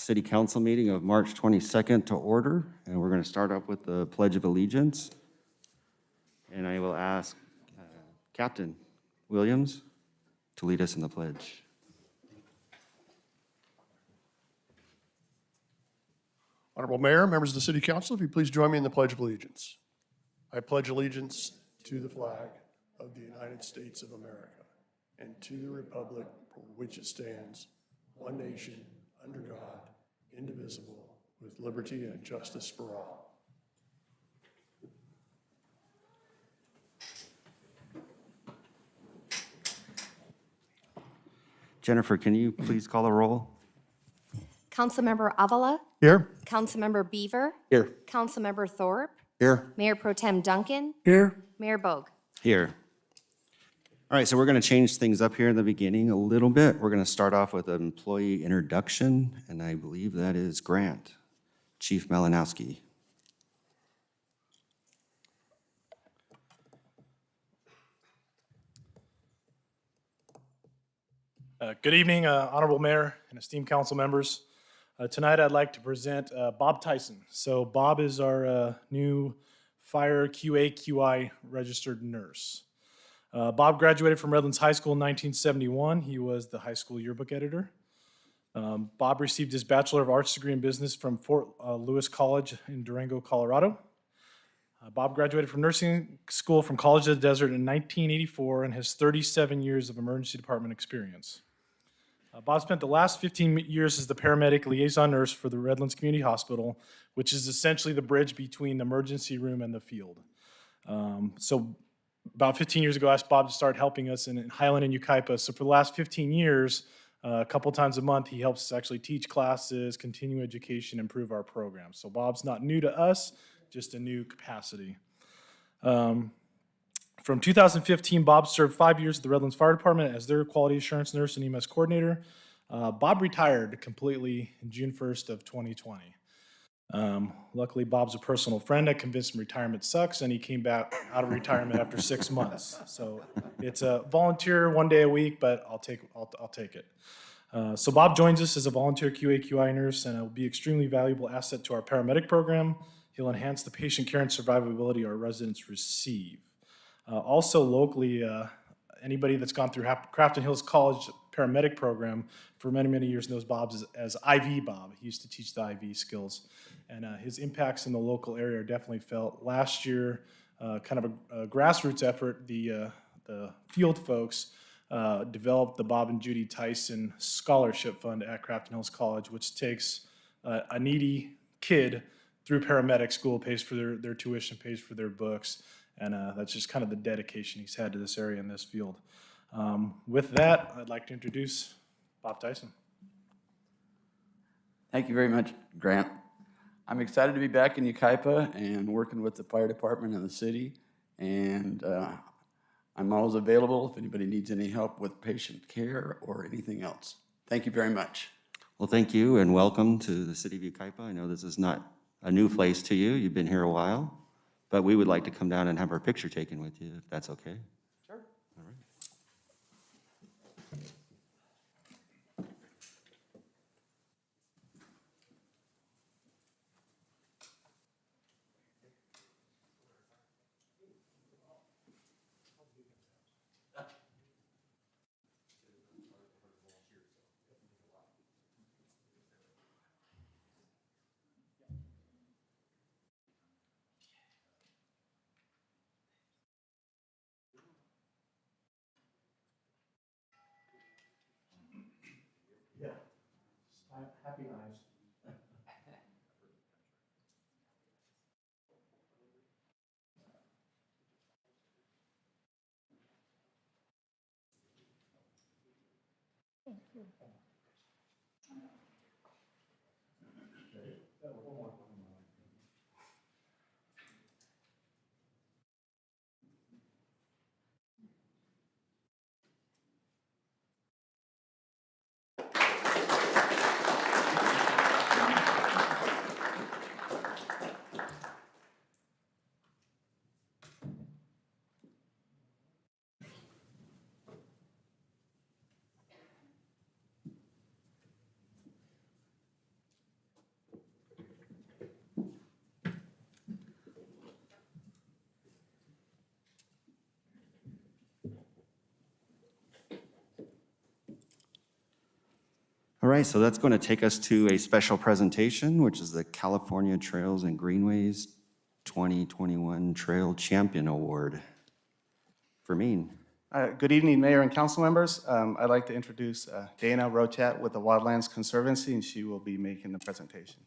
City Council meeting of March 22nd to order, and we're going to start up with the Pledge of Allegiance. And I will ask Captain Williams to lead us in the pledge. Honorable Mayor, members of the City Council, if you please join me in the Pledge of Allegiance. I pledge allegiance to the flag of the United States of America and to the republic for which it stands, one nation, under God, indivisible, with liberty and justice for all. Jennifer, can you please call a roll? Councilmember Avila. Here. Councilmember Beaver. Here. Councilmember Thorpe. Here. Mayor Pro Tem Duncan. Here. Mayor Bogue. Here. All right, so we're going to change things up here in the beginning a little bit. We're going to start off with an employee introduction, and I believe that is Grant, Chief Malinowski. Good evening, Honorable Mayor and esteemed council members. Tonight I'd like to present Bob Tyson. So Bob is our new fire QA/QI registered nurse. Bob graduated from Redlands High School in 1971. He was the high school yearbook editor. Bob received his Bachelor of Arts degree in business from Fort Lewis College in Durango, Colorado. Bob graduated from nursing school from College of the Desert in 1984 and has 37 years of emergency department experience. Bob spent the last 15 years as the paramedic liaison nurse for the Redlands Community Hospital, which is essentially the bridge between the emergency room and the field. So about 15 years ago, I asked Bob to start helping us in Highland and Yucaipa. So for the last 15 years, a couple times a month, he helps us actually teach classes, continue education, improve our program. So Bob's not new to us, just a new capacity. From 2015, Bob served 5 years at the Redlands Fire Department as their quality assurance nurse and EMS coordinator. Bob retired completely in June 1st of 2020. Luckily, Bob's a personal friend. I convinced him retirement sucks, and he came back out of retirement after 6 months. So it's a volunteer 1 day a week, but I'll take it. So Bob joins us as a volunteer QA/QI nurse, and will be an extremely valuable asset to our paramedic program. He'll enhance the patient care and survivability our residents receive. Also locally, anybody that's gone through Crafton Hills College paramedic program for many, many years knows Bob as IV Bob. He used to teach the IV skills. And his impacts in the local area are definitely felt. Last year, kind of a grassroots effort, the field folks developed the Bob and Judy Tyson Scholarship Fund at Crafton Hills College, which takes a needy kid through paramedic school, pays for their tuition, pays for their books. And that's just kind of the dedication he's had to this area and this field. With that, I'd like to introduce Bob Tyson. Thank you very much, Grant. I'm excited to be back in Yucaipa and working with the fire department and the city. And I'm always available if anybody needs any help with patient care or anything else. Thank you very much. Well, thank you and welcome to the city of Yucaipa. I know this is not a new place to you. You've been here a while. But we would like to come down and have our picture taken with you, if that's okay. Sure. All right. Yeah. Happy eyes. All right, so that's going to take us to a special presentation, which is the California Trails and Greenways 2021 Trail Champion Award. Fermin. Good evening, Mayor and council members. I'd like to introduce Dana Rochat with the Wildlands Conservancy, and she will be making the presentation.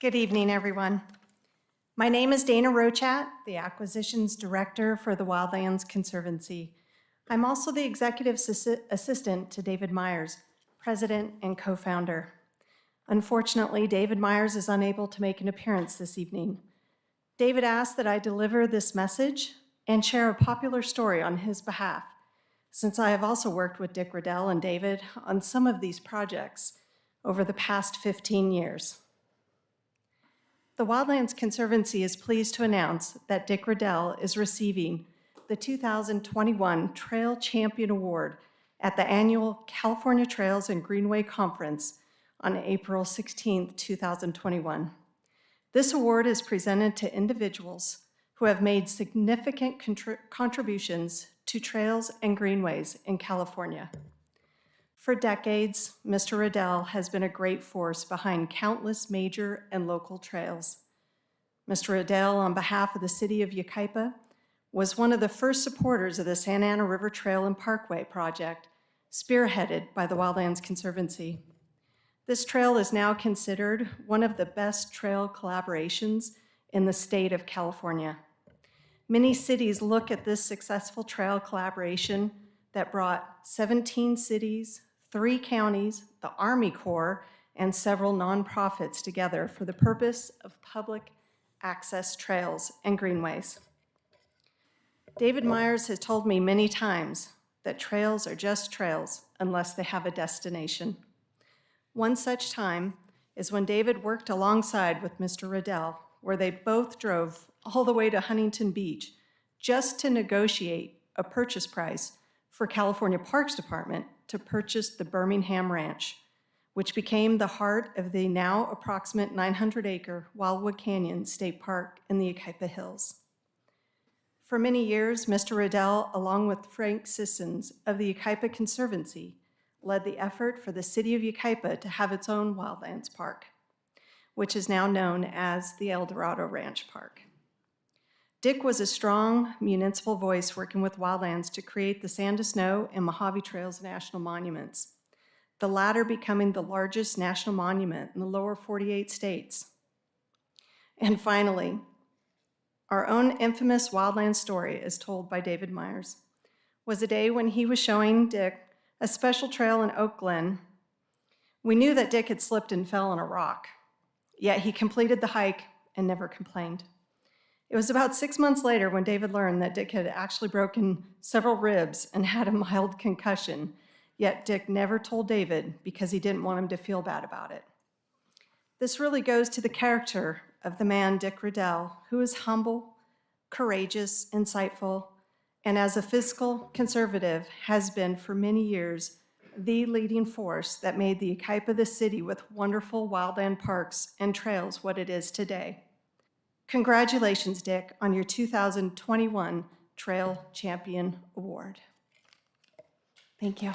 Good evening, everyone. My name is Dana Rochat, the Acquisitions Director for the Wildlands Conservancy. I'm also the Executive Assistant to David Myers, President and Co-founder. Unfortunately, David Myers is unable to make an appearance this evening. David asked that I deliver this message and share a popular story on his behalf, since I have also worked with Dick Riddell and David on some of these projects over the past 15 years. The Wildlands Conservancy is pleased to announce that Dick Riddell is receiving the 2021 Trail Champion Award at the annual California Trails and Greenway Conference on April 16, 2021. This award is presented to individuals who have made significant contributions to trails and greenways in California. For decades, Mr. Riddell has been a great force behind countless major and local trails. Mr. Riddell, on behalf of the city of Yucaipa, was one of the first supporters of the Santa Ana River Trail and Parkway project, spearheaded by the Wildlands Conservancy. This trail is now considered one of the best trail collaborations in the state of California. Many cities look at this successful trail collaboration that brought 17 cities, 3 counties, the Army Corps, and several nonprofits together for the purpose of public access trails and greenways. David Myers has told me many times that trails are just trails unless they have a destination. One such time is when David worked alongside with Mr. Riddell, where they both drove all the way to Huntington Beach just to negotiate a purchase price for California Parks Department to purchase the Birmingham Ranch, which became the heart of the now approximate 900-acre Wildwood Canyon State Park in the Yucaipa Hills. For many years, Mr. Riddell, along with Frank Sissons of the Yucaipa Conservancy, led the effort for the city of Yucaipa to have its own wildlands park, which is now known as the El Dorado Ranch Park. Dick was a strong municipal voice working with Wildlands to create the Sand to Snow and Mojave Trails National Monuments, the latter becoming the largest national monument in the lower 48 states. And finally, our own infamous Wildlands story, as told by David Myers, was a day when he was showing Dick a special trail in Oak Glen. We knew that Dick had slipped and fell on a rock, yet he completed the hike and never complained. It was about 6 months later when David learned that Dick had actually broken several ribs and had a mild concussion, yet Dick never told David because he didn't want him to feel bad about it. This really goes to the character of the man Dick Riddell, who is humble, courageous, insightful, and as a fiscal conservative has been for many years the leading force that made the Yucaipa the city with wonderful wildland parks and trails what it is today. Congratulations, Dick, on your 2021 Trail Champion Award. Thank you.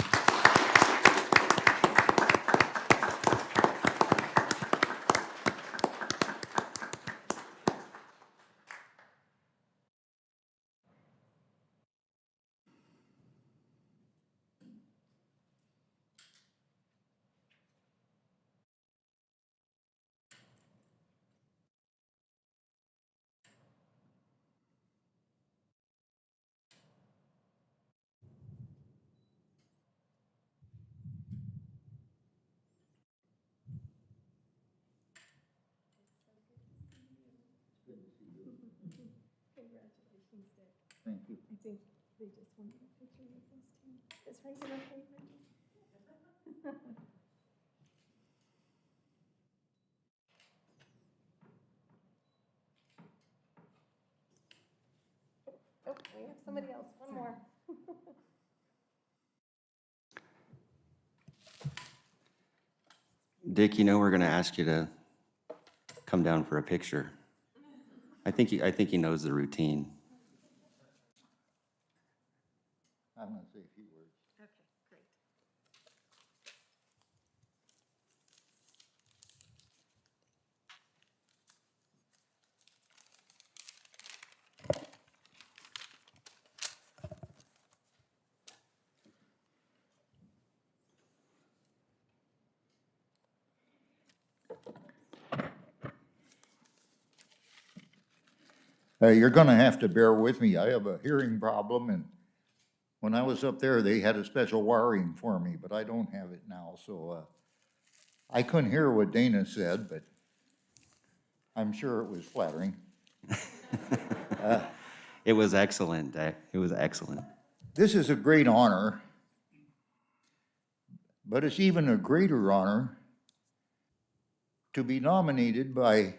Thank you. I think they just wanted a picture with us too. Is Reagan okay with me? Oh, we have somebody else. One more. Dick, you know we're going to ask you to come down for a picture. I think he knows the routine. I'm going to say a few words. Okay, great. You're going to have to bear with me. I have a hearing problem, and when I was up there, they had a special wiring for me, but I don't have it now. So I couldn't hear what Dana said, but I'm sure it was flattering. It was excellent. It was excellent. This is a great honor, but it's even a greater honor to be nominated by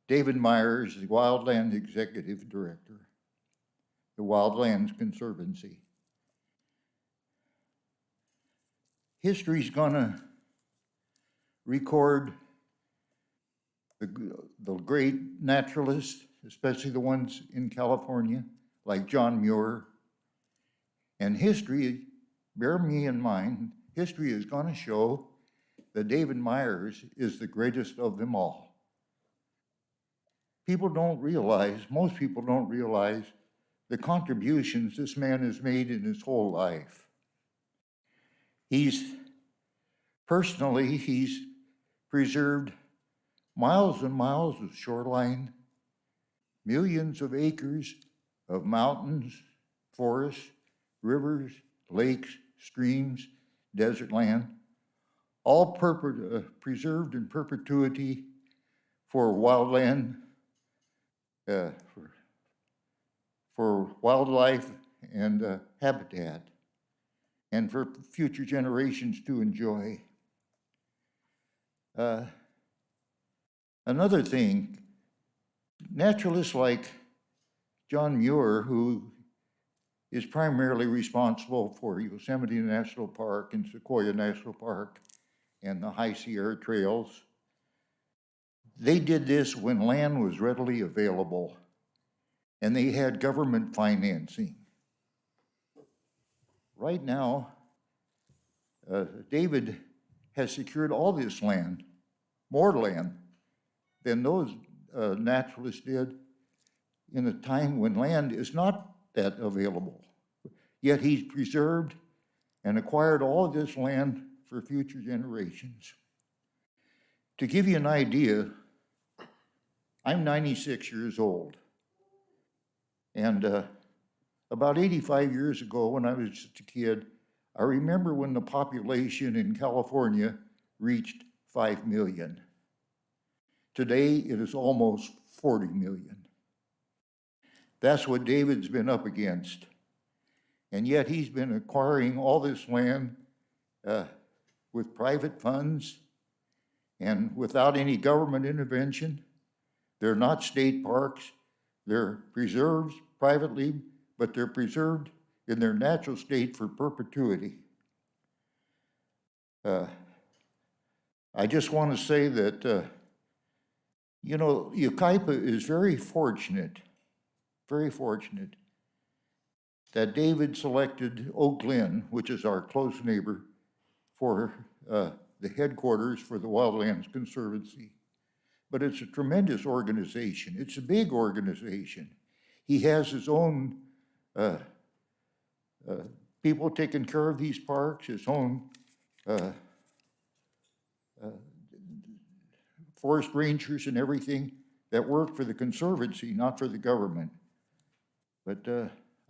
David Myers, the Wildland Executive Director, the Wildlands Conservancy. History's gonna record the great naturalists, especially the ones in California, like John Muir. And history, bear me in mind, history is gonna show that David Myers is the greatest of them all. People don't realize, most people don't realize the contributions this man has made in his whole life. He's preserved miles and miles of shoreline, millions of acres of mountains, forests, rivers, lakes, streams, desert land, all preserved in perpetuity for wildland, for wildlife and habitat, and for future generations to enjoy. Another thing, naturalists like John Muir, who is primarily responsible for Yosemite National Park and Sequoia National Park and the High Sierra Trails, they did this when land was readily available and they had government financing. Right now, David has secured all this land, more land than those naturalists did in a time when land is not that available. Yet he's preserved and acquired all of this land for future generations. To give you an idea, I'm 96 years old. And about 85 years ago, when I was just a kid, I remember when the population in California reached 5 million. Today, it is almost 40 million. That's what David's been up against. And yet he's been acquiring all this land with private funds and without any government intervention. They're not state parks. They're preserved privately, but they're preserved in their natural state for perpetuity. I just want to say that, Yucaipa is very fortunate that David selected Oak Glen, which is our close neighbor, for the headquarters for the Wildlands Conservancy. But it's a tremendous organization. It's a big organization. He has his own people taking care of these parks, his own forest rangers and everything that work for the Conservancy, not for the government. But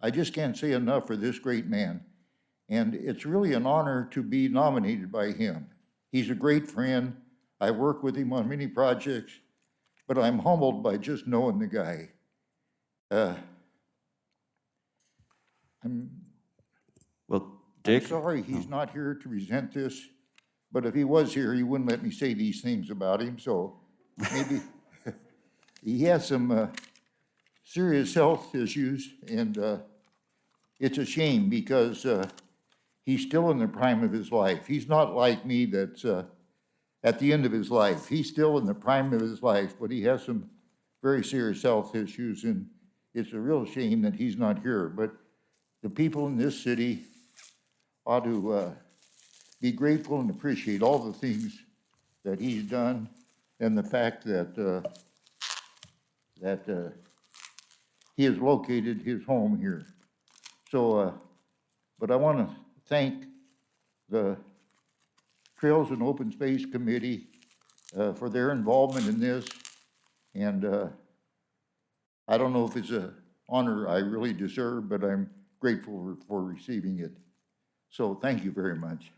I just can't say enough for this great man. And it's really an honor to be nominated by him. He's a great friend. I work with him on many projects, but I'm humbled by just knowing the guy. Well, I'm Dick, sorry he's not here to resent this, but if he was here, he wouldn't let me say these things about him, so maybe he has some serious health issues, and it's a shame because he's still in the prime of his life. He's not like me that's at the end of his life. He's still in the prime of his life, but he has some very serious health issues, and it's a real shame that he's not here. But the people in this city ought to be grateful and appreciate all the things that he's done, and the fact that he has located his home here. So, but I want to thank the Trails and Open Space Committee for their involvement in this. And I don't know if it's an honor I really deserve, but I'm grateful for receiving it. So thank you very much.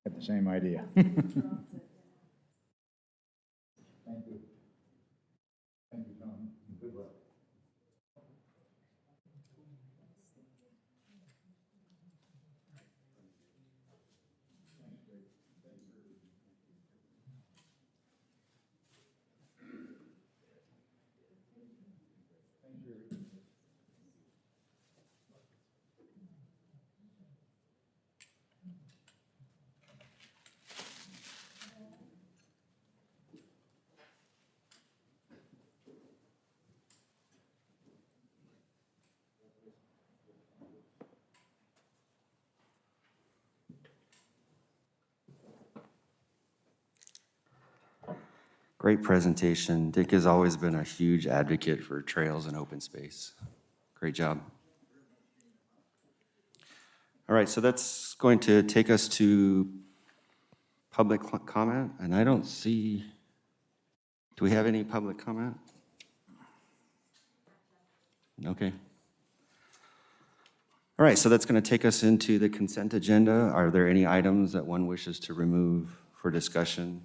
Had the same idea. Thank you. Thank you, Tom. Good luck. Great presentation. Dick has always been a huge advocate for trails and open space. Great job. All right, so that's going to take us to public comment, and I don't see, do we have any public comment? Okay. All right, so that's going to take us into the consent agenda. Are there any items that one wishes to remove for discussion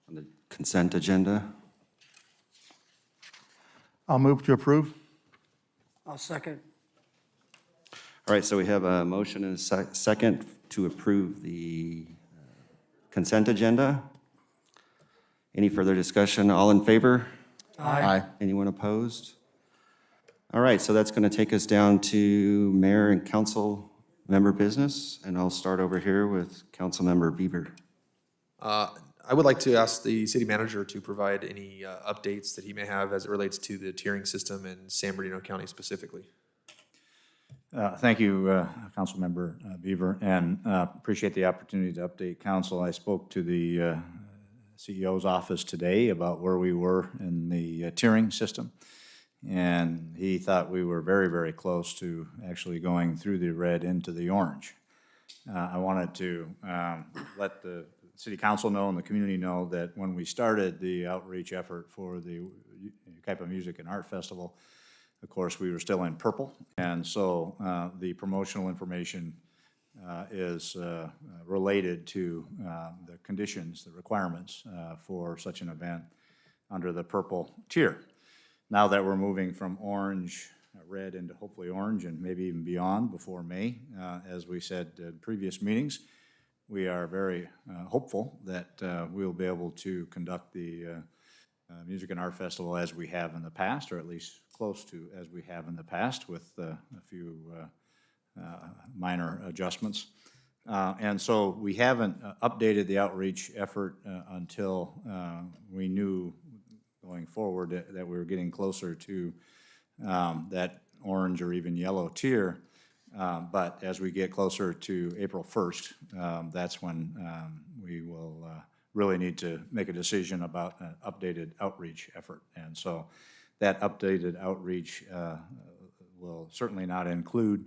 on the consent agenda? I'll move to approve. I'll second. All right, so we have a motion and a second to approve the consent agenda. Any further discussion? All in favor? Aye. Anyone opposed? All right, so that's going to take us down to mayor and council member business, and I'll start over here with Councilmember Bieber. I would like to ask the city manager to provide any updates that he may have as it relates to the tiering system in San Bernardino County specifically. Thank you, Councilmember Beaver, and appreciate the opportunity to update council. I spoke to the CEO's office today about where we were in the tiering system, and he thought we were very, very close to actually going through the red into the orange. I wanted to let the city council know and the community know that when we started the outreach effort for the Yucaipa Music and Art Festival, of course, we were still in purple, and so the promotional information is related to the conditions, the requirements for such an event under the purple tier. Now that we're moving from orange, red into hopefully orange and maybe even beyond before May, as we said in previous meetings, we are very hopeful that we'll be able to conduct the Music and Art Festival as we have in the past, or at least close to as we have in the past with a few minor adjustments. And so we haven't updated the outreach effort until we knew going forward that we were getting closer to that orange or even yellow tier. But as we get closer to April 1st, that's when we will really need to make a decision about an updated outreach effort. And so that updated outreach will certainly not include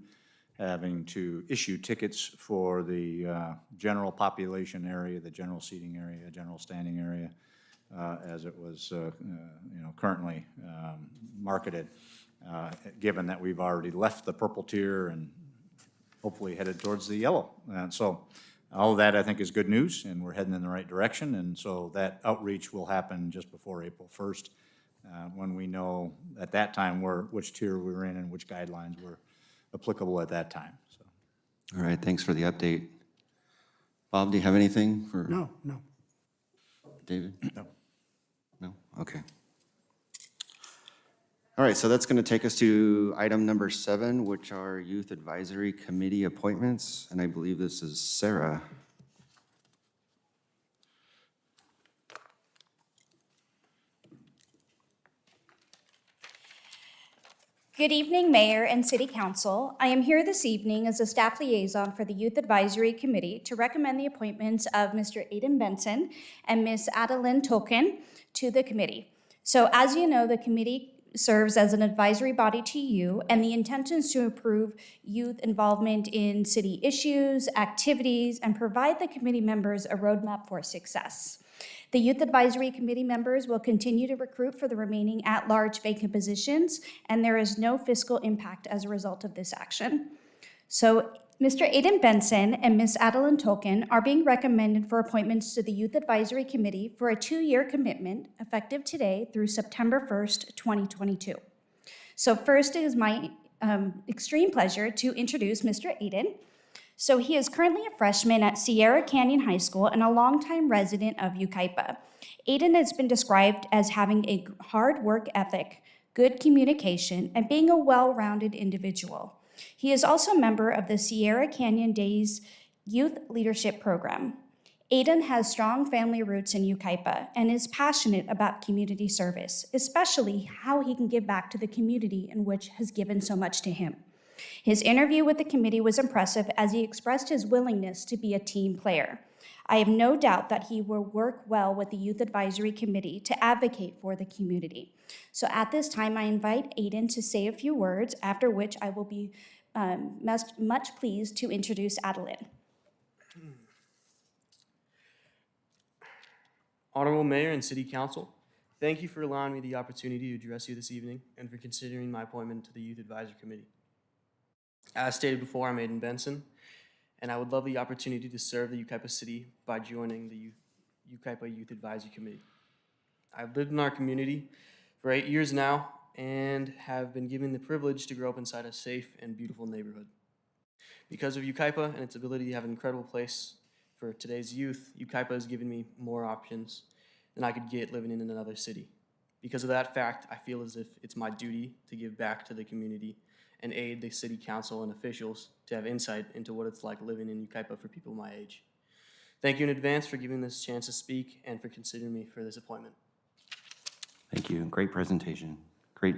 having to issue tickets for the general population area, the general seating area, general standing area, as it was currently marketed, given that we've already left the purple tier and hopefully headed towards the yellow. And so all of that, I think, is good news, and we're heading in the right direction. And so that outreach will happen just before April 1st, when we know at that time which tier we're in and which guidelines were applicable at that time. So. All right, thanks for the update. Bob, do you have anything for? No. David? No. No? Okay. All right, so that's going to take us to item number 7, which are Youth Advisory Committee appointments, and I believe this is Sarah. Good evening, Mayor and City Council. I am here this evening as a staff liaison for the Youth Advisory Committee to recommend the appointments of Mr. Aiden Benson and Ms. Adeline Tolkien to the committee. So as you know, the committee serves as an advisory body to you, and the intention is to improve youth involvement in city issues, activities, and provide the committee members a roadmap for success. The Youth Advisory Committee members will continue to recruit for the remaining at-large vacant positions, and there is no fiscal impact as a result of this action. So Mr. Aiden Benson and Ms. Adeline Tolkien are being recommended for appointments to the Youth Advisory Committee for a 2-year commitment effective today through September 1st, 2022. So first, it is my extreme pleasure to introduce Mr. Aiden. So he is currently a freshman at Sierra Canyon High School and a longtime resident of Yucaipa. Aiden has been described as having a hard work ethic, good communication, and being a well-rounded individual. He is also a member of the Sierra Canyon Days Youth Leadership Program. Aiden has strong family roots in Yucaipa and is passionate about community service, especially how he can give back to the community in which has given so much to him. His interview with the committee was impressive as he expressed his willingness to be a team player. I have no doubt that he will work well with the Youth Advisory Committee to advocate for the community. So at this time, I invite Aiden to say a few words, after which I will be much pleased to introduce Adeline. Honorable Mayor and City Council, thank you for allowing me the opportunity to address you this evening and for considering my appointment to the Youth Advisory Committee. As stated before, I'm Aiden Benson, and I would love the opportunity to serve the Yucaipa City by joining the Yucaipa Youth Advisory Committee. I've lived in our community for 8 years now and have been given the privilege to grow up inside a safe and beautiful neighborhood. Because of Yucaipa and its ability to have an incredible place for today's youth, Yucaipa has given me more options than I could get living in another city. Because of that fact, I feel as if it's my duty to give back to the community and aid the city council and officials to have insight into what it's like living in Yucaipa for people my age. Thank you in advance for giving this chance to speak and for considering me for this appointment. Thank you. Great presentation. Great.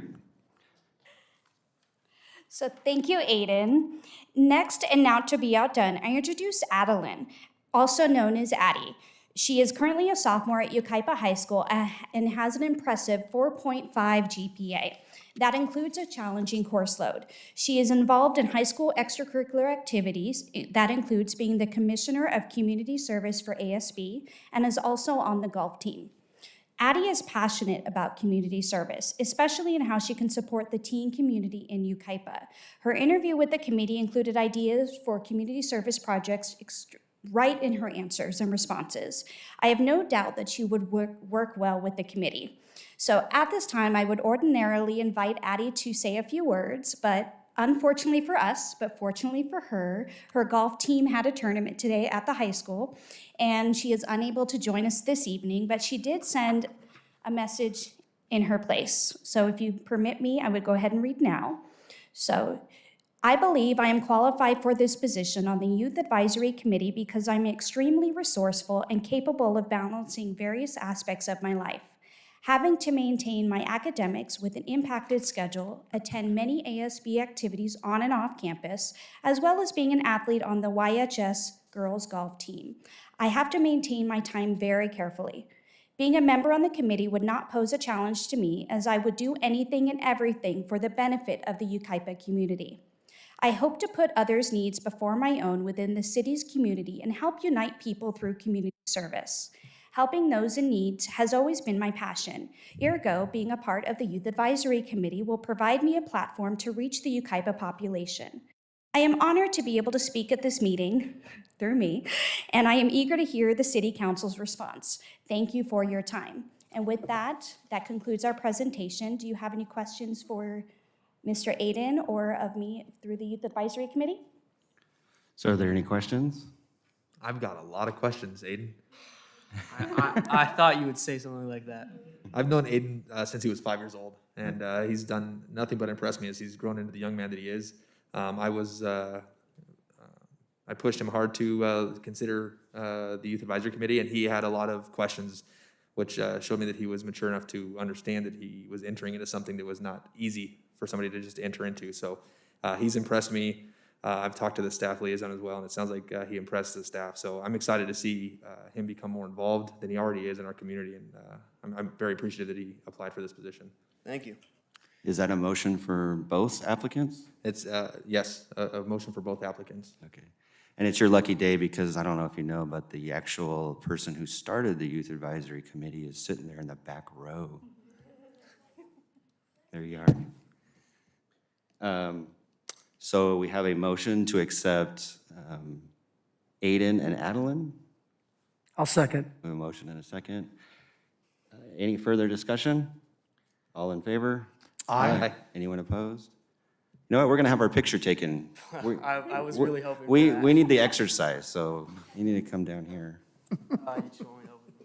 So thank you, Aiden. Next, and now to be outdone, I introduce Adeline, also known as Addie. She is currently a sophomore at Yucaipa High School and has an impressive 4.5 GPA. That includes a challenging course load. She is involved in high school extracurricular activities. That includes being the Commissioner of Community Service for ASB and is also on the golf team. Addie is passionate about community service, especially in how she can support the teen community in Yucaipa. Her interview with the committee included ideas for community service projects right in her answers and responses. I have no doubt that she would work well with the committee. So at this time, I would ordinarily invite Addie to say a few words, but unfortunately for us, but fortunately for her, her golf team had a tournament today at the high school, and she is unable to join us this evening, but she did send a message in her place. So if you permit me, I would go ahead and read now. So, I believe I am qualified for this position on the Youth Advisory Committee because I'm extremely resourceful and capable of balancing various aspects of my life. Having to maintain my academics with an impacted schedule, attend many ASB activities on and off campus, as well as being an athlete on the YHS girls golf team. I have to maintain my time very carefully. Being a member on the committee would not pose a challenge to me, as I would do anything and everything for the benefit of the Yucaipa community. I hope to put others' needs before my own within the city's community and help unite people through community service. Helping those in need has always been my passion. Ergo, being a part of the Youth Advisory Committee will provide me a platform to reach the Yucaipa population. I am honored to be able to speak at this meeting, through me, and I am eager to hear the City Council's response. Thank you for your time. And with that, that concludes our presentation. Do you have any questions for Mr. Aiden or of me through the Youth Advisory Committee? So are there any questions? I've got a lot of questions, Aiden. I thought you would say something like that. I've known Aiden since he was 5 years old, and he's done nothing but impress me as he's grown into the young man that he is. I pushed him hard to consider the Youth Advisory Committee, and he had a lot of questions, which showed me that he was mature enough to understand that he was entering into something that was not easy for somebody to just enter into. So he's impressed me. I've talked to the staff liaison as well, and it sounds like he impressed the staff. So I'm excited to see him become more involved than he already is in our community, and I'm very appreciative that he applied for this position. Thank you. Is that a motion for both applicants? It's, yes, a motion for both applicants. Okay. And it's your lucky day because I don't know if you know, but the actual person who started the Youth Advisory Committee is sitting there in the back row. There you are. So we have a motion to accept Aiden and Adeline. I'll second. We have a motion and a second. Any further discussion? All in favor? Aye. Anyone opposed? You know what, we're gonna have our picture taken. I was really hoping for We that. need the exercise, so you need to come down here. You should only open it.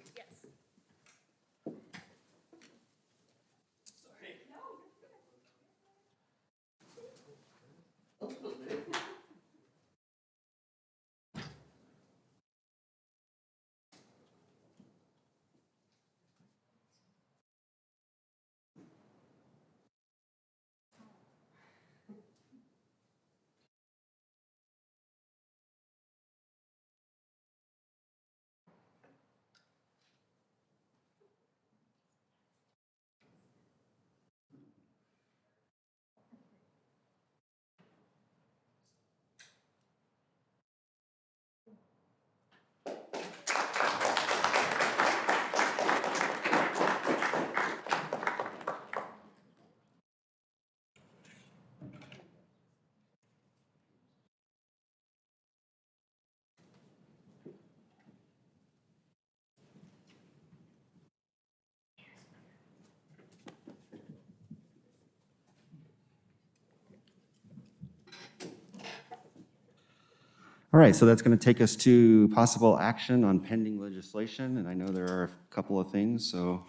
All right, so that's going to take us to possible action on pending legislation, and I know there are a couple of things, so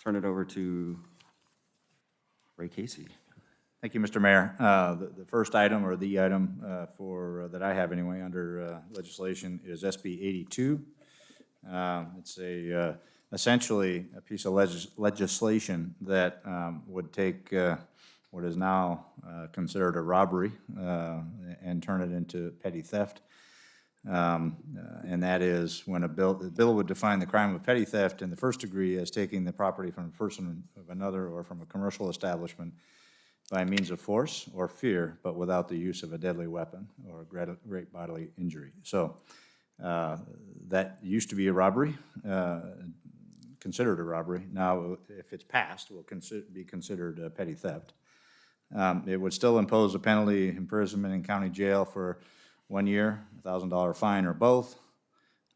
turn it over to Ray Casey. Thank you, Mr. Mayor. The first item, or the item that I have anyway, under legislation is SB 82. It's essentially a piece of legislation that would take what is now considered a robbery and turn it into petty theft. And that is when the bill would define the crime of petty theft in the first degree as taking the property from a person of another or from a commercial establishment by means of force or fear, but without the use of a deadly weapon or great bodily injury. So that used to be a robbery, considered a robbery. Now, if it's passed, will be considered petty theft. It would still impose a penalty, imprisonment in county jail for 1 year, $1,000 fine, or both.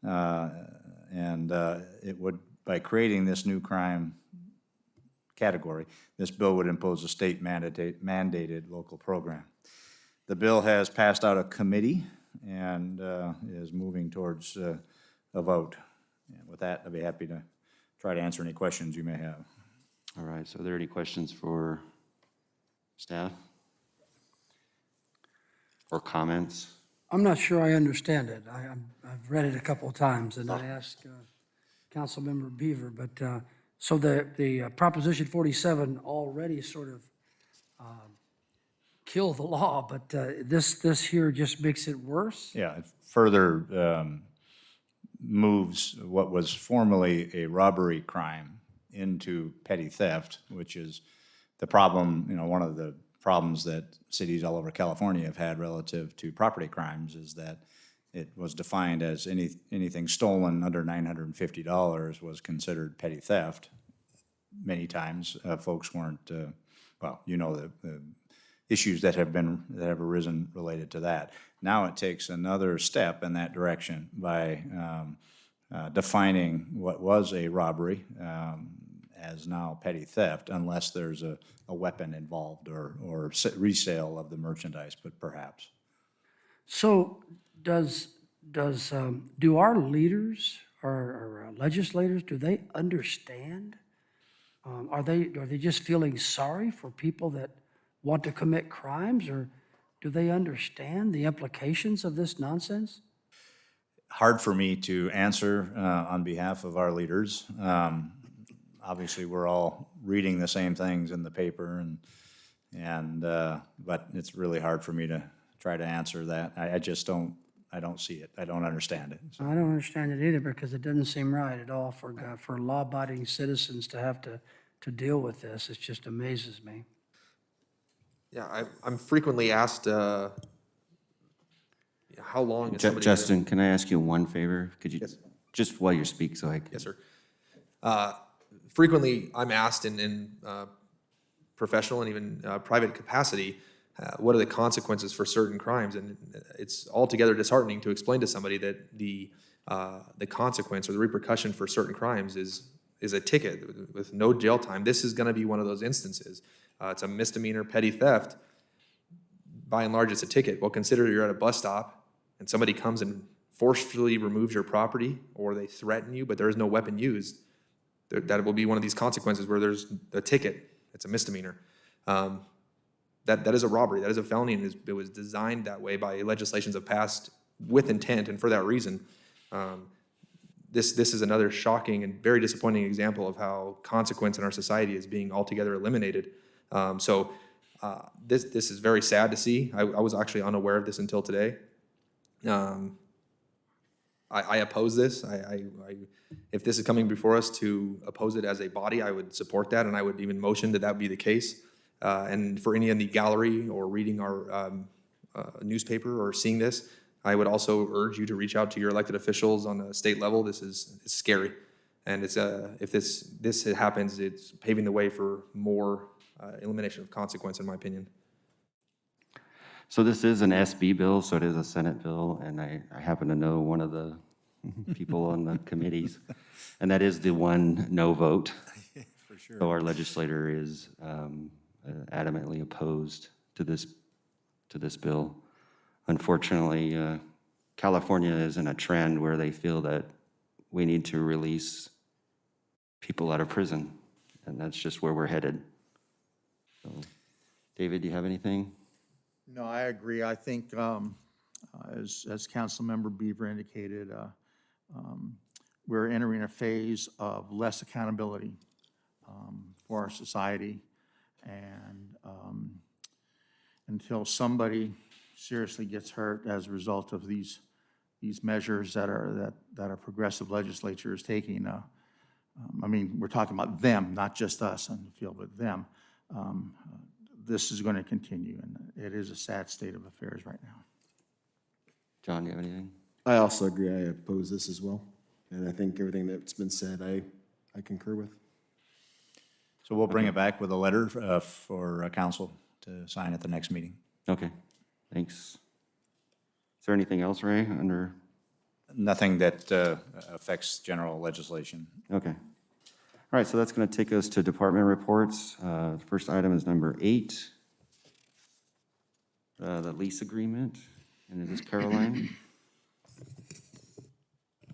And it would, by creating this new crime category, this bill would impose a state mandated local program. The bill has passed out of committee and is moving towards a vote. And with that, I'd be happy to try to answer any questions you may have. All right, so are there any questions for staff? Or comments? I'm not sure I understand it. I've read it a couple of times, and I asked Councilmember Beaver, but, so the Proposition 47 already sort of killed the law, but this here just makes it worse? Yeah, it further moves what was formerly a robbery crime into petty theft, which is the problem, one of the problems that cities all over California have had relative to property crimes is that it was defined as anything stolen under $950 was considered petty theft. Many times, folks weren't, the issues that have arisen related to that. Now it takes another step in that direction by defining what was a robbery as now petty theft, unless there's a weapon involved or resale of the merchandise, but perhaps. So do our leaders or legislators, do they understand? Are they just feeling sorry for people that want to commit crimes, or do they understand the implications of this nonsense? Hard for me to answer on behalf of our leaders. Obviously, we're all reading the same things in the paper, but it's really hard for me to try to answer that. I just don't see it. I don't understand it. So. I don't understand it either, because it doesn't seem right at all for law-abiding citizens to have to deal with this. It just amazes me. Yeah, I'm frequently asked, how long is somebody... Justin, can I ask you one favor? Could you, Yes. just while you speak, so I can... Yes, sir. Frequently, I'm asked in professional and even private capacity, what are the consequences for certain crimes? And it's altogether disheartening to explain to somebody that the consequence or the repercussion for certain crimes is a ticket with no jail time. This is going to be one of those instances. It's a misdemeanor petty theft. By and large, it's a ticket. Well, consider you're at a bus stop and somebody comes and forcefully removes your property, or they threaten you, but there is no weapon used. That will be one of these consequences where there's a ticket. It's a misdemeanor. That is a robbery. That is a felony, and it was designed that way by legislations of past with intent, and for that reason. This is another shocking and very disappointing example of how consequence in our society is being altogether eliminated. This is very sad to see. I was actually unaware of this until today. I oppose this. If this is coming before us to oppose it as a body, I would support that, and I would even motion that would be the case. And for any in the gallery or reading our newspaper or seeing this, I would also urge you to reach out to your elected officials on a state level. It's scary, and if this happens, it's paving the way for more elimination of consequence, in my opinion. So this is an SB bill, so it is a Senate bill, and I happen to know one of the people on the committees, and that is the one no vote. For sure. So our legislator is adamantly opposed to this bill. Unfortunately, California is in a trend where they feel that we need to release people out of prison, and that's just where we're headed. So, David, do you have anything? No, I agree. I think, as Councilmember Beaver indicated, we're entering a phase of less accountability for our society, and until somebody seriously gets hurt as a result of these measures that our progressive legislature is taking, I mean, we're talking about them, not just us on the field, but them. This is going to continue, and it is a sad state of affairs right now. John, do you have anything? I also agree. I oppose this as well. And I think everything that's been said, I concur with. So we'll bring it back with a letter for council to sign at the next meeting. Okay, thanks. Is there anything else, Ray, under? Nothing that affects general legislation. Okay. All right, so that's going to take us to department reports. First item is number 8, the lease agreement. And is this Caroline?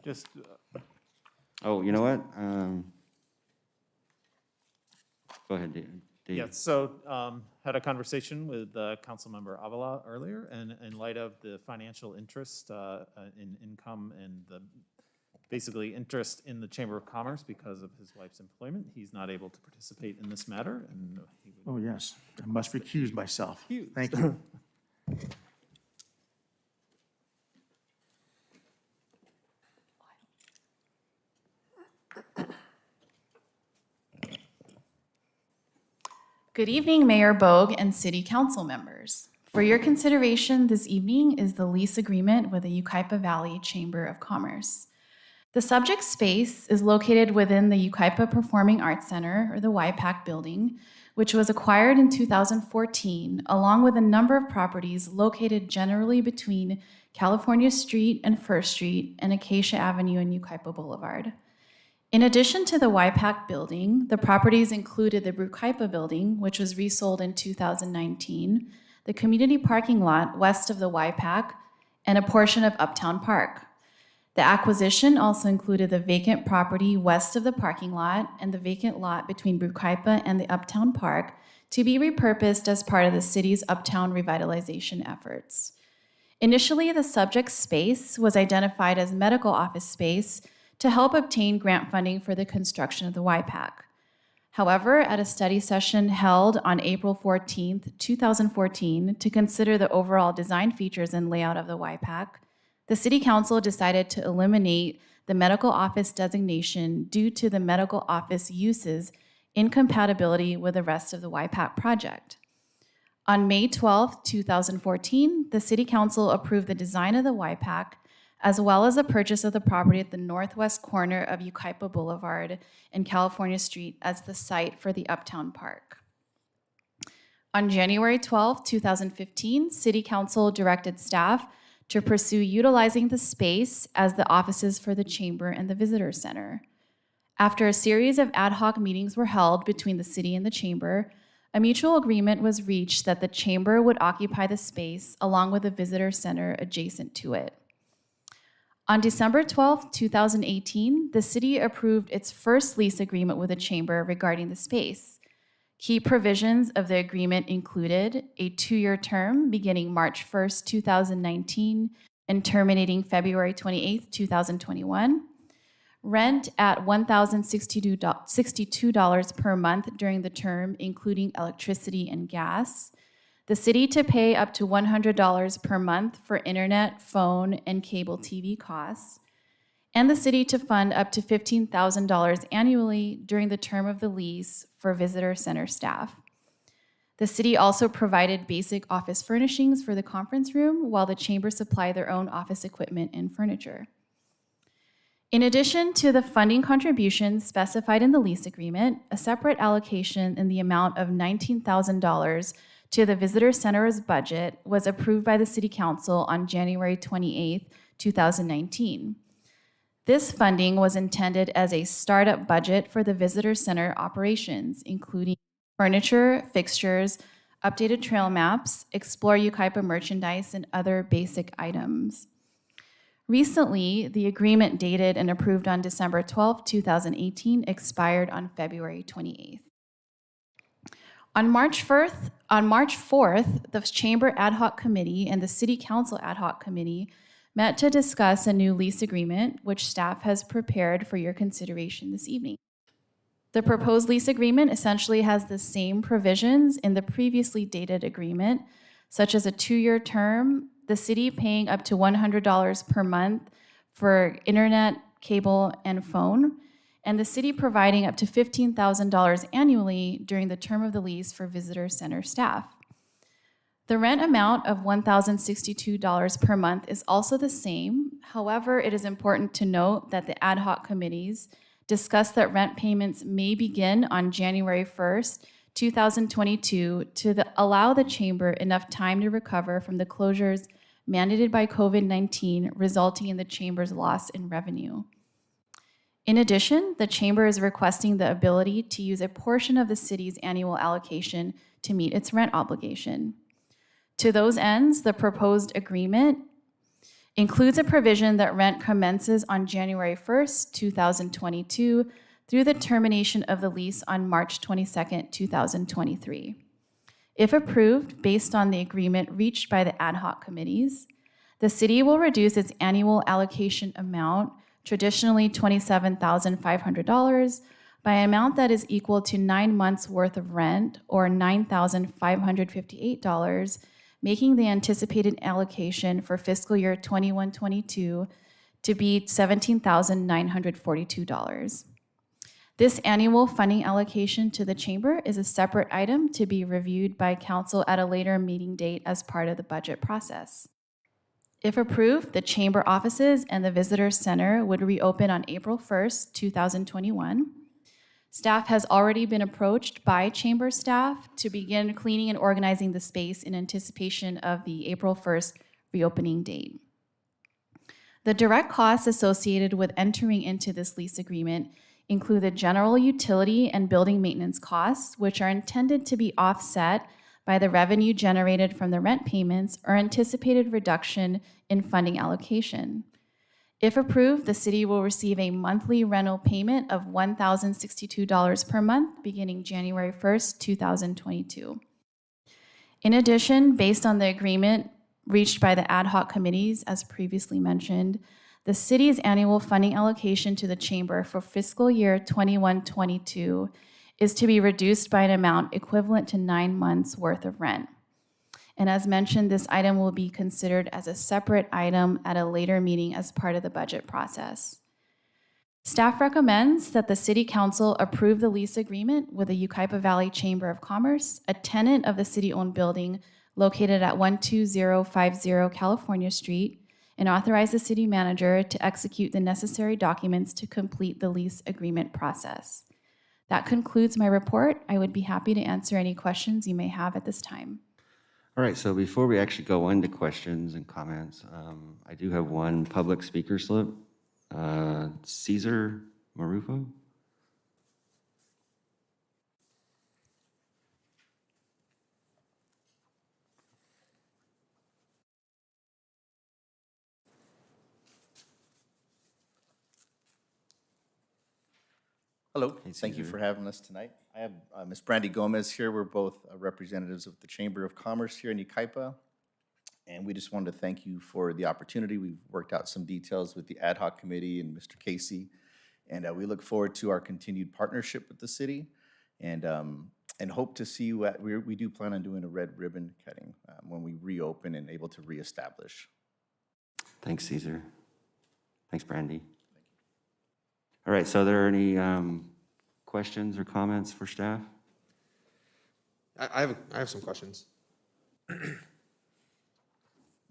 Just, Oh, you know what? Go ahead, Dave. Yeah, so had a conversation with Councilmember Avila earlier, and in light of the financial interest in income and the basically interest in the Chamber of Commerce because of his wife's employment, he's not able to participate in this matter, and he would Oh, yes, I must recuse myself. recuse. Thank you. Good evening, Mayor Bogue and City Council members. For your consideration this evening is the lease agreement with the Yucaipa Valley Chamber of Commerce. The subject space is located within the Yucaipa Performing Arts Center, or the YPAC building, which was acquired in 2014, along with a number of properties located generally between California Street and First Street and Acacia Avenue and Yucaipa Boulevard. In addition to the YPAC building, the properties included the Yucaipa building, which was resold in 2019, the community parking lot west of the YPAC, and a portion of Uptown Park. The acquisition also included the vacant property west of the parking lot and the vacant lot between Yucaipa and the Uptown Park to be repurposed as part of the city's Uptown revitalization efforts. Initially, the subject space was identified as medical office space to help obtain grant funding for the construction of the YPAC. However, at a study session held on April 14, 2014, to consider the overall design features and layout of the YPAC, the City Council decided to eliminate the medical office designation due to the medical office uses incompatibility with the rest of the YPAC project. On May 12, 2014, the City Council approved the design of the YPAC as well as the purchase of the property at the northwest corner of Yucaipa Boulevard and California Street as the site for the Uptown Park. On January 12, 2015, City Council directed staff to pursue utilizing the space as the offices for the Chamber and the Visitor Center. After a series of ad hoc meetings were held between the City and the Chamber, a mutual agreement was reached that the Chamber would occupy the space along with the Visitor Center adjacent to it. On December 12, 2018, the city approved its first lease agreement with the Chamber regarding the space. Key provisions of the agreement included a 2-year term beginning March 1, 2019 and terminating February 28, 2021, rent at $1,062 per month during the term, including electricity and gas, the city to pay up to $100 per month for internet, phone, and cable TV costs, and the city to fund up to $15,000 annually during the term of the lease for visitor center staff. The city also provided basic office furnishings for the conference room, while the Chamber supplied their own office equipment and furniture. In addition to the funding contributions specified in the lease agreement, a separate allocation in the amount of $19,000 to the Visitor Center's budget was approved by the City Council on January 28, 2019. This funding was intended as a startup budget for the Visitor Center operations, including furniture, fixtures, updated trail maps, Explore Yucaipa merchandise, and other basic items. Recently, the agreement dated and approved on December 12, 2018 expired on February 28th. On March 4th, the Chamber Ad Hoc Committee and the City Council Ad Hoc Committee met to discuss a new lease agreement, which staff has prepared for your consideration this evening. The proposed lease agreement essentially has the same provisions in the previously dated agreement, such as a 2-year term, the city paying up to $100 per month for internet, cable, and phone, and the city providing up to $15,000 annually during the term of the lease for visitor center staff. The rent amount of $1,062 per month is also the same. However, it is important to note that the ad hoc committees discussed that rent payments may begin on January 1st, 2022 to allow the Chamber enough time to recover from the closures mandated by COVID-19, resulting in the Chamber's loss in revenue. In addition, the Chamber is requesting the ability to use a portion of the city's annual allocation to meet its rent obligation. To those ends, the proposed agreement includes a provision that rent commences on January 1st, 2022, through the termination of the lease on March 22nd, 2023. If approved, based on the agreement reached by the ad hoc committees, the city will reduce its annual allocation amount, traditionally $27,500, by an amount that is equal to 9 months' worth of rent, or $9,558, making the anticipated allocation for fiscal year 21-22 to be $17,942. This annual funding allocation to the chamber is a separate item to be reviewed by council at a later meeting date as part of the budget process. If approved, the chamber offices and the visitor center would reopen on April 1st, 2021. Staff has already been approached by chamber staff to begin cleaning and organizing the space in anticipation of the April 1st reopening date. The direct costs associated with entering into this lease agreement include the general utility and building maintenance costs, which are intended to be offset by the revenue generated from the rent payments or anticipated reduction in funding allocation. If approved, the city will receive a monthly rental payment of $1,062 per month beginning January 1st, 2022. In addition, based on the agreement reached by the ad hoc committees, as previously mentioned, the city's annual funding allocation to the chamber for fiscal year 21-22 is to be reduced by an amount equivalent to 9 months' worth of rent. And as mentioned, this item will be considered as a separate item at a later meeting as part of the budget process. Staff recommends that the City Council approve the lease agreement with the Yucaipa Valley Chamber of Commerce, a tenant of the city-owned building located at 12050 California Street, and authorize the city manager to execute the necessary documents to complete the lease agreement process. That concludes my report. I would be happy to answer any questions you may have at this time. All right, so before we actually go into questions and comments, I do have one public speaker slip. Cesar Marufo? Hello, thank you for having us tonight. I have Ms. Brandy Gomez here. We're both representatives of the Chamber of Commerce here in Yucaipa. And we just wanted to thank you for the opportunity. We've worked out some details with the ad hoc committee and Mr. Casey. And we look forward to our continued partnership with the city and hope to see you we do plan on doing a red ribbon cutting when we reopen and able to reestablish. Thanks, Cesar. Thanks, Brandy. All right, so are there any questions or comments for staff? I have some questions.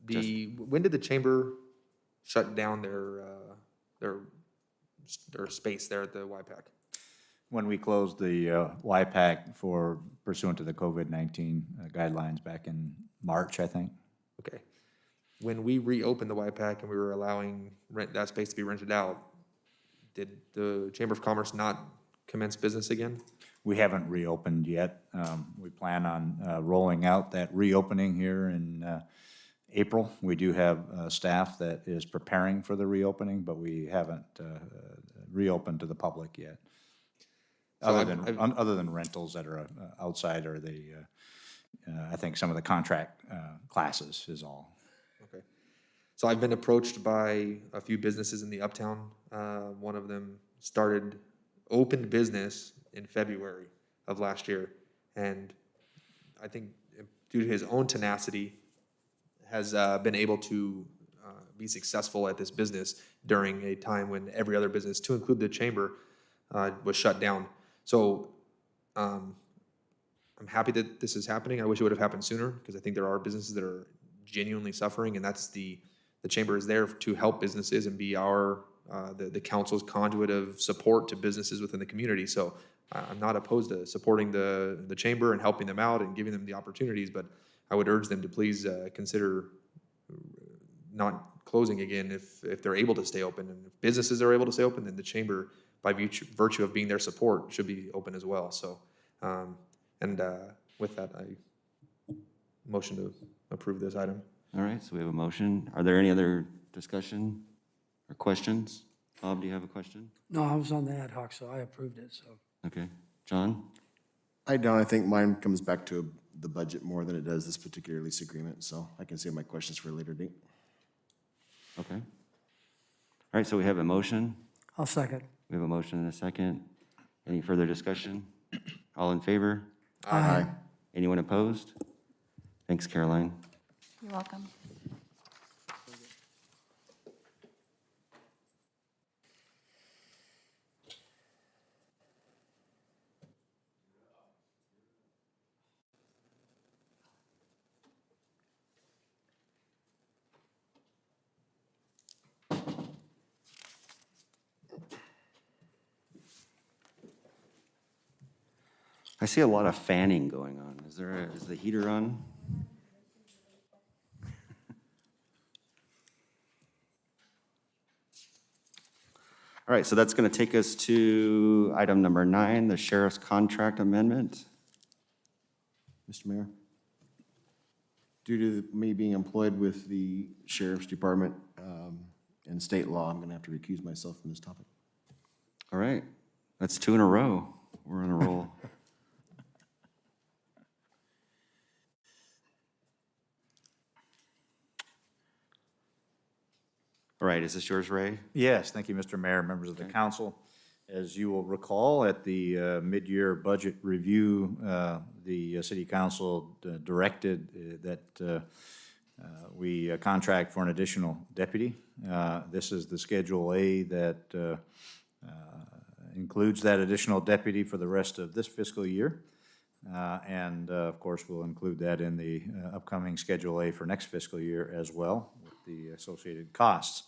When did the chamber shut down their space there at the YPAC? When we closed the YPAC for pursuant to the COVID-19 guidelines back in March, I think. Okay. When we reopened the YPAC and we were allowing that space to be rented out, did the Chamber of Commerce not commence business again? We haven't reopened yet. We plan on rolling out that reopening here in April. We do have staff that is preparing for the reopening, but we haven't reopened to the public yet. So Other than rentals that are outside, or I think some of the contract classes is all. Okay. So I've been approached by a few businesses in the Uptown. One of them opened business in February of last year, and I think due to his own tenacity, has been able to be successful at this business during a time when every other business, to include the chamber, was shut down. So I'm happy that this is happening. I wish it would have happened sooner, because I think there are businesses that are genuinely suffering, and that's the chamber is there to help businesses and be the council's conduit of support to businesses within the community. So I'm not opposed to supporting the chamber and helping them out and giving them the opportunities, but I would urge them to please consider not closing again if they're able to stay open. And if businesses are able to stay open, then the chamber, by virtue of being their support, should be open as well. So, with that, I motion to approve this item. All right, so we have a motion. Are there any other discussion or questions? Bob, do you have a question? No, I was on the ad hoc, so I approved it, so. Okay. John? I don't, I think mine comes back to the budget more than it does this particular lease agreement, so I can save my questions for a later date. Okay. All right, so we have a motion. I'll second. We have a motion and a second. Any further discussion? All in favor? Aye. Anyone opposed? Thanks, Caroline. You're welcome. I see a lot of fanning going on. Is the heater on? All right, so that's going to take us to item number 9, the sheriff's contract amendment. Mr. Mayor? Due to me being employed with the Sheriff's Department and state law, I'm going to have to recuse myself from this topic. All right, that's 2 in a row. We're on a roll. All right, is this yours, Ray? Yes, thank you, Mr. Mayor, members of the council. As you will recall, at the mid-year budget review, the city council directed that we contract for an additional deputy. This is the Schedule A that includes that additional deputy for the rest of this fiscal year. And of course, we'll include that in the upcoming Schedule A for next fiscal year as well, with the associated costs.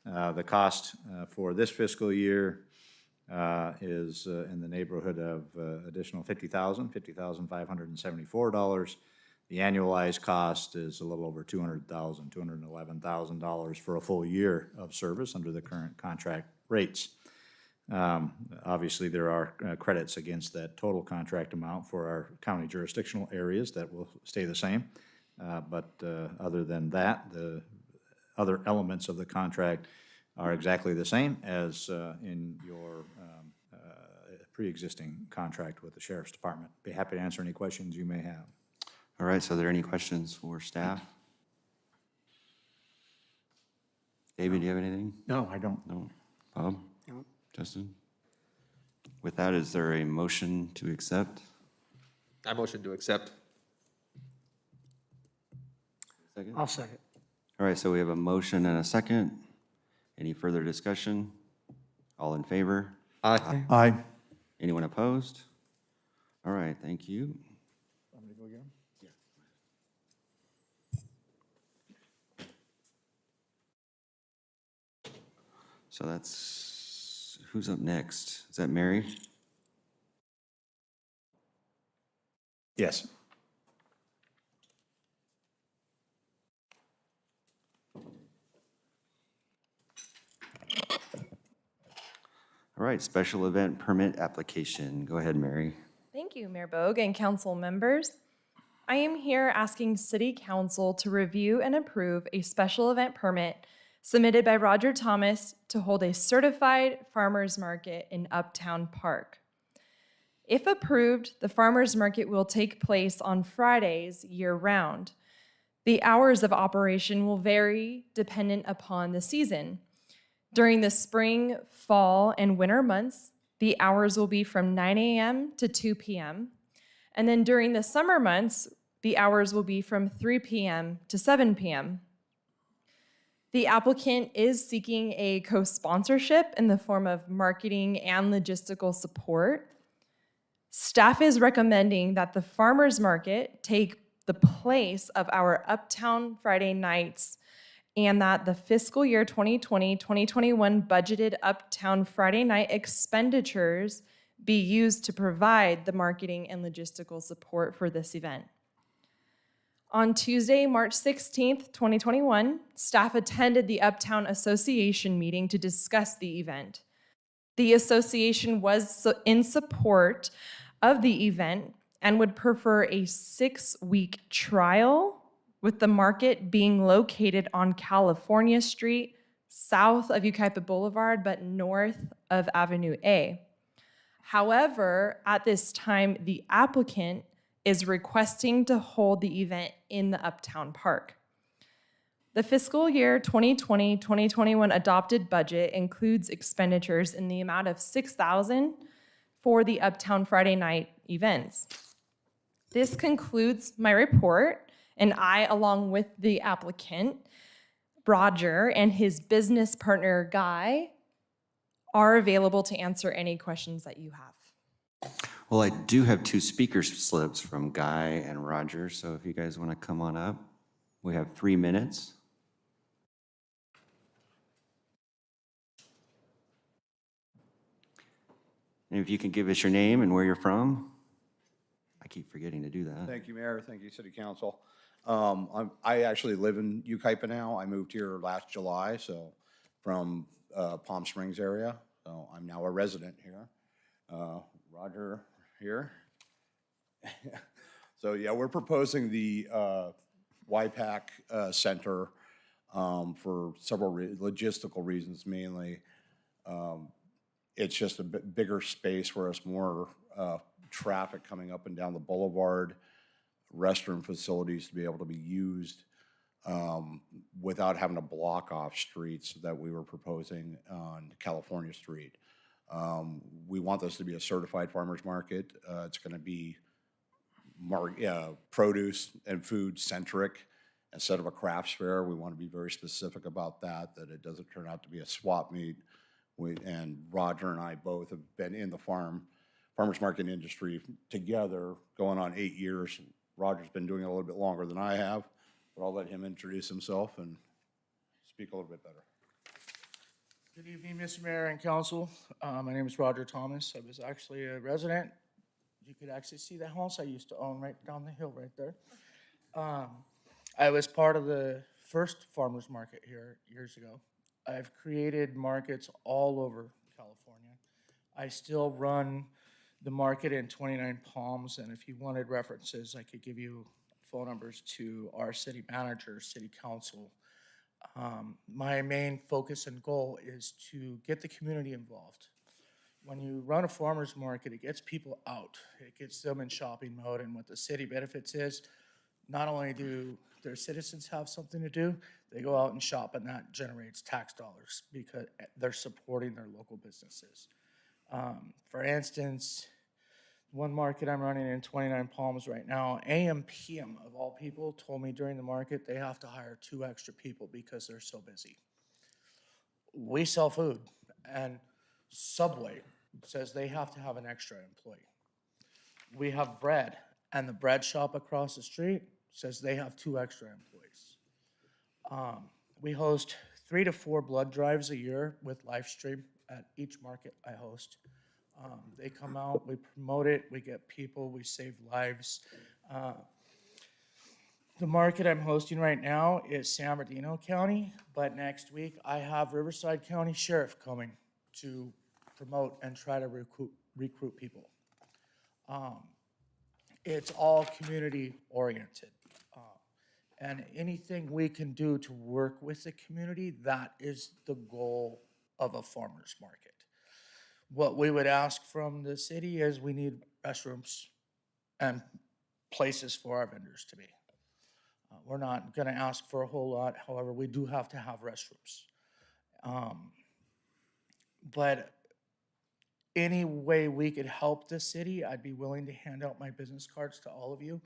The cost for this fiscal year is in the neighborhood of additional $50,574. The annualized cost is a little over $200,000, $211,000 for a full year of service under the current contract rates. Obviously, there are credits against that total contract amount for our county jurisdictional areas that will stay the same. But other than that, the other elements of the contract are exactly the same as in your pre-existing contract with the Sheriff's Department. Be happy to answer any questions you may have. All right, so are there any questions for staff? David, do you have anything? No, I don't. No. Bob? No. Justin? With that, is there a motion to accept? I motion to accept. Second? I'll second. All right, so we have a motion and a second. Any further discussion? All in favor? Aye. Aye. Anyone opposed? All right, thank you. I'm going to go again? So that's, who's up next? Is that Mary? Yes. All right, special event permit application. Go ahead, Mary. Thank you, Mayor Bogue and council members. I am here asking City Council to review and approve a special event permit submitted by Roger Thomas to hold a certified farmers market in Uptown Park. If approved, the farmers market will take place on Fridays year-round. The hours of operation will vary dependent upon the season. During the spring, fall, and winter months, the hours will be from 9 a.m. to 2 p.m. And then during the summer months, the hours will be from 3 p.m. to 7 p.m. The applicant is seeking a co-sponsorship in the form of marketing and logistical support. Staff is recommending that the farmers market take the place of our Uptown Friday nights and that the fiscal year 2020-2021 budgeted Uptown Friday night expenditures be used to provide the marketing and logistical support for this event. On Tuesday, March 16th, 2021, staff attended the Uptown Association meeting to discuss the event. The association was in support of the event and would prefer a 6-week trial with the market being located on California Street, south of Yucaipa Boulevard, but north of Avenue A. However, at this time, the applicant is requesting to hold the event in the Uptown Park. The fiscal year 2020-2021 adopted budget includes expenditures in the amount of $6,000 for the Uptown Friday night events. This concludes my report, and I, along with the applicant, Roger, and his business partner, Guy, are available to answer any questions that you have. Well, I do have 2 speaker slips from Guy and Roger, so if you guys want to come on up, we have 3 minutes. And if you can give us your name and where you're from. I keep forgetting to do that. Thank you, Mayor. Thank you, City Council. I actually live in Yucaipa now. I moved here last July, so from Palm Springs area. So I'm now a resident here. Roger here. So yeah, we're proposing the YPAC Center for several logistical reasons mainly. It's just a bit bigger space where it's more traffic coming up and down the boulevard, restroom facilities to be able to be used without having to block off streets that we were proposing on California Street. We want this to be a certified farmers market. It's going to be produce and food centric instead of a crafts fair. We want to be very specific about that it doesn't turn out to be a swap meet. And Roger and I both have been in the farmers market industry together going on 8 years. Roger's been doing it a little bit longer than I have, but I'll let him introduce himself and speak a little bit better. Good evening, Mr. Mayor and Council. My name is Roger Thomas. I was actually a resident. You could actually see the house I used to own right down the hill right there. I was part of the first farmers market here years ago. I've created markets all over California. I still run the market in 29 Palms, and if you wanted references, I could give you phone numbers to our city manager, city council. My main focus and goal is to get the community involved. When you run a farmer's market, it gets people out. It gets them in shopping mode, and what the city benefits is, not only do their citizens have something to do, they go out and shop, and that generates tax dollars because they're supporting their local businesses. For instance, one market I'm running in 29 Palms right now, AM PM of all people told me during the market they have to hire 2 extra people because they're so busy. We sell food, and Subway says they have to have an extra employee. We have bread, and the bread shop across the street says they have 2 extra employees. We host 3 to 4 blood drives a year with live stream at each market I host. They come out, we promote it, we get people, we save lives. The market I'm hosting right now is San Bernardino County, but next week I have Riverside County Sheriff coming to promote and try to recruit people. It's all community oriented. And anything we can do to work with the community, that is the goal of a farmer's market. What we would ask from the city is we need restrooms and places for our vendors to be. We're not gonna ask for a whole lot, however, we do have to have restrooms. But any way we could help the city, I'd be willing to hand out my business cards to all of you,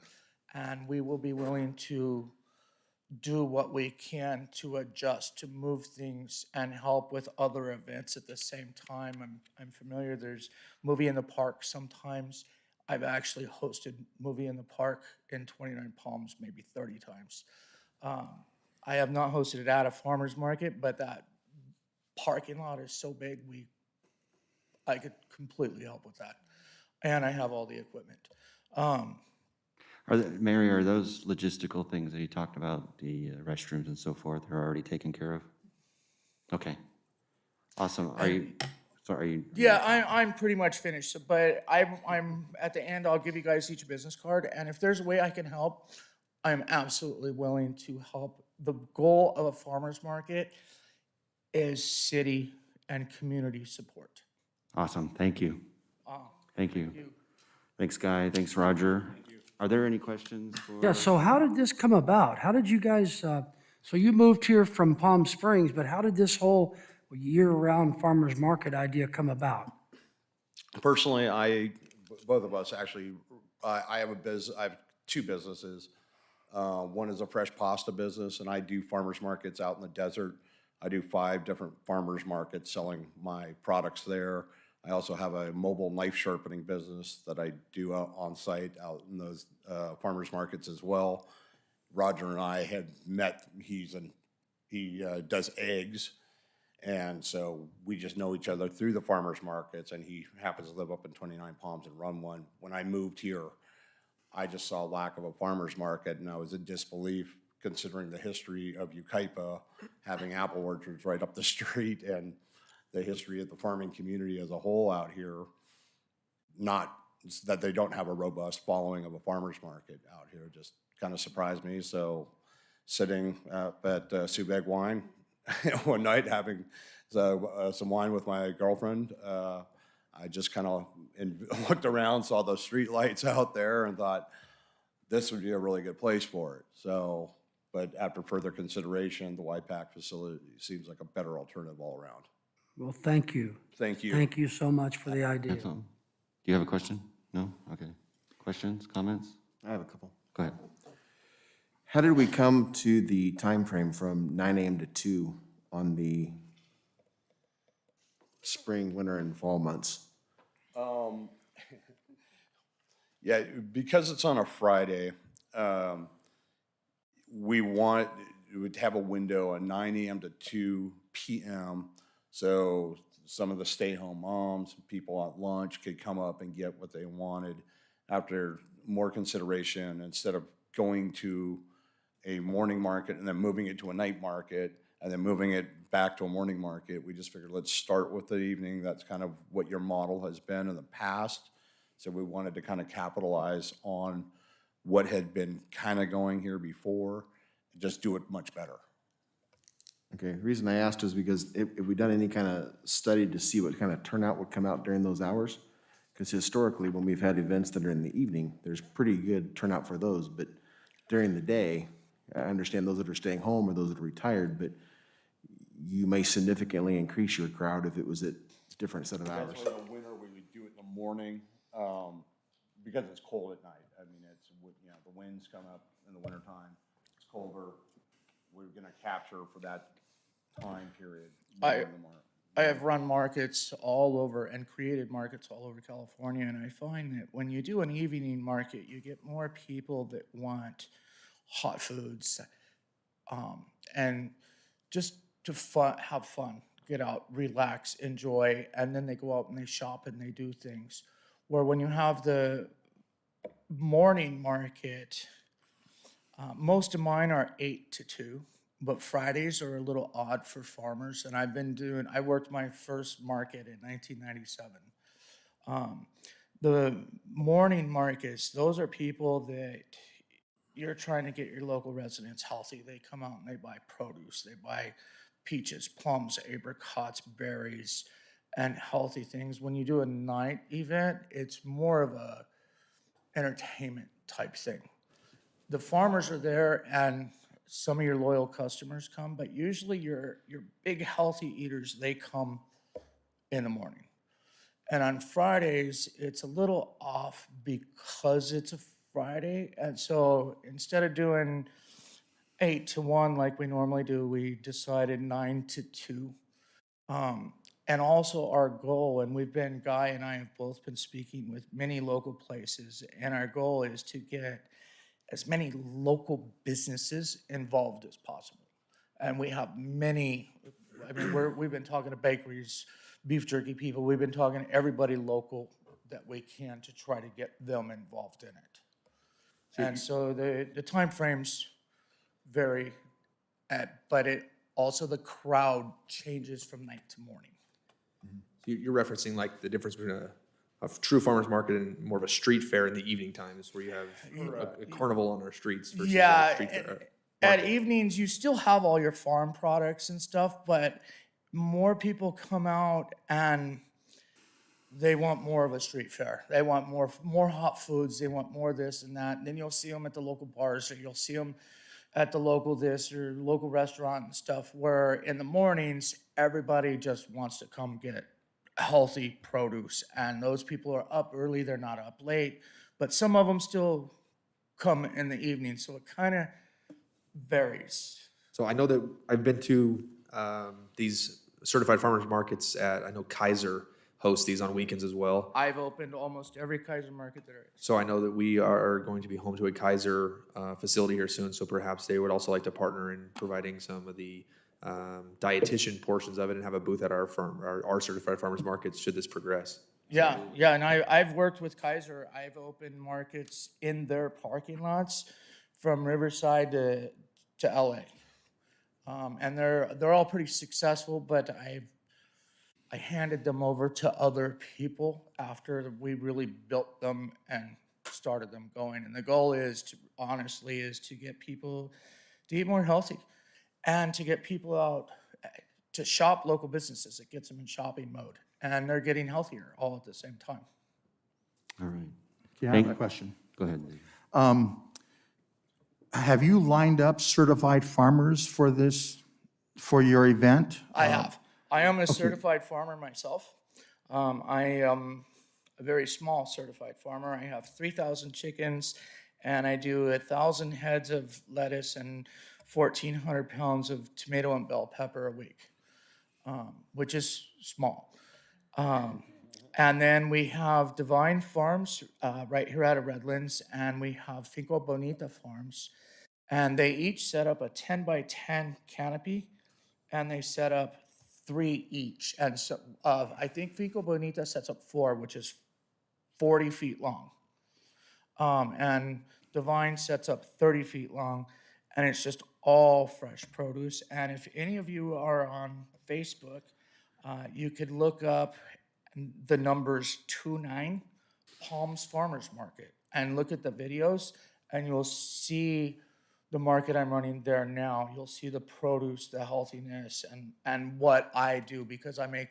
and we will be willing to do what we can to adjust, to move things and help with other events at the same time. I'm familiar, there's Movie in the Park sometimes. I've actually hosted Movie in the Park in 29 Palms maybe 30 times. I have not hosted it at a farmer's market, but that parking lot is so big, I could completely help with that. And I have all the equipment. Mary, are those logistical things that you talked about, the restrooms and so forth, are already taken care of? Okay, awesome. Are you? Yeah, I'm pretty much finished, but I'm at the end, I'll give you guys each a business card, and if there's a way I can help, I'm absolutely willing to help. The goal of a farmer's market is city and community support. Awesome, thank you. Thank you. Thank you. Thanks, Guy. Thanks, Roger. Are there any questions for? Yeah, so how did this come about? How did you guys, so you moved here from Palm Springs, but how did this whole year-round farmer's market idea come about? Personally, both of us actually, I have two businesses. One is a fresh pasta business, and I do farmers markets out in the desert. I do 5 different farmers markets selling my products there. I also have a mobile knife sharpening business that I do out on site out in those farmers markets as well. Roger and I had met. He does eggs, and so we just know each other through the farmers markets. And he happens to live up in 29 Palms and run one. When I moved here, I just saw a lack of a farmers market, and I was in disbelief considering the history of Yucaipa, having apple orchards right up the street, and the history of the farming community as a whole out here, not that they don't have a robust following of a farmer's market out here, just kind of surprised me. So sitting at Subeg Wine one night having some wine with my girlfriend, I just kind of looked around, saw those street lights out there, and thought this would be a really good place for it. So, but after further consideration, the YPAC facility seems like a better alternative all around. Well, thank you. Thank you. Thank you so much for the idea. Excellent. Do you have a question? No? Okay. Questions, comments? I have a couple. Go ahead. How did we come to the time frame from 9 a.m. to 2 on the spring, winter, and fall months? Yeah, because it's on a Friday, we would have a window at 9 a.m. to 2 p.m. So some of the stay-home moms, people at lunch could come up and get what they wanted. After more consideration, instead of going to a morning market and then moving it to a night market and then moving it back to a morning market, we just figured let's start with the evening. That's kind of what your model has been in the past. So we wanted to kind of capitalize on what had been kind of going here before, and just do it much better. Okay, the reason I asked is because if we done any kind of study to see what kind of turnout would come out during those hours? Because historically, when we've had events that are in the evening, there's pretty good turnout for those, but during the day, I understand those that are staying home or those that are retired, but you may significantly increase your crowd if it was at a different set of hours. That's why in the winter, we would do it in the morning, because it's cold at night. I mean, the winds come up in the wintertime, it's colder. We're gonna capture for that time period. I have run markets all over and created markets all over California, and I find that when you do an evening market, you get more people that want hot foods, and just to have fun, get out, relax, enjoy, and then they go out and they shop and they do things. Where when you have the morning market, most of mine are 8 to 2. But Fridays are a little odd for farmers, and I worked my first market in 1997. The morning markets, those are people that you're trying to get your local residents healthy. They come out and they buy produce, they buy peaches, plums, apricots, berries, and healthy things. When you do a night event, it's more of a entertainment type thing. The farmers are there, and some of your loyal customers come, but usually your big healthy eaters, they come in the morning. And on Fridays, it's a little off because it's a Friday. And so instead of doing 8 to 1 like we normally do, we decided 9 to 2. And also our goal, and Guy and I have both been speaking with many local places, and our goal is to get as many local businesses involved as possible. And we have many, we've been talking to bakeries, beef jerky people, we've been talking to everybody local that we can to try to get them involved in it. And so the timeframes vary, but also the crowd changes from night to morning. You're referencing like the difference between a true farmer's market and more of a street fair in the evening times where you have a carnival on our streets versus a street fair. At evenings, you still have all your farm products and stuff, but more people come out and they want more of a street fair. They want more hot foods. They want more this and that. And then you'll see them at the local bars, or you'll see them at the local this or local restaurant and stuff, where in the mornings, everybody just wants to come get healthy produce. And those people are up early, they're not up late, but some of them still come in the evening. So it kind of varies. So I know that I've been to these certified farmers markets I know Kaiser hosts these on weekends as well. I've opened almost every Kaiser market there is. So I know that we are going to be home to a Kaiser facility here soon, so perhaps they would also like to partner in providing some of the dietitian portions of it and have a booth at our firm, our certified farmers markets, should this progress. Yeah, yeah, and I've worked with Kaiser. I've opened markets in their parking lots from Riverside to LA. And they're all pretty successful, but I handed them over to other people after we really built them and started them going. And the goal is to get people to eat more healthy and to get people out to shop local businesses. It gets them in shopping mode, and they're getting healthier all at the same time. All right. Yeah, I have a question. Go ahead. Have you lined up certified farmers for your event? I have. I am a certified farmer myself. I am a very small certified farmer. I have 3,000 chickens, and I do 1,000 heads of lettuce and 1,400 pounds of tomato and bell pepper a week, which is small. And then we have Divine Farms right here out of Redlands, and we have Finco Bonita Farms. And they each set up a 10 by 10 canopy, and they set up 3 each. And so I think Finco Bonita sets up 4, which is 40 feet long. And Divine sets up 30 feet long, and it's just all fresh produce. And if any of you are on Facebook, you could look up the numbers 29 Palms Farmers Market and look at the videos, and you'll see the market I'm running there now. You'll see the produce, the healthiness, and what I do, because I make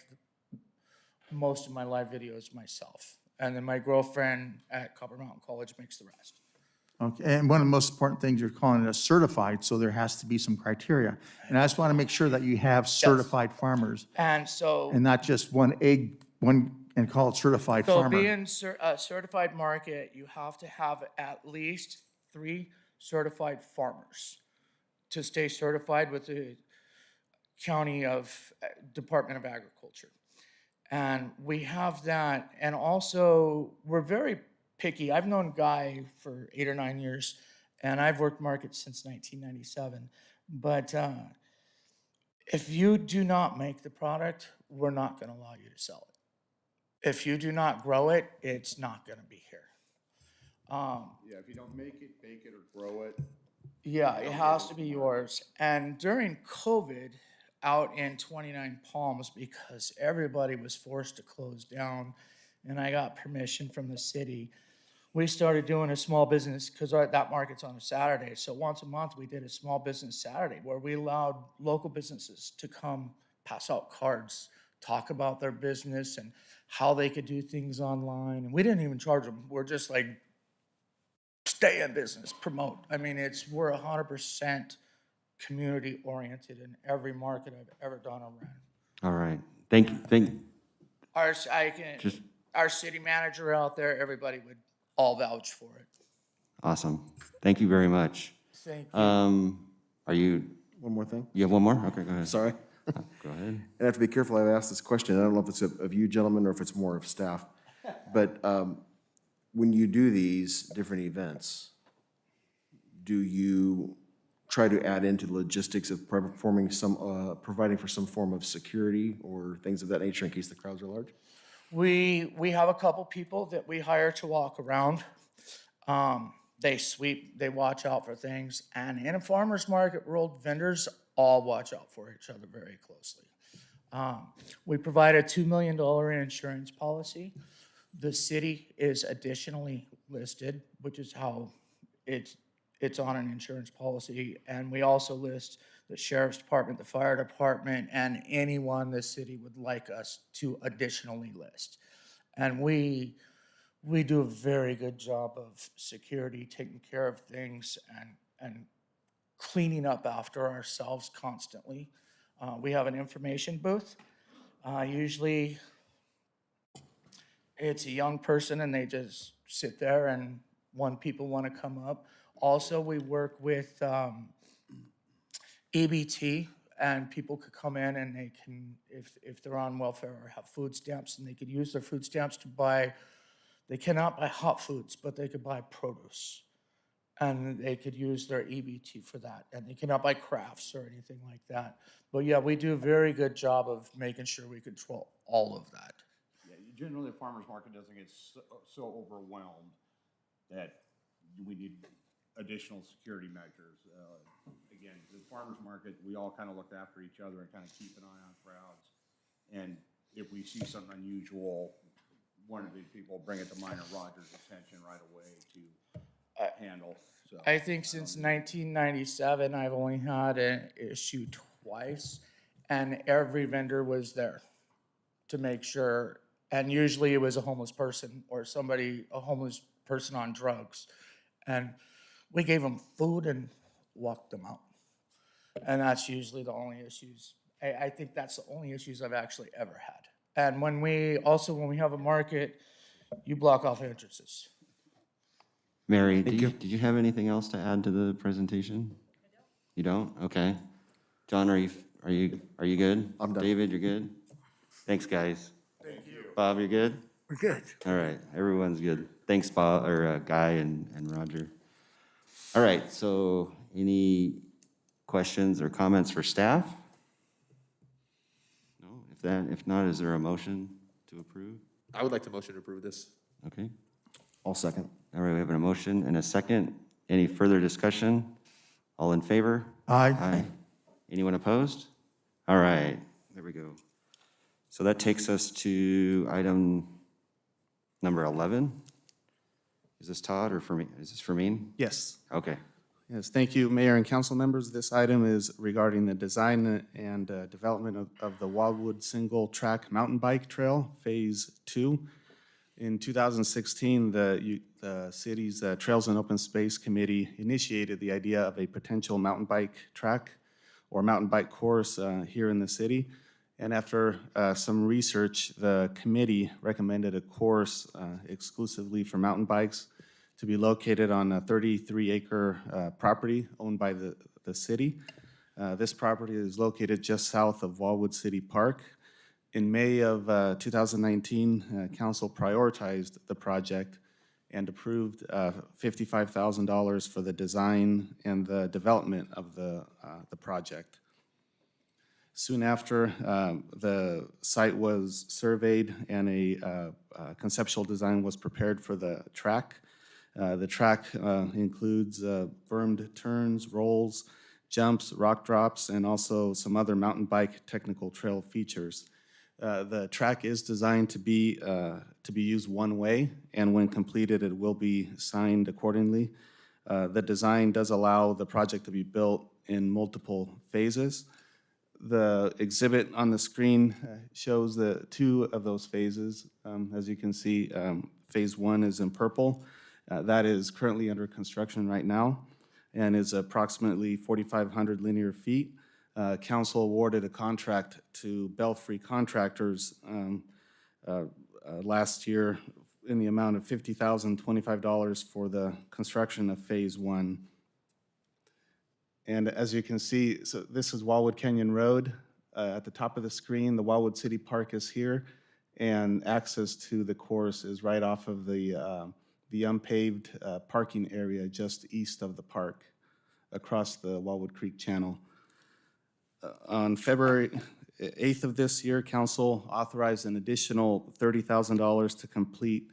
most of my live videos myself. And then my girlfriend at Copper Mountain College makes the rest. Okay, and one of the most important things, you're calling it a certified, so there has to be some criteria. And I just want to make sure that you have certified farmers And so, and not just and call it certified so farmer. being a certified market, you have to have at least 3 certified farmers to stay certified with the County of Department of Agriculture. And we have that. And also, we're very picky. I've known Guy for 8 or 9 years, and I've worked markets since 1997. But if you do not make the product, we're not going to allow you to sell it. If you do not grow it, it's not going to be here. Yeah, if you don't make it, bake it, or grow it. Yeah, it has to be yours. And during COVID, out in 29 Palms, because everybody was forced to close down, and I got permission from the city, we started doing a small business, because that market's on a Saturday. So once a month, we did a small business Saturday where we allowed local businesses to come pass out cards, talk about their business and how they could do things online. And we didn't even charge them. We're just like, stay in business, promote. I mean, we're 100% community oriented in every market I've ever done or ran. All right. Thank you. Our city manager out there, everybody would all vouch for it. Awesome. Thank you very much. Thank you. Are you? One more thing? You have one more? Okay, go ahead. Sorry. Go ahead. I have to be careful. I've asked this question. I don't know if it's of you gentlemen or if it's more of staff. But when you do these different events, do you try to add into the logistics of providing for some form of security or things of that nature in case the crowds are large? We have a couple people that we hire to walk around. They sweep, they watch out for things. And in a farmer's market world, vendors all watch out for each other very closely. We provide a $2 million insurance policy. The city is additionally listed, which is how it's it's on an insurance policy. And we also list the sheriff's department, the fire department, and anyone the city would like us to additionally list. And we do a very good job of security, taking care of things, and cleaning up after ourselves constantly. We have an information booth. Usually it's a young person and they just sit there and when people want to come up. Also, we work with EBT, and people could come in and they can, if they're on welfare or have food stamps, and they could use their food stamps to buy, they cannot buy hot foods, but they could buy produce. And they could use their EBT for that. And they cannot buy crafts or anything like that. But yeah, we do a very good job of making sure we control all of that. Yeah, generally, the farmer's market doesn't get so overwhelmed that we need additional security measures. Again, the farmer's market, we all kind of look after each other and kind of keep an eye on crowds. And if we see something unusual, one of these people bring it to mine or Roger's attention right away to handle. So I think since 1997, I've only had an issue twice, and every vendor was there to make sure. And usually it was a homeless person or a homeless person on drugs. And we gave them food and walked them out. And that's usually the only issues. I think that's the only issues I've actually ever had. And when we have a market, you block off entrances. Mary, did you have anything else to add to the presentation? You don't? Okay. John, are you good? I'm done. David, you're good? Thanks, guys. Thank you. Bob, you're good? We're good. All right, everyone's good. Thanks, Bob, or Guy and Roger. All right, so any questions or comments for staff? No, if not, is there a motion to approve? I would like to motion to approve this. Okay. I'll second. All right, we have a motion and a second. Any further discussion? All in favor? Aye. Aye. Anyone opposed? All right, there we go. So that takes us to item number 11. Is this Todd or for me? Is this for me? Yes. Okay. Yes, thank you, Mayor and council members. This item is regarding the design and development of the Wildwood Single Track Mountain Bike Trail, Phase 2. In 2016, the city's Trails and Open Space Committee initiated the idea of a potential mountain bike track or mountain bike course here in the city. And after some research, the committee recommended a course exclusively for mountain bikes to be located on a 33-acre property owned by the city. This property is located just south of Wildwood City Park. In May of 2019, council prioritized the project and approved $55,000 for the design and the development of the project. Soon after, the site was surveyed and a conceptual design was prepared for the track. The track includes bermed turns, rolls, jumps, rock drops, and also some other mountain bike technical trail features. The track is designed to be used one way, and when completed, it will be signed accordingly. The design does allow the project to be built in multiple phases. The exhibit on the screen shows the two of those phases. As you can see, Phase 1 is in purple. That is currently under construction right now and is approximately 4,500 linear feet. Council awarded a contract to Belfry Contractors last year in the amount of $50,025 for the construction of Phase 1. And as you can see, so this is Wildwood Canyon Road. At the top of the screen, the Wildwood City Park is here, and access to the course is right off of the unpaved parking area just east of the park across the Wildwood Creek Channel. On February 8th of this year, council authorized an additional $30,000 to complete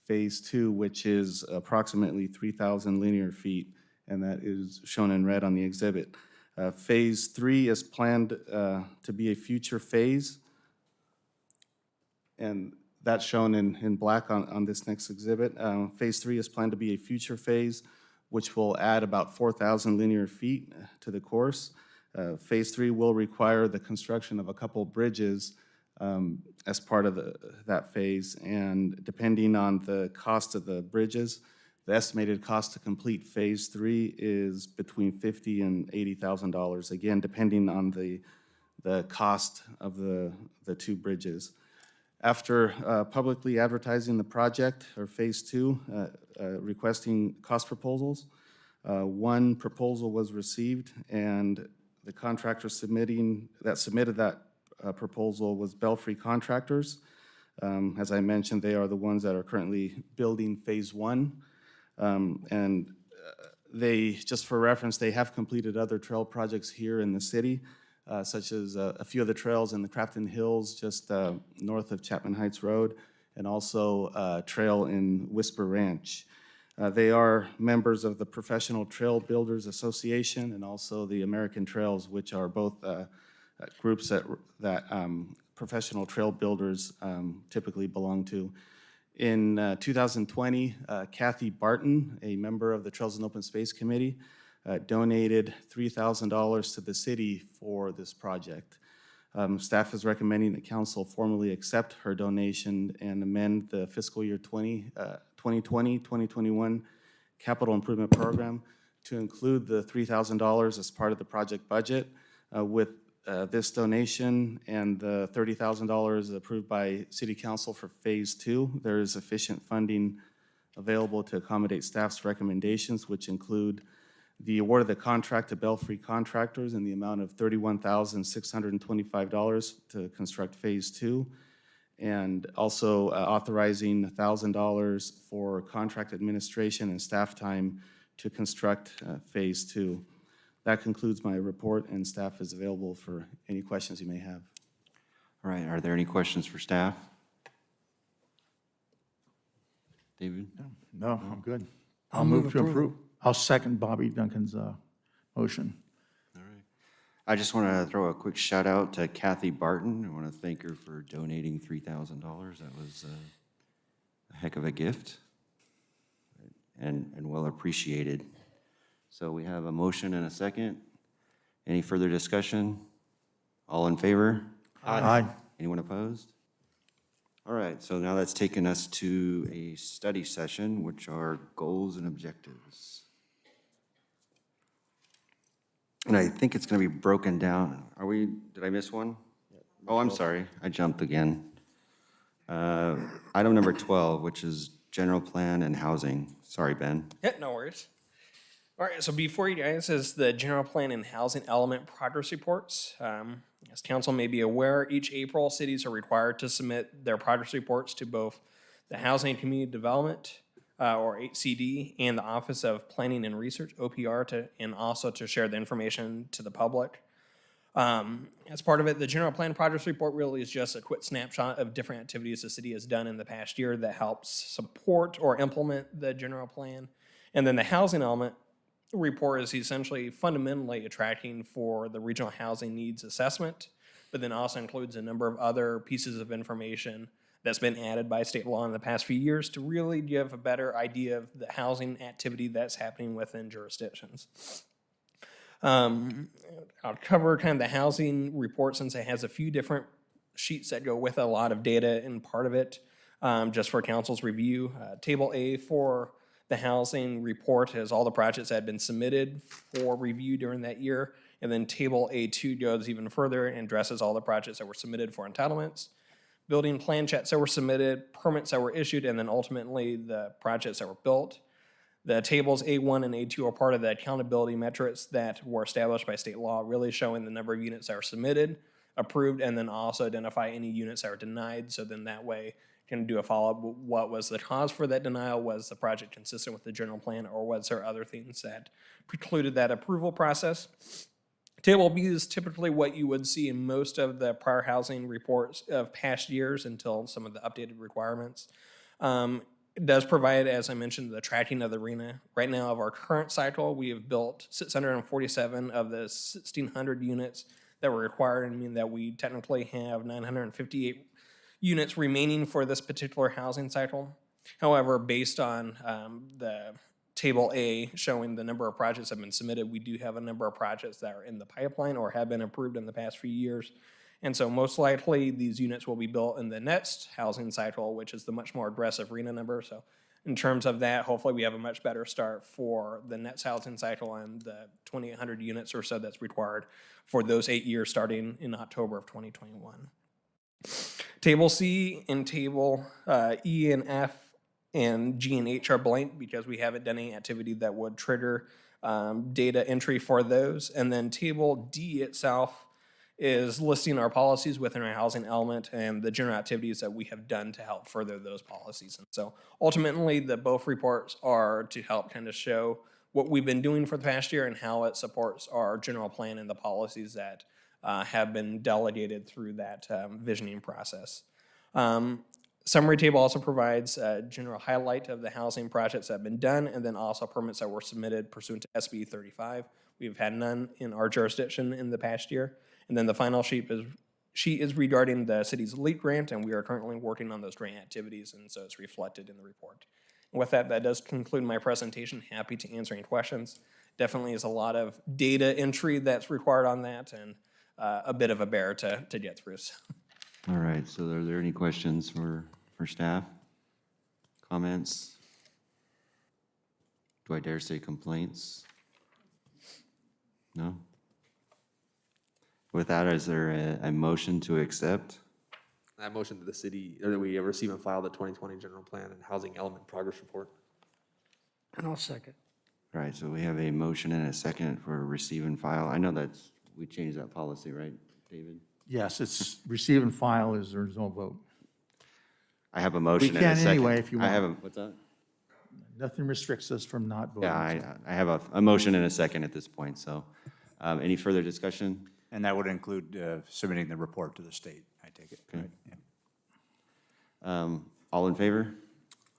Phase 2, which is approximately 3,000 linear feet, and that is shown in red on the exhibit. Phase 3 is planned to be a future phase, and that's shown in black on this next exhibit. Phase 3 is planned to be a future phase which will add about 4,000 linear feet to the course. Phase 3 will require the construction of a couple bridges as part of that phase, and depending on the cost of the bridges, the estimated cost to complete Phase 3 is between $50,000 and $80,000, again, depending on the cost of the two bridges. After publicly advertising the project, or Phase 2, requesting cost proposals, one proposal was received, and the contractor submitted that proposal was Belfry Contractors. As I mentioned, they are the ones that are currently building Phase 1. And they, just for reference, they have completed other trail projects here in the city, such as a few of the trails in the Crafton Hills, just north of Chapman Heights Road, and also a trail in Whisper Ranch. They are members of the Professional Trail Builders Association and also the American Trails, which are both groups that professional trail builders typically belong to. In 2020, Kathy Barton, a member of the Trails and Open Space Committee, donated $3,000 to the city for this project. Staff is recommending that council formally accept her donation and amend the fiscal year 2020-2021 capital improvement program to include the $3,000 as part of the project budget. With this donation and the $30,000 approved by City Council for Phase 2, there is sufficient funding available to accommodate staff's recommendations, which include the award of the contract to Belfry Contractors in the amount of $31,625 to construct Phase 2, and also authorizing $1,000 for contract administration and staff time to construct Phase 2. That concludes my report, and staff is available for any questions you may have. All right, are there any questions for staff? David? No, I'm good. I'll move to approve. I'll second Bobby Duncan's motion. All right. I just want to throw a quick shout out to Kathy Barton. I want to thank her for donating $3,000. That was a heck of a gift and well appreciated. So we have a motion and a second. Any further discussion? All in favor? Aye. Anyone opposed? All right, so now that's taken us to a study session, which are goals and objectives. And I think it's going to be broken down. Did I miss one? Oh, I'm sorry, I jumped again. Item number 12, which is general plan and housing. Sorry, Ben. Yeah, no worries. All right, so before you guys is the general plan and housing element progress reports. As council may be aware, each April, cities are required to submit their progress reports to both the Housing and Community Development, or HCD, and the Office of Planning and Research, OPR, and also to share the information to the public. As part of it, the general plan progress report really is just a quick snapshot of different activities the city has done in the past year that helps support or implement the general plan. And then the housing element report is essentially fundamentally a tracking for the regional housing needs assessment, but then also includes a number of other pieces of information that's been added by state law in the past few years to really give a better idea of the housing activity that's happening within jurisdictions. I'll cover kind of the housing report since it has a few different sheets that go with a lot of data in part of it, just for council's review. Table A for the housing report has all the projects that had been submitted for review during that year. And then table A2 goes even further and addresses all the projects that were submitted for entitlements, building plan checks that were submitted, permits that were issued, and then ultimately the projects that were built. The tables A1 and A2 are part of the accountability metrics that were established by state law, really showing the number of units that are submitted, approved, and then also identify any units that are denied. So then that way, can do a follow-up. What was the cause for that denial? Was the project consistent with the general plan, or was there other things that precluded that approval process? Table B is typically what you would see in most of the prior housing reports of past years until some of the updated requirements. It does provide, as I mentioned, the tracking of the RENA. Right now of our current cycle, we have built 647 of the 1,600 units that were required, and mean that we technically have 958 units remaining for this particular housing cycle. However, based on the Table A showing the number of projects that have been submitted. We do have a number of projects that are in the pipeline or have been approved in the past few years. And so most likely these units will be built in the next housing cycle, which is the much more aggressive RHNA number. So in terms of that, hopefully we have a much better start for the next housing cycle and the 2,800 units or so that's required for those 8 years starting in October of 2021. Table C and Table E and F and G and H are blank because we haven't done any activity that would trigger data entry for those. And then Table D itself is listing our policies within our housing element and the general activities that we have done to help further those policies. And so ultimately, both reports are to help kind of show what we've been doing for the past year and how it supports our general plan and the policies that have been delegated through that visioning process. Summary table also provides a general highlight of the housing projects that have been done and then also permits that were submitted pursuant to SB 35. We've had none in our jurisdiction in the past year. And then the final sheet is regarding the city's LEAP grant, and we are currently working on those grant activities, and so it's reflected in the report. And with that, that does conclude my presentation. Happy to answer any questions. Definitely is a lot of data entry that's required on that and a bit of a bear to get through. So. All right, so are there any questions for staff? Comments? Do I dare say complaints? No? With that, is there a motion to accept? I motion to the city, or that we receive and file the 2020 general plan and housing element progress report. And I'll second. All right, so we have a motion and a second for receive and file. I know we changed that policy, right, David? Yes, it's receive and file there's no vote. I have a motion and a can second. anyway if you I have want. what's that? Nothing restricts us from not voting. Yeah, I have a motion and a second at this point, so any further discussion? And that would include submitting the report to the state, I take it. Okay. Right? Yeah. All in favor?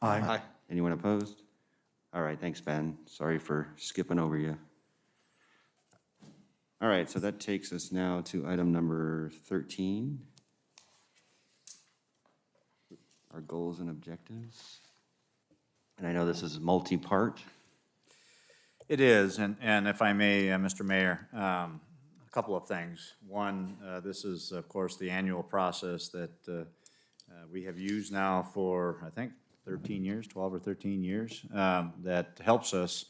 Aye. Aye. Anyone opposed? All right, thanks, Ben. Sorry for skipping over you. All right, so that takes us now to item number 13. Our goals and objectives. And I know this is multi-part. It is, and if I may, Mr. Mayor, a couple of things. One, this is, of course, the annual process that we have used now for, I think, 13 years, 12 or 13 years, that helps us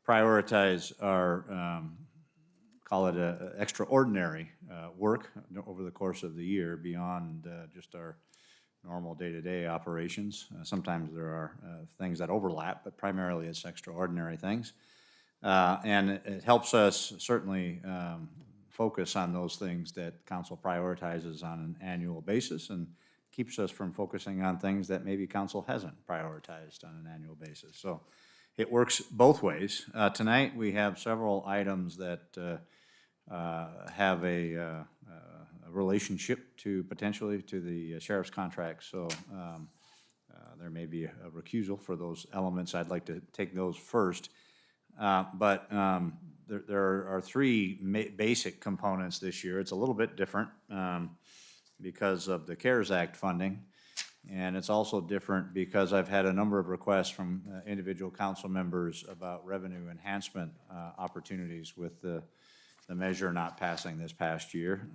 prioritize our, call it extraordinary work over the course of the year beyond just our normal day-to-day operations. Sometimes there are things that overlap, but primarily it's extraordinary things. And it helps us certainly focus on those things that council prioritizes on an annual basis and keeps us from focusing on things that maybe council hasn't prioritized on an annual basis. So it works both ways. Tonight we have several items that have a relationship to potentially to the sheriff's contract. So there may be a recusal for those elements. I'd like to take those first. But there are three basic components this year. It's a little bit different because of the CARES Act funding. And it's also different because I've had a number of requests from individual council members about revenue enhancement opportunities with the measure not passing this past year.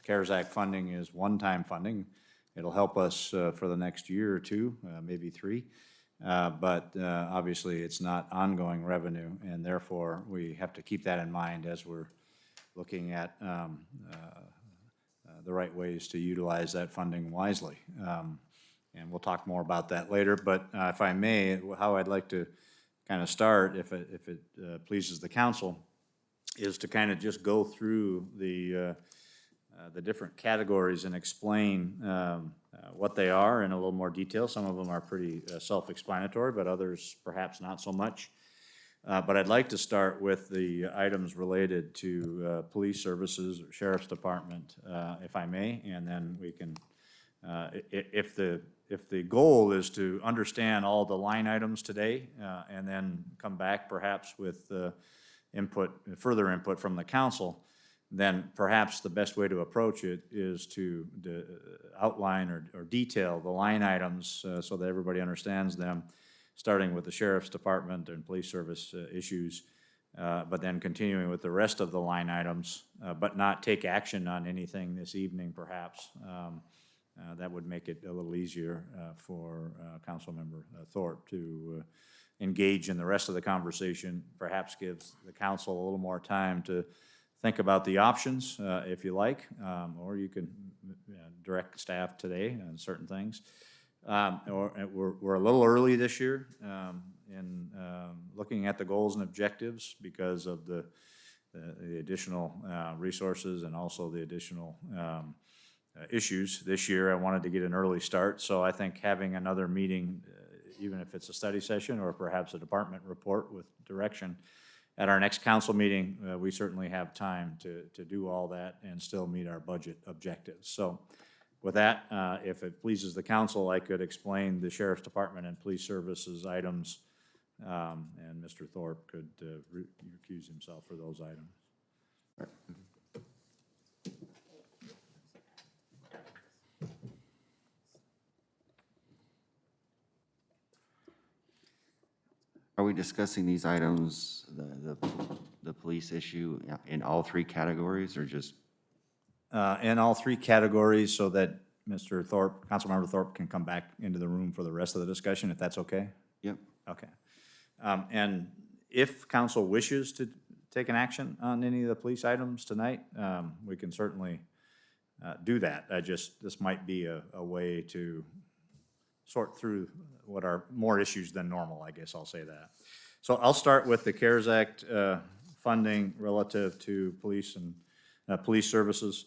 CARES Act funding is one-time funding. It'll help us for the next year or two, maybe three. But obviously it's not ongoing revenue, and therefore we have to keep that in mind as we're looking at the right ways to utilize that funding wisely. And we'll talk more about that later, but if I may, how I'd like to kind of start, if it pleases the council, is to kind of just go through the different categories and explain what they are in a little more detail. Some of them are pretty self-explanatory, but others perhaps not so much. But I'd like to start with the items related to police services or sheriff's department, if I may, and then we can, if the goal is to understand all the line items today, and then come back perhaps with further input from the council, then perhaps the best way to approach it is to outline or detail the line items so that everybody understands them, starting with the sheriff's department and police service issues, but then continuing with the rest of the line items, but not take action on anything this evening, perhaps. That would make it a little easier for Councilmember Thorpe to engage in the rest of the conversation, perhaps gives the council a little more time to think about the options, if you like, or you can direct staff today on certain things. We're a little early this year in looking at the goals and objectives because of the additional resources and also the additional issues. This year, I wanted to get an early start, so I think having another meeting, even if it's a study session or perhaps a department report with direction, at our next council meeting, we certainly have time to do all that and still meet our budget objectives. So with that, if it pleases the council, I could explain the Sheriff's Department and Police Services items, and Mr. Thorpe could recuse himself for those items. Are we discussing these items, the police issue, in all three categories, or just? In all three categories, so that Mr. Thorpe, Councilmember Thorpe, can come back into the room for the rest of the discussion, if that's okay? Yep. Okay. And if council wishes to take an action on any of the police items tonight, we can certainly do that. This might be a way to sort through what are more issues than normal, I guess I'll say that. So I'll start with the CARES Act funding relative to police and police services.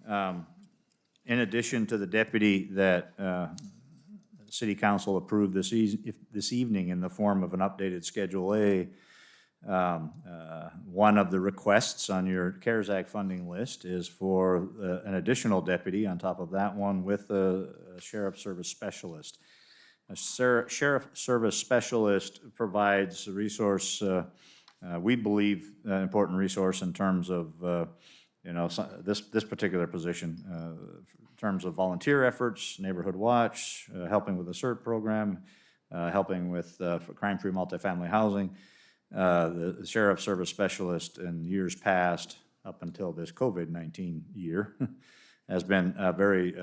In addition to the deputy that City Council approved this evening in the form of an updated Schedule A, one of the requests on your CARES Act funding list is for an additional deputy on top of that one with a sheriff service specialist. A sheriff service specialist provides a resource, we believe, an important resource in terms of this particular position, in terms of volunteer efforts, neighborhood watch, helping with the CERT program, helping with crime-free multifamily housing. The sheriff service specialist in years past, up until this COVID-19 year, has been very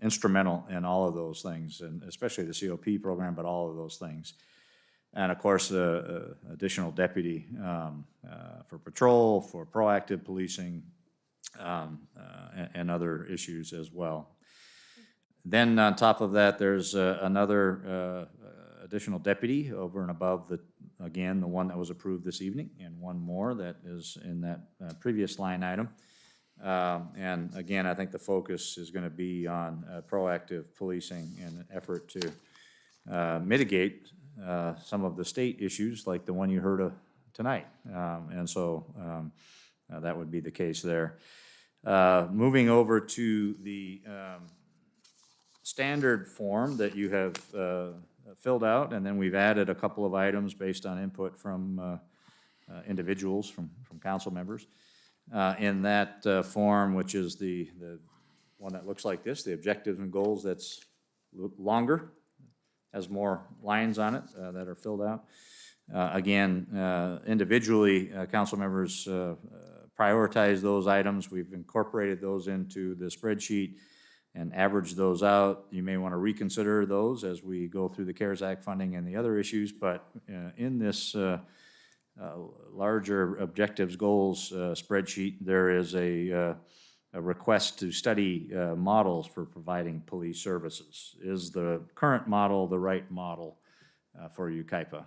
instrumental in all of those things, and especially the COP program, but all of those things. And of course, additional deputy for patrol, for proactive policing, and other issues as well. Then on top of that, there's another additional deputy over and above the one that was approved this evening, and one more that is in that previous line item. And again, I think the focus is going to be on proactive policing in an effort to mitigate some of the state issues like the one you heard of tonight. And so that would be the case there. Moving over to the standard form that you have filled out, and then we've added a couple of items based on input from individuals, from council members. In that form, which is the one that looks like this, the objectives and goals, that's longer, has more lines on it that are filled out. Again, individually, council members prioritize those items. We've incorporated those into the spreadsheet and averaged those out. You may want to reconsider those as we go through the CARES Act funding and the other issues, but in this larger objectives goals spreadsheet, there is a request to study models for providing police services. Is the current model the right model for Yucaipa?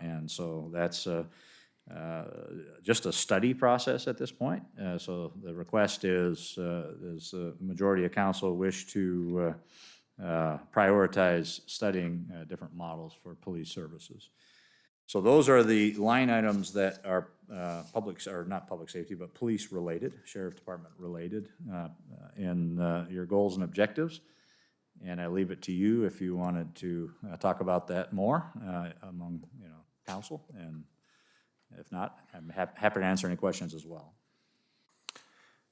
And so that's just a study process at this point. So the request is the majority of council wish to prioritize studying different models for police services. So those are the line items that are not public safety, but police related, sheriff department related in your goals and objectives. And I leave it to you if you wanted to talk about that more among council, and if not, I'm happy to answer any questions as well.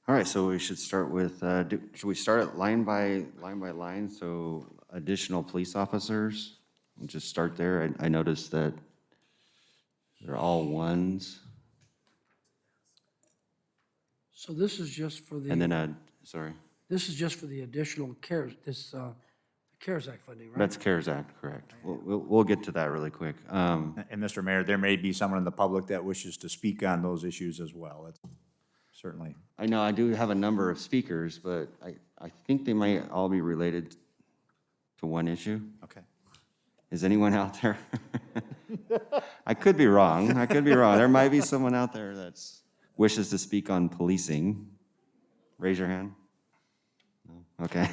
All right, so we should start with, should we start line by line? So additional police officers, We'll just start there. I noticed that they're all ones. So this is just for And then, the, sorry, this is just for the additional CARES, CARES Act funding, right? that's CARES Act, correct. We'll get to that really quick. And Mr. Mayor, there may be someone in the public that wishes to speak on those issues as well. That's certainly. I know I do have a number of speakers, but I think they might all be related to one issue. Okay. Is anyone out there? I could be wrong. I could be wrong. There might be someone out there that wishes to speak on policing. Raise your hand. No? Okay.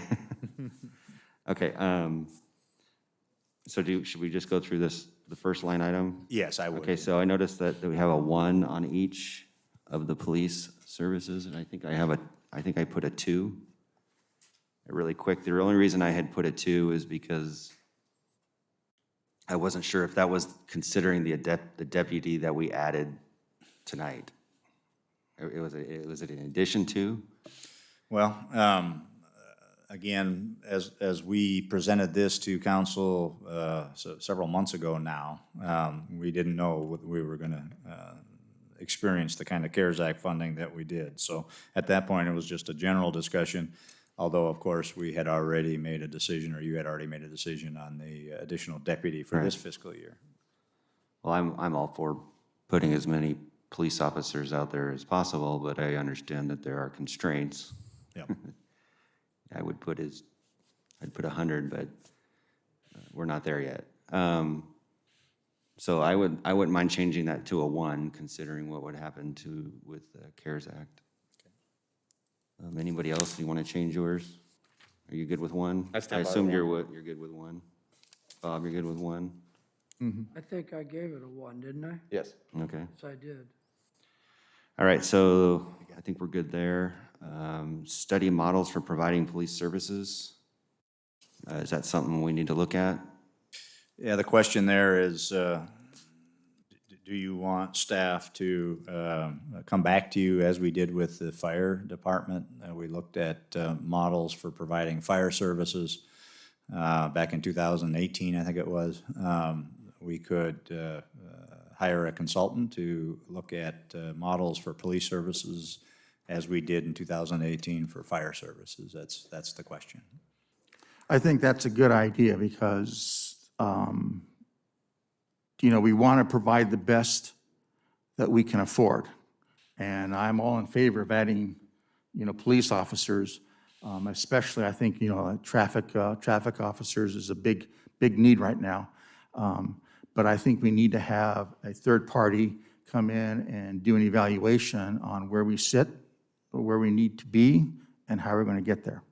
Okay. So should we just go through the first line item? Yes, I would. Okay, so I noticed that we have a 1 on each of the police services, and I think I put a 2. Really quick, the only reason I had put a 2 is because I wasn't sure if that was considering the deputy that we added tonight. Was it in addition to? Well, again, as we presented this to council several months ago now, we didn't know we were going to experience the kind of CARES Act funding that we did. So at that point, it was just a general discussion, although, of course, we had already made a decision, or you had already made a decision on the additional deputy for this fiscal year. Well, I'm all for putting as many police officers out there as possible, but I understand that there are constraints. Yep. I'd put 100, but we're not there yet. So I wouldn't mind changing that to a 1, considering what would happen with the CARES Act. Anybody else, you want to change yours? Are you good with 1? I stand by assumed the you're good with 1. Bob, you're good with 1? I think I gave it a 1, didn't I? Yes. Okay. Yes, I did. All right, so I think we're good there. Study models for providing police services. Is that something we need to look at? Yeah, the question there is, do you want staff to come back to you as we did with the fire department? We looked at models for providing fire services back in 2018, I think it was. We could hire a consultant to look at models for police services as we did in 2018 for fire services. That's the question. I think that's a good idea because, we want to provide the best that we can afford. And I'm all in favor of adding, police officers, especially I think, traffic officers is a big need right now. But I think we need to have a third party come in and do an evaluation on where we sit, where we need to be, and how we're going to get there.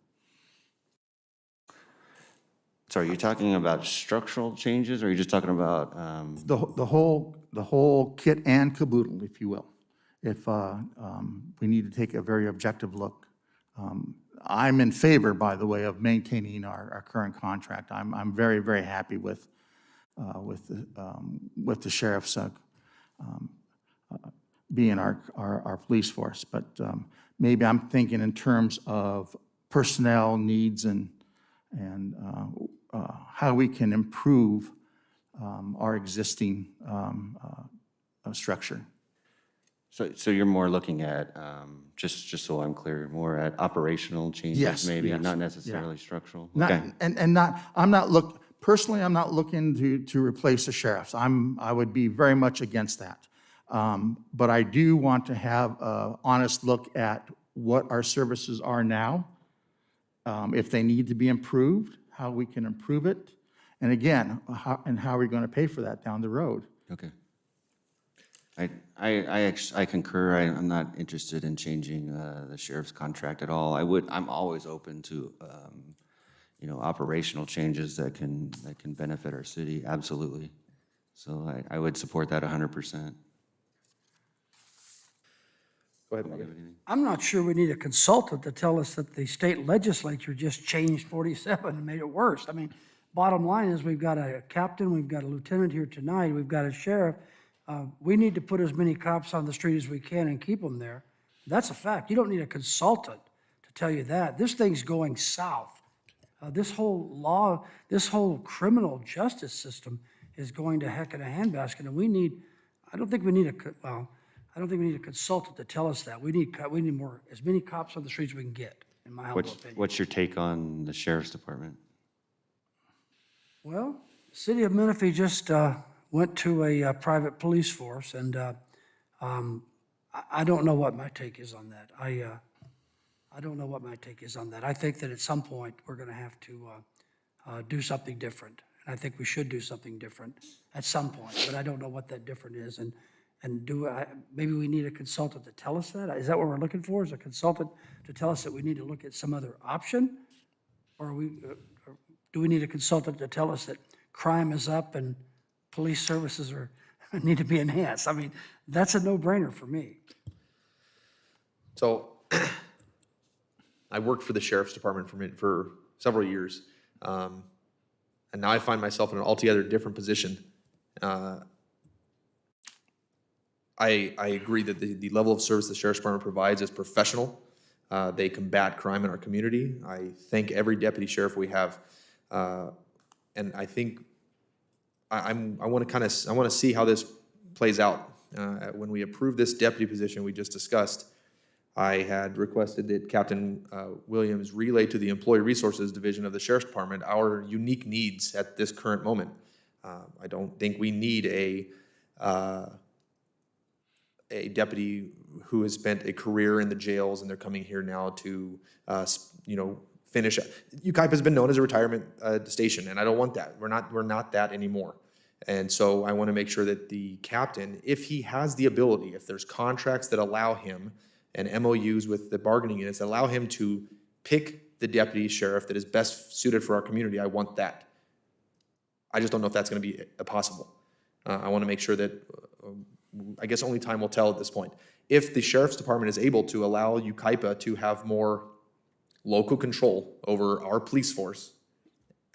So are you talking about structural changes, or are you just talking about? The whole kit and caboodle, if you will. If we need to take a very objective look. I'm in favor, by the way, of maintaining our current contract. I'm very, very happy with the sheriff's being our police force. But maybe I'm thinking in terms of personnel needs and how we can improve our existing structure. So you're more looking at, just so I'm clear, more at operational changes, Yes, maybe, yes, not necessarily yeah. structural? Not, Okay. I'm not looking to replace the sheriffs. I would be very much against that. But I do want to have an honest look at what our services are now, if they need to be improved, how we can improve it, and again, how we're going to pay for that down the road. Okay. I concur. I'm not interested in changing the sheriff's contract at all. I'm always open to, operational changes that can benefit our city, absolutely. So I would support that 100%. Go ahead, Megan. I'm not sure we need a consultant to tell us that the state legislature just changed 47 and made it worse. I mean, bottom line is we've got a captain, we've got a lieutenant here tonight, we've got a sheriff. We need to put as many cops on the street as we can and keep them there. That's a fact. You don't need a consultant to tell you that. This thing's going south. This whole law, this whole criminal justice system is going to heck in a handbasket, and we need, I don't think we need a consultant to tell us that. We need more, as many cops on the streets we can get, in my humble opinion. What's your take on the sheriff's department? Well, the city of Menifee just went to a private police force, and I don't know what my take is on that. I don't know what my take is on that. I think that at some point, we're going to have to do something different. And I think we should do something different at some point, but I don't know what that different is. And maybe we need a consultant to tell us that? Is that what we're looking for, is a consultant to tell us that we need to look at some other option? Or do we need a consultant to tell us that crime is up and police services need to be enhanced? I mean, that's a no-brainer for me. So I worked for the sheriff's department for several years. And now I find myself in an altogether different position. I agree that the level of service the sheriff's department provides is professional. They combat crime in our community. I thank every deputy sheriff we have. And I think I want to see how this plays out. When we approve this deputy position we just discussed, I had requested that Captain Williams relay to the Employee Resources Division of the Sheriff's Department our unique needs at this current moment. I don't think we need a deputy who has spent a career in the jails and they're coming here now to, finish. Yucaipa has been known as a retirement station, and I don't want that. We're not that anymore. And so I want to make sure that the captain, if he has the ability, if there's contracts that allow him and MOUs with the bargaining units that allow him to pick the deputy sheriff that is best suited for our community, I want that. I just don't know if that's going to be possible. I want to make sure that, I guess only time will tell at this point. If the sheriff's department is able to allow Yucaipa to have more local control over our police force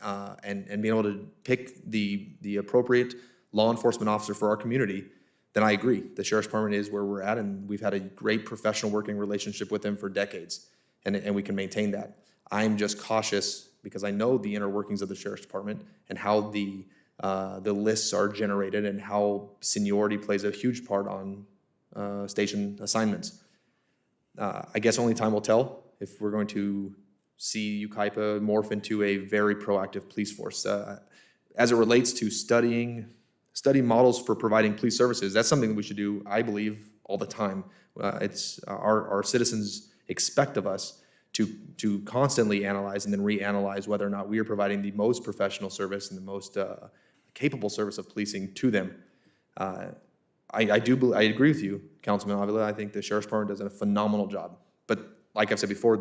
and being able to pick the appropriate law enforcement officer for our community, then I agree. The sheriff's department is where we're at, and we've had a great professional working relationship with them for decades, and we can maintain that. I'm just cautious because I know the inner workings of the sheriff's department and how the lists are generated and how seniority plays a huge part on station assignments. I guess only time will tell if we're going to see Yucaipa morph into a very proactive police force. As it relates to study models for providing police services, that's something that we should do, I believe, all the time. It's our citizens expect of us to constantly analyze and then reanalyze whether or not we are providing the most professional service and the most capable service of policing to them. I agree with you, Councilman Avila. I think the Sheriff's Department does a phenomenal job. But like I've said before,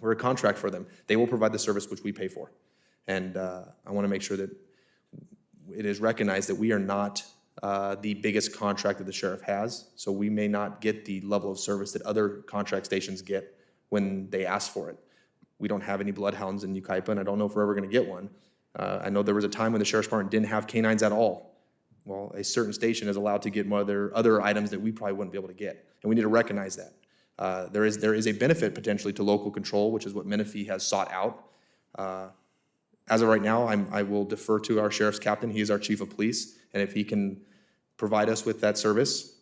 we're a contract for them. They will provide the service which we pay for. And I want to make sure that it is recognized that we are not the biggest contract that the sheriff has, so we may not get the level of service that other contract stations get when they ask for it. We don't have any bloodhounds in Yucaipa, and I don't know if we're ever going to get one. I know there was a time when the sheriff's department didn't have canines at all. Well, a certain station is allowed to get other items that we probably wouldn't be able to get, and we need to recognize that. There is a benefit potentially to local control, which is what Menifee has sought out. As of right now, I will defer to our sheriff's captain. He is our chief of police, and if he can provide us with that service,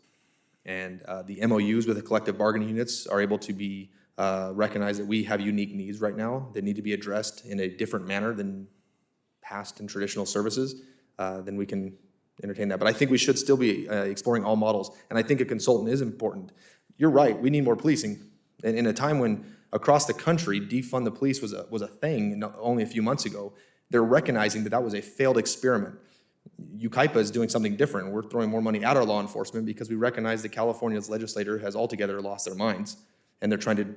and the MOUs with the collective bargaining units are able to be recognized that we have unique needs right now that need to be addressed in a different manner than past and traditional services, then we can entertain that. But I think we should still be exploring all models, and I think a consultant is important. You're right, we need more policing. And in a time when across the country, defund the police was a thing only a few months ago, they're recognizing that that was a failed experiment. Yucaipa is doing something different. We're throwing more money at our law enforcement because we recognize that California's legislature has altogether lost their minds, and they're trying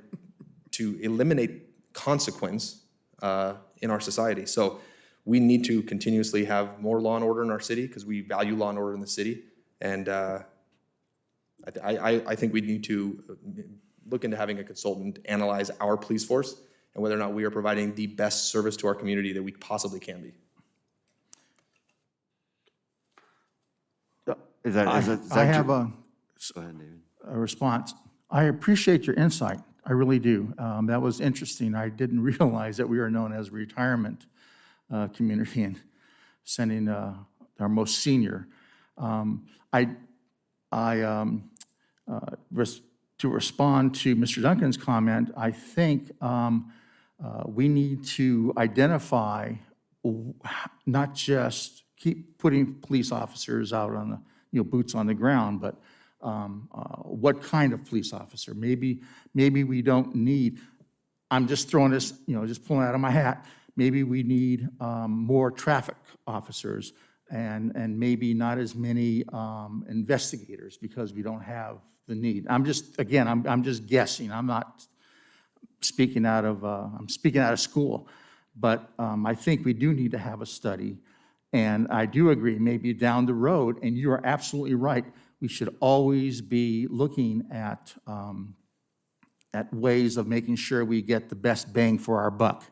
to eliminate consequence in our society. So we need to continuously have more law and order in our city because we value law and order in the city. And I think we need to look into having a consultant analyze our police force and whether or not we are providing the best service to our community that we possibly can be. I have Go ahead, David. a response. I appreciate your insight. I really do. That was interesting. I didn't realize that we are known as a retirement community and sending our most senior. To respond to Mr. Duncan's comment, I think we need to identify, not just keep putting police officers out on the, boots on the ground, but what kind of police officer? Maybe we don't need, I'm just throwing this, just pulling it out of my hat. Maybe we need more traffic officers and maybe not as many investigators because we don't have the need. I'm just guessing. I'm not speaking out of, I'm speaking out of school. But I think we do need to have a study. And I do agree, maybe down the road, and you are absolutely right, we should always be looking at ways of making sure we get the best bang for our buck.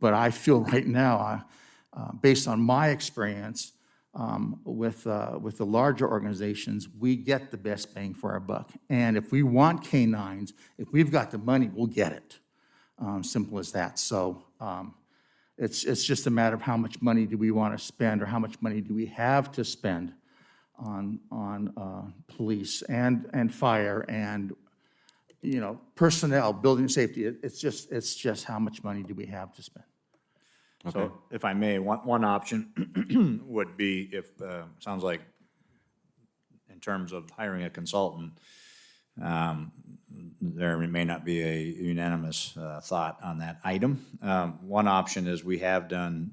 But I feel right now, based on my experience with the larger organizations, we get the best bang for our buck. And if we want canines, if we've got the money, we'll get it. Simple as that. So it's just a matter of how much money do we want to spend or how much money do we have to spend on police and fire and personnel, building safety. It's just how much money do we have to spend. So if I may, one option would be if, sounds like in terms of hiring a consultant, there may not be a unanimous thought on that item. One option is we have done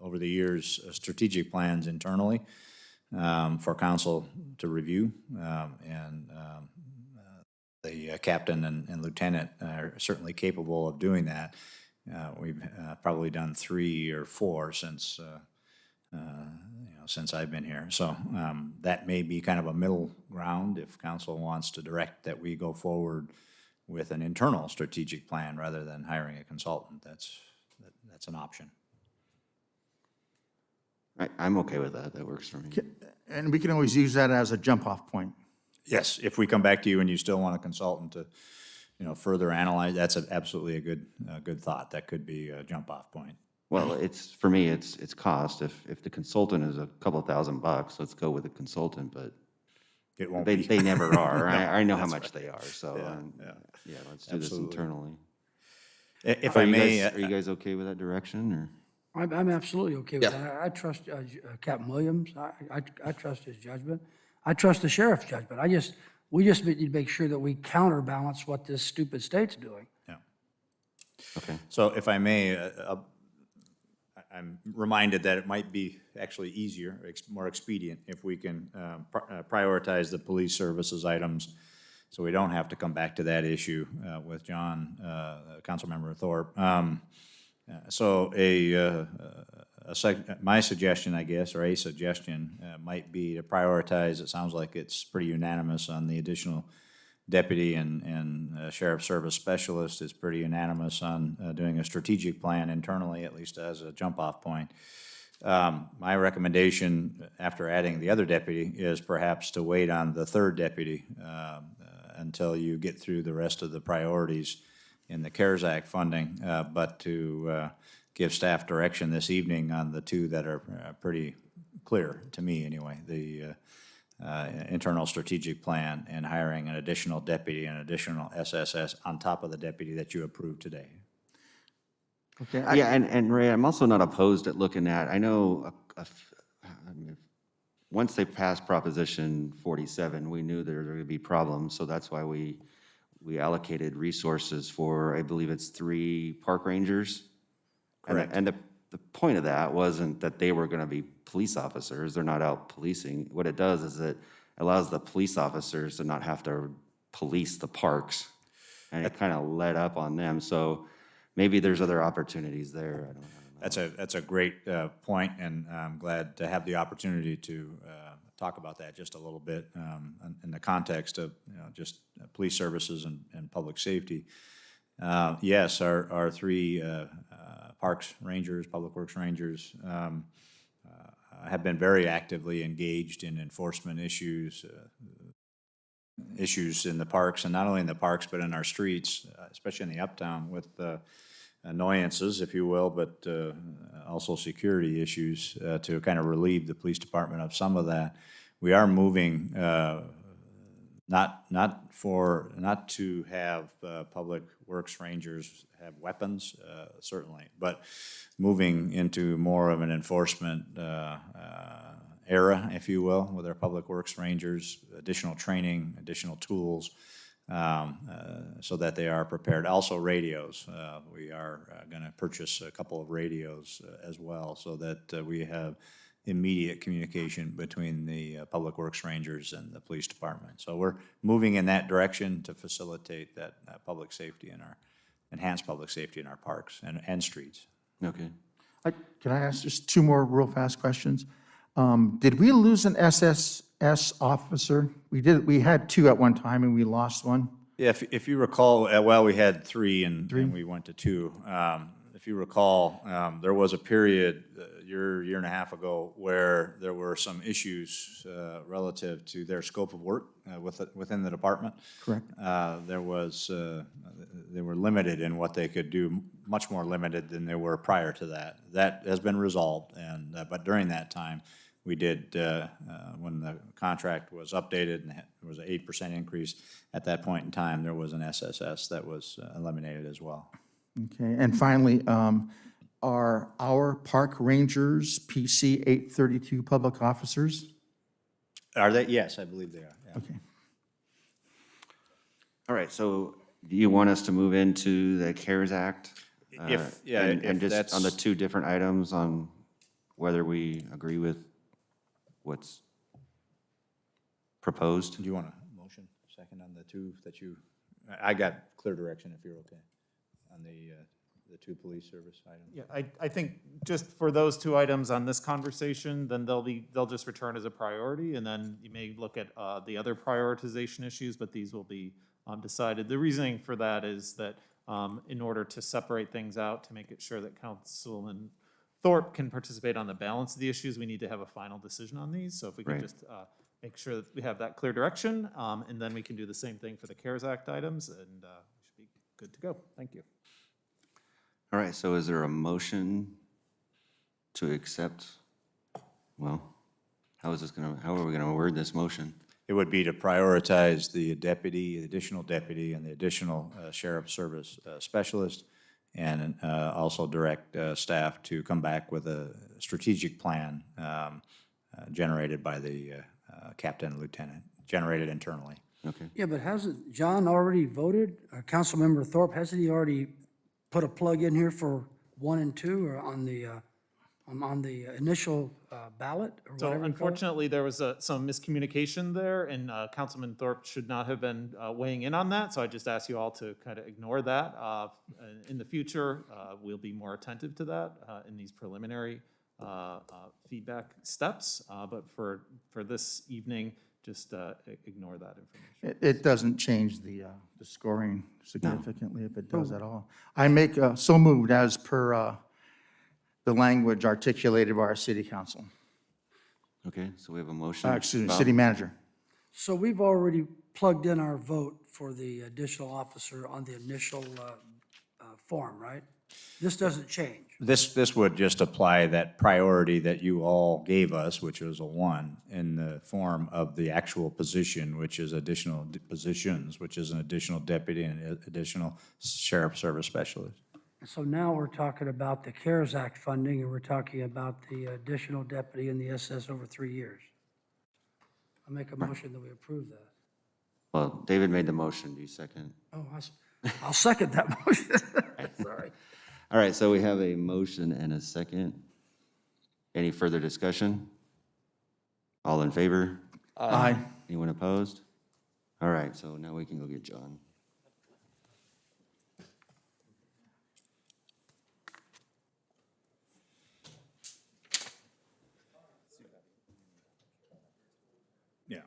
over the years strategic plans internally for council to review, and the captain and lieutenant are certainly capable of doing that. We've probably done 3 or 4 since since I've been here. So that may be kind of a middle ground if council wants to direct that we go forward with an internal strategic plan rather than hiring a consultant. That's an option. I'm okay with that. That works for me. And we can always use that as a jump-off point. Yes, if we come back to you and you still want a consultant to further analyze, that's absolutely a good thought. That could be a jump-off point. Well, for me, it's cost. If the consultant is a couple $1,000, let's go with a consultant, but it won't they never are. I know how much right. they are, so yeah, let's do Absolutely. this internally. If I may, are you guys okay with that direction, or? I'm absolutely okay with that. I trust Captain Williams. I trust his judgment. I trust the sheriff's judgment. We just need to make sure that we counterbalance what this stupid state's doing. Yeah. Okay. So if I may, I'm reminded that it might be actually easier, more expedient, if we can prioritize the police services items so we don't have to come back to that issue with John, Councilmember Thorpe. My suggestion, I guess, or a suggestion might be to prioritize, it sounds like it's pretty unanimous on the additional deputy and sheriff service specialist. Is pretty unanimous on doing a strategic plan internally, at least as a jump-off point. My recommendation after adding the other deputy is perhaps to wait on the third deputy until you get through the rest of the priorities in the CARES Act funding, but to give staff direction this evening on the 2 that are pretty clear to me anyway, the internal strategic plan and hiring an additional deputy and additional SSS on top of the deputy that you approved today. Okay. Yeah, and Ray, I'm also not opposed at looking at, I know once they passed Proposition 47, we knew there were going to be problems, so that's why we allocated resources for, I believe it's 3 park rangers. Correct. And the point of that wasn't that they were going to be police officers. They're not out policing. What it does is it allows the police officers to not have to police the parks, and it kind of let up on them. So maybe there's other opportunities there. I don't know. That's a great point, and I'm glad to have the opportunity to talk about that just a little bit in the context of just police services and public safety. Yes, our 3 parks rangers, public works rangers, have been very actively engaged in enforcement issues, issues in the parks, and not only in the parks, but in our streets, especially in the uptown with annoyances, if you will, but also security issues to kind of relieve the police department of some of that. We are moving, not to have public works rangers have weapons, certainly, but moving into more of an enforcement era, if you will, with our public works rangers, additional training, additional tools, so that they are prepared. Also radios. We are going to purchase a couple of radios as well, so that we have immediate communication between the public works rangers and the police department. So we're moving in that direction to facilitate that public safety in our, enhanced public safety in our parks and streets. Okay. Can I ask just two more real fast questions? Did we lose an SSS officer? We had two at one time and we lost one. Yeah, if you recall, well, we had three and we went to two. If you recall, there was a period, year and a half ago, where there were some issues relative to their scope of work within the department. Correct. They were limited in what they could do, much more limited than they were prior to that. That has been resolved, and but during that time, we did, when the contract was updated and there was an 8% increase, at that point in time, there was an SSS that was eliminated as well. Okay, and finally, are our park rangers PC 832 public officers? Are they? Yes, I believe they are. Yeah. Okay. All right, so do you want us to move into the CARES Act? And just on the two different items on whether we agree with what's proposed? Do you want a motion second on the two that you, I got clear direction if you're okay on the two police service items. Yeah, I think just for those two items on this conversation, then they'll just return as a priority, and then you may look at the other prioritization issues, but these will be decided. The reasoning for that is that in order to separate things out, to make it sure that Councilman Thorpe can participate on the balance of the issues, we need to have a final decision on these. So if we can just make sure that we have that clear direction, and then we can do the same thing for the CARES Act items, and we should be good to go. Thank you. All right, so is there a motion to accept, well, how are we gonna word this motion? It would be to prioritize the deputy, the additional deputy, and the additional sheriff service specialist, and also direct staff to come back with a strategic plan generated by the captain and lieutenant, generated internally. Okay. Yeah, but hasn't John already voted? Councilmember Thorpe, hasn't he already put a plug in here for 1 and 2 or on the initial ballot or So whatever? unfortunately, there was some miscommunication there, and Councilman Thorpe should not have been weighing in on that, so I just ask you all to kind of ignore that. In the future, we'll be more attentive to that in these preliminary feedback steps, but for this evening, just ignore that information. It doesn't change the scoring significantly if it does at all. I make so moved as per the language articulated by our city council. Okay, so we have a motion. Excuse me, city manager. So we've already plugged in our vote for the additional officer on the initial form, right? This doesn't change. This would just apply that priority that you all gave us, which was a 1, in the form of the actual position, which is additional positions, which is an additional deputy and additional sheriff service specialist. So now we're talking about the CARES Act funding, and we're talking about the additional deputy and the SS over 3 years. I make a motion that we approve that. Well, David made the motion. Do you second? Oh, I'll second that motion. Sorry. All right, so we have a motion and a second. Any further discussion? All in favor? Aye. Anyone opposed? All right, so now we can go get John. Yeah.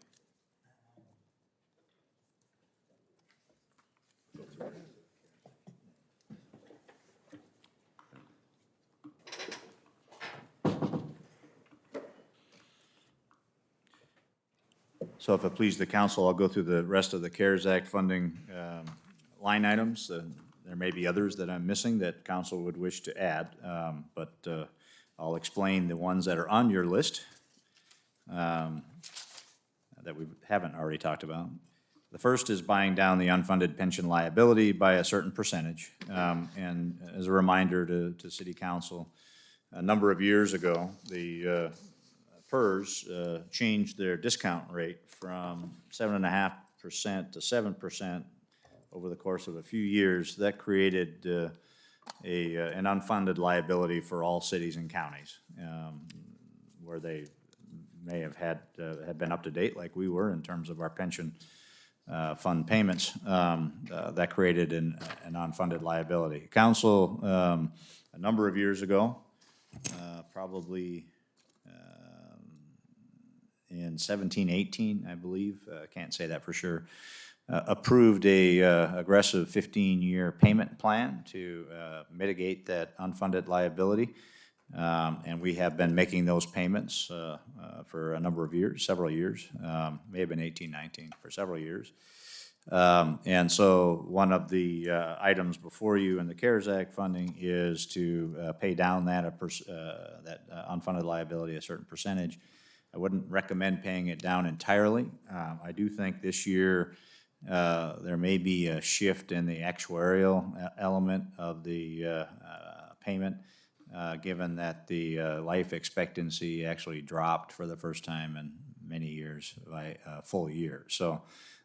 So if it pleases the council, I'll go through the rest of the CARES Act funding line items. There may be others that I'm missing that council would wish to add, but I'll explain the ones that are on your list that we haven't already talked about. The first is buying down the unfunded pension liability by a certain percentage. And as a reminder to City Council, a number of years ago, the PERS changed their discount rate from 7.5% to 7% over the course of a few years. That created an unfunded liability for all cities and counties, where they may have had been up to date like we were in terms of our pension fund payments. That created an unfunded liability. Council, a number of years ago, probably in 17-18, I believe, can't say that for sure, approved a aggressive 15-year payment plan to mitigate that unfunded liability. And we have been making those payments for a number of years, several years, may have been 18-19, for several years. And so one of the items before you in the CARES Act funding is to pay down that unfunded liability a certain percentage. I wouldn't recommend paying it down entirely. I do think this year there may be a shift in the actuarial element of the payment, given that the life expectancy actually dropped for the first time in many years by a full year. So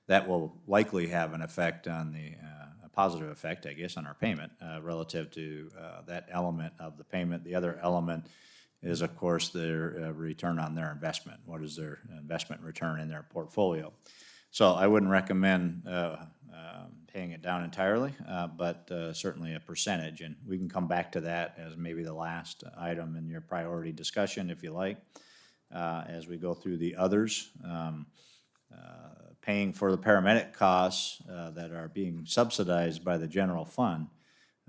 that will likely have an effect on a positive effect, I guess, on our payment relative to that element of the payment. The other element is, of course, their return on their investment. What is their investment return in their portfolio? So I wouldn't recommend paying it down entirely, but certainly a percentage. And we can come back to that as maybe the last item in your priority discussion, if you like, as we go through the others. Paying for the paramedic costs that are being subsidized by the general fund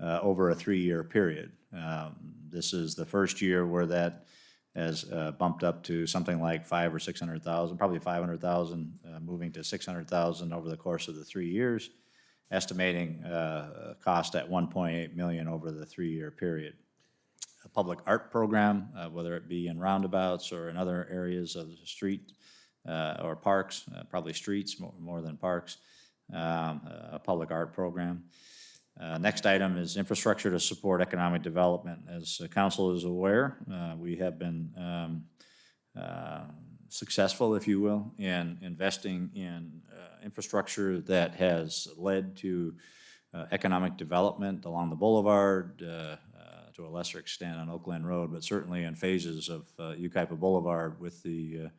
over a 3-year period. This is the first year where that has bumped up to something like $500,000 or $600,000, probably $500,000, moving to $600,000 over the course of the 3 years, estimating cost at $1.8 million over the 3-year period. A public art program, whether it be in roundabouts or in other areas of the street or parks, probably streets more than parks, a public art program. Next item is infrastructure to support economic development. As the council is aware, we have been successful, if you will, in investing in infrastructure that has led to economic development along the boulevard, to a lesser extent on Oak Glen Road, but certainly in phases of Yucaipa Boulevard with the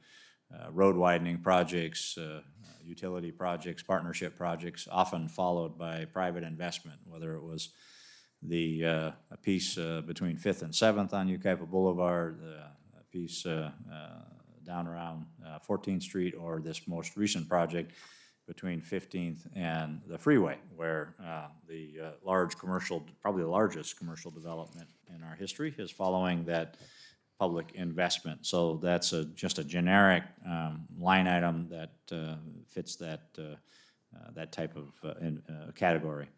road widening projects, utility projects, partnership projects, often followed by private investment, whether it was the piece between 5th and 7th on Yucaipa Boulevard, a piece down around 14th Street, or this most recent project between 15th and the freeway, where the large commercial, probably the largest commercial development in our history, is following that public investment. So that's just a generic line item that fits that type of category.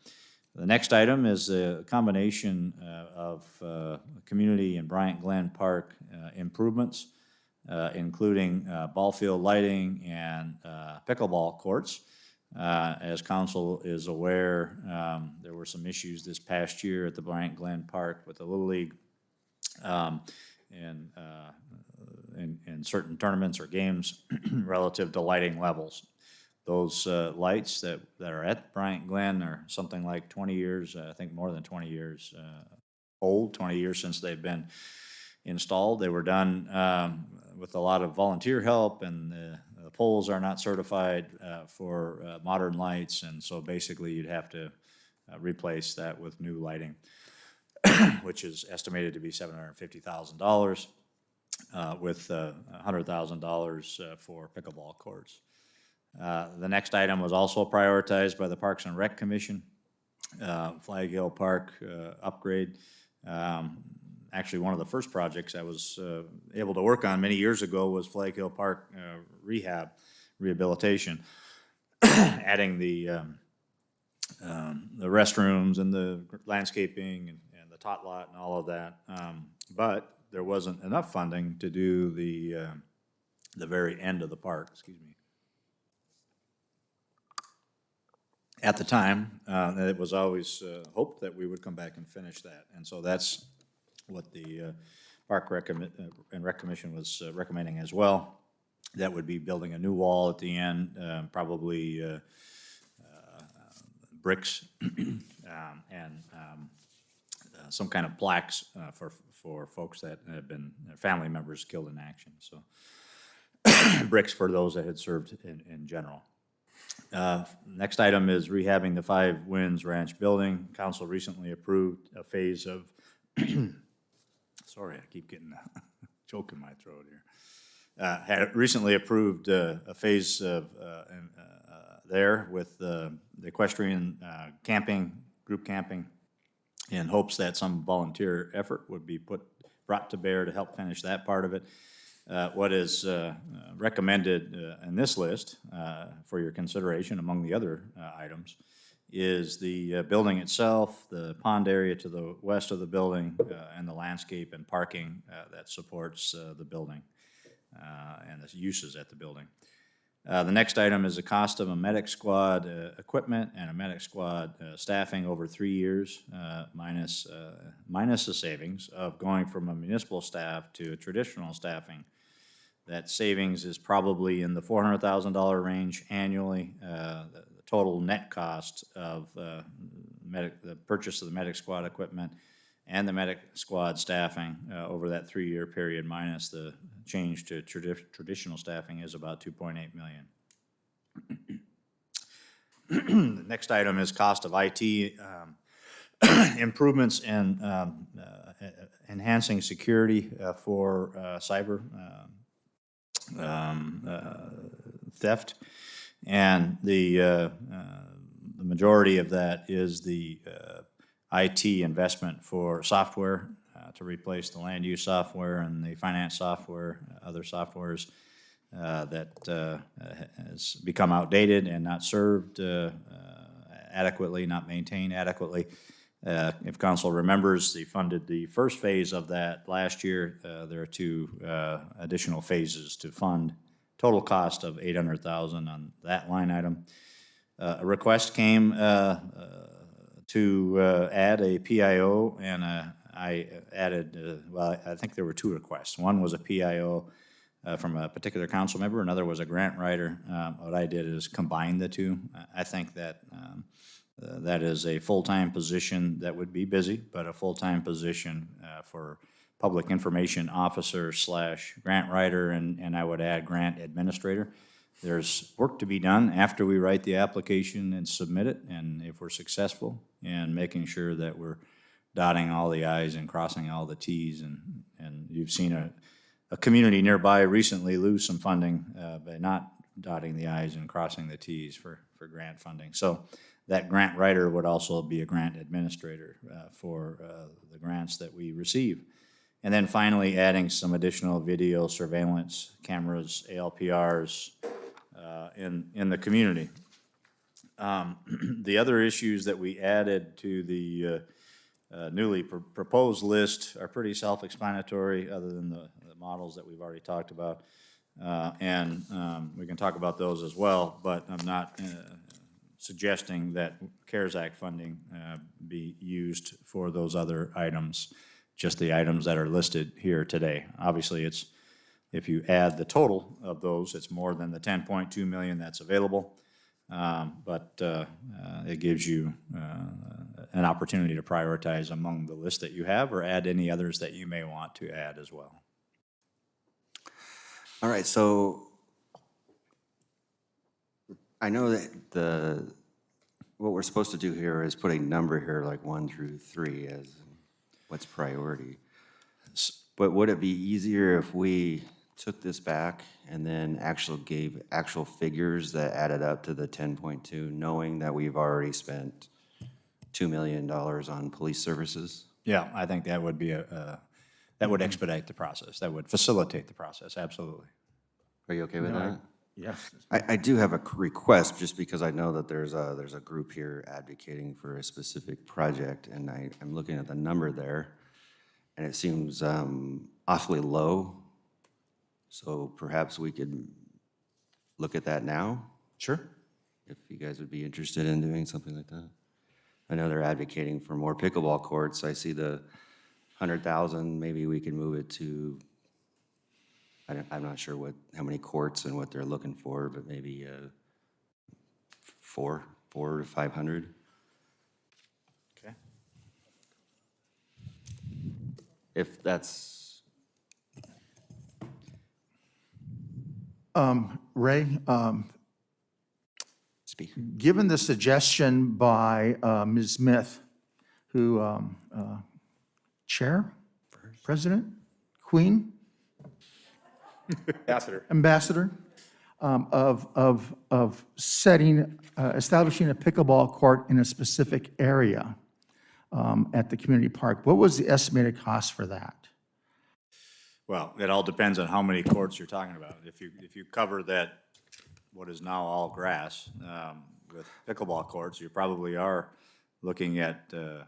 The next item is a combination of community and Bryant Glen Park improvements, including ball field lighting and pickleball courts. As council is aware, there were some issues this past year at the Bryant Glen Park with the Little League in certain tournaments or games relative to lighting levels. Those lights that are at Bryant Glen are something like 20 years, I think more than 20 years old, 20 years since they've been installed. They were done with a lot of volunteer help, and the poles are not certified for modern lights, and so basically you'd have to replace that with new lighting, which is estimated to be $750,000, with $100,000 for pickleball courts. The next item was also prioritized by the Parks and Rec Commission, Flag Hill Park upgrade. Actually, one of the first projects I was able to work on many years ago was Flag Hill Park rehab, rehabilitation, adding the restrooms and the landscaping and the tot lot and all of that. But there wasn't enough funding to do the very end of the park, excuse me. At the time, it was always hoped that we would come back and finish that. And so that's what the Park and Rec Commission was recommending as well. That would be building a new wall at the end, probably bricks and some kind of plaques for folks that have been family members killed in action. So bricks for those that had served in general. Next item is rehabbing the Five Winds Ranch building. Council recently approved a phase of, sorry, I keep getting a choke in my throat here. Had recently approved a phase of there with the equestrian camping, group camping, in hopes that some volunteer effort would be brought to bear to help finish that part of it. What is recommended in this list for your consideration among the other items is the building itself, the pond area to the west of the building, and the landscape and parking that supports the building and the uses at the building. The next item is the cost of a medic squad equipment and a medic squad staffing over 3 years, minus the savings of going from a municipal staff to a traditional staffing. That savings is probably in the $400,000 range annually. The total net cost of the purchase of the medic squad equipment and the medic squad staffing over that 3-year period, minus the change to traditional staffing, is about $2.8 million. The next item is cost of IT improvements and enhancing security for cyber theft, and the majority of that is the IT investment for software to replace the land use software and the finance software, other softwares that has become outdated and not served adequately, not maintained adequately. If council remembers, they funded the first phase of that last year. There are 2 additional phases to fund. Total cost of $800,000 on that line item. A request came to add a PIO, and I added, well, I think there were 2 requests. One was a PIO from a particular council member, another was a grant writer. What I did is combine the 2. I think that that is a full-time position that would be busy, but a full-time position for public information officer / grant writer, and I would add grant administrator. There's work to be done after we write the application and submit it, and if we're successful, and making sure that we're dotting all the i's and crossing all the t's, and you've seen a community nearby recently lose some funding by not dotting the i's and crossing the t's for grant funding. So that grant writer would also be a grant administrator for the grants that we receive. And then finally, adding some additional video surveillance cameras, ALPRs, in the community. The other issues that we added to the newly proposed list are pretty self-explanatory, other than the models that we've already talked about. And we can talk about those as well, but I'm not suggesting that CARES Act funding be used for those other items, just the items that are listed here today. Obviously, it's, if you add the total of those, it's more than the 10.2 million that's available, but it gives you an opportunity to prioritize among the list that you have, or add any others that you may want to add as well. All right, so I know that what we're supposed to do here is put a number here, like 1 through 3, as what's priority. But would it be easier if we took this back and then gave actual figures that added up to the 10.2, knowing that we've already spent $2 million on police services? Yeah, I think that would be that would expedite the process. That would facilitate the process, absolutely. Are you okay with that? Yes. I do have a request, just because I know that there's a group here advocating for a specific project, and I'm looking at the number there, and it seems awfully low. So perhaps we could look at that now, Sure. if you guys would be interested in doing something like that. I know they're advocating for more pickleball courts. I see the 100,000, maybe we can move it to, I'm not sure how many courts and what they're looking for, but maybe 4 to 500. Okay. If that's, Ray, speak. given the suggestion by Ms. Smith, who, Chair, President, Queen, Ambassador, of setting, establishing a pickleball court in a specific area at the community park, what was the estimated cost for that? Well, it all depends on how many courts you're talking about. If you cover that, what is now all grass, with pickleball courts, you probably are looking at the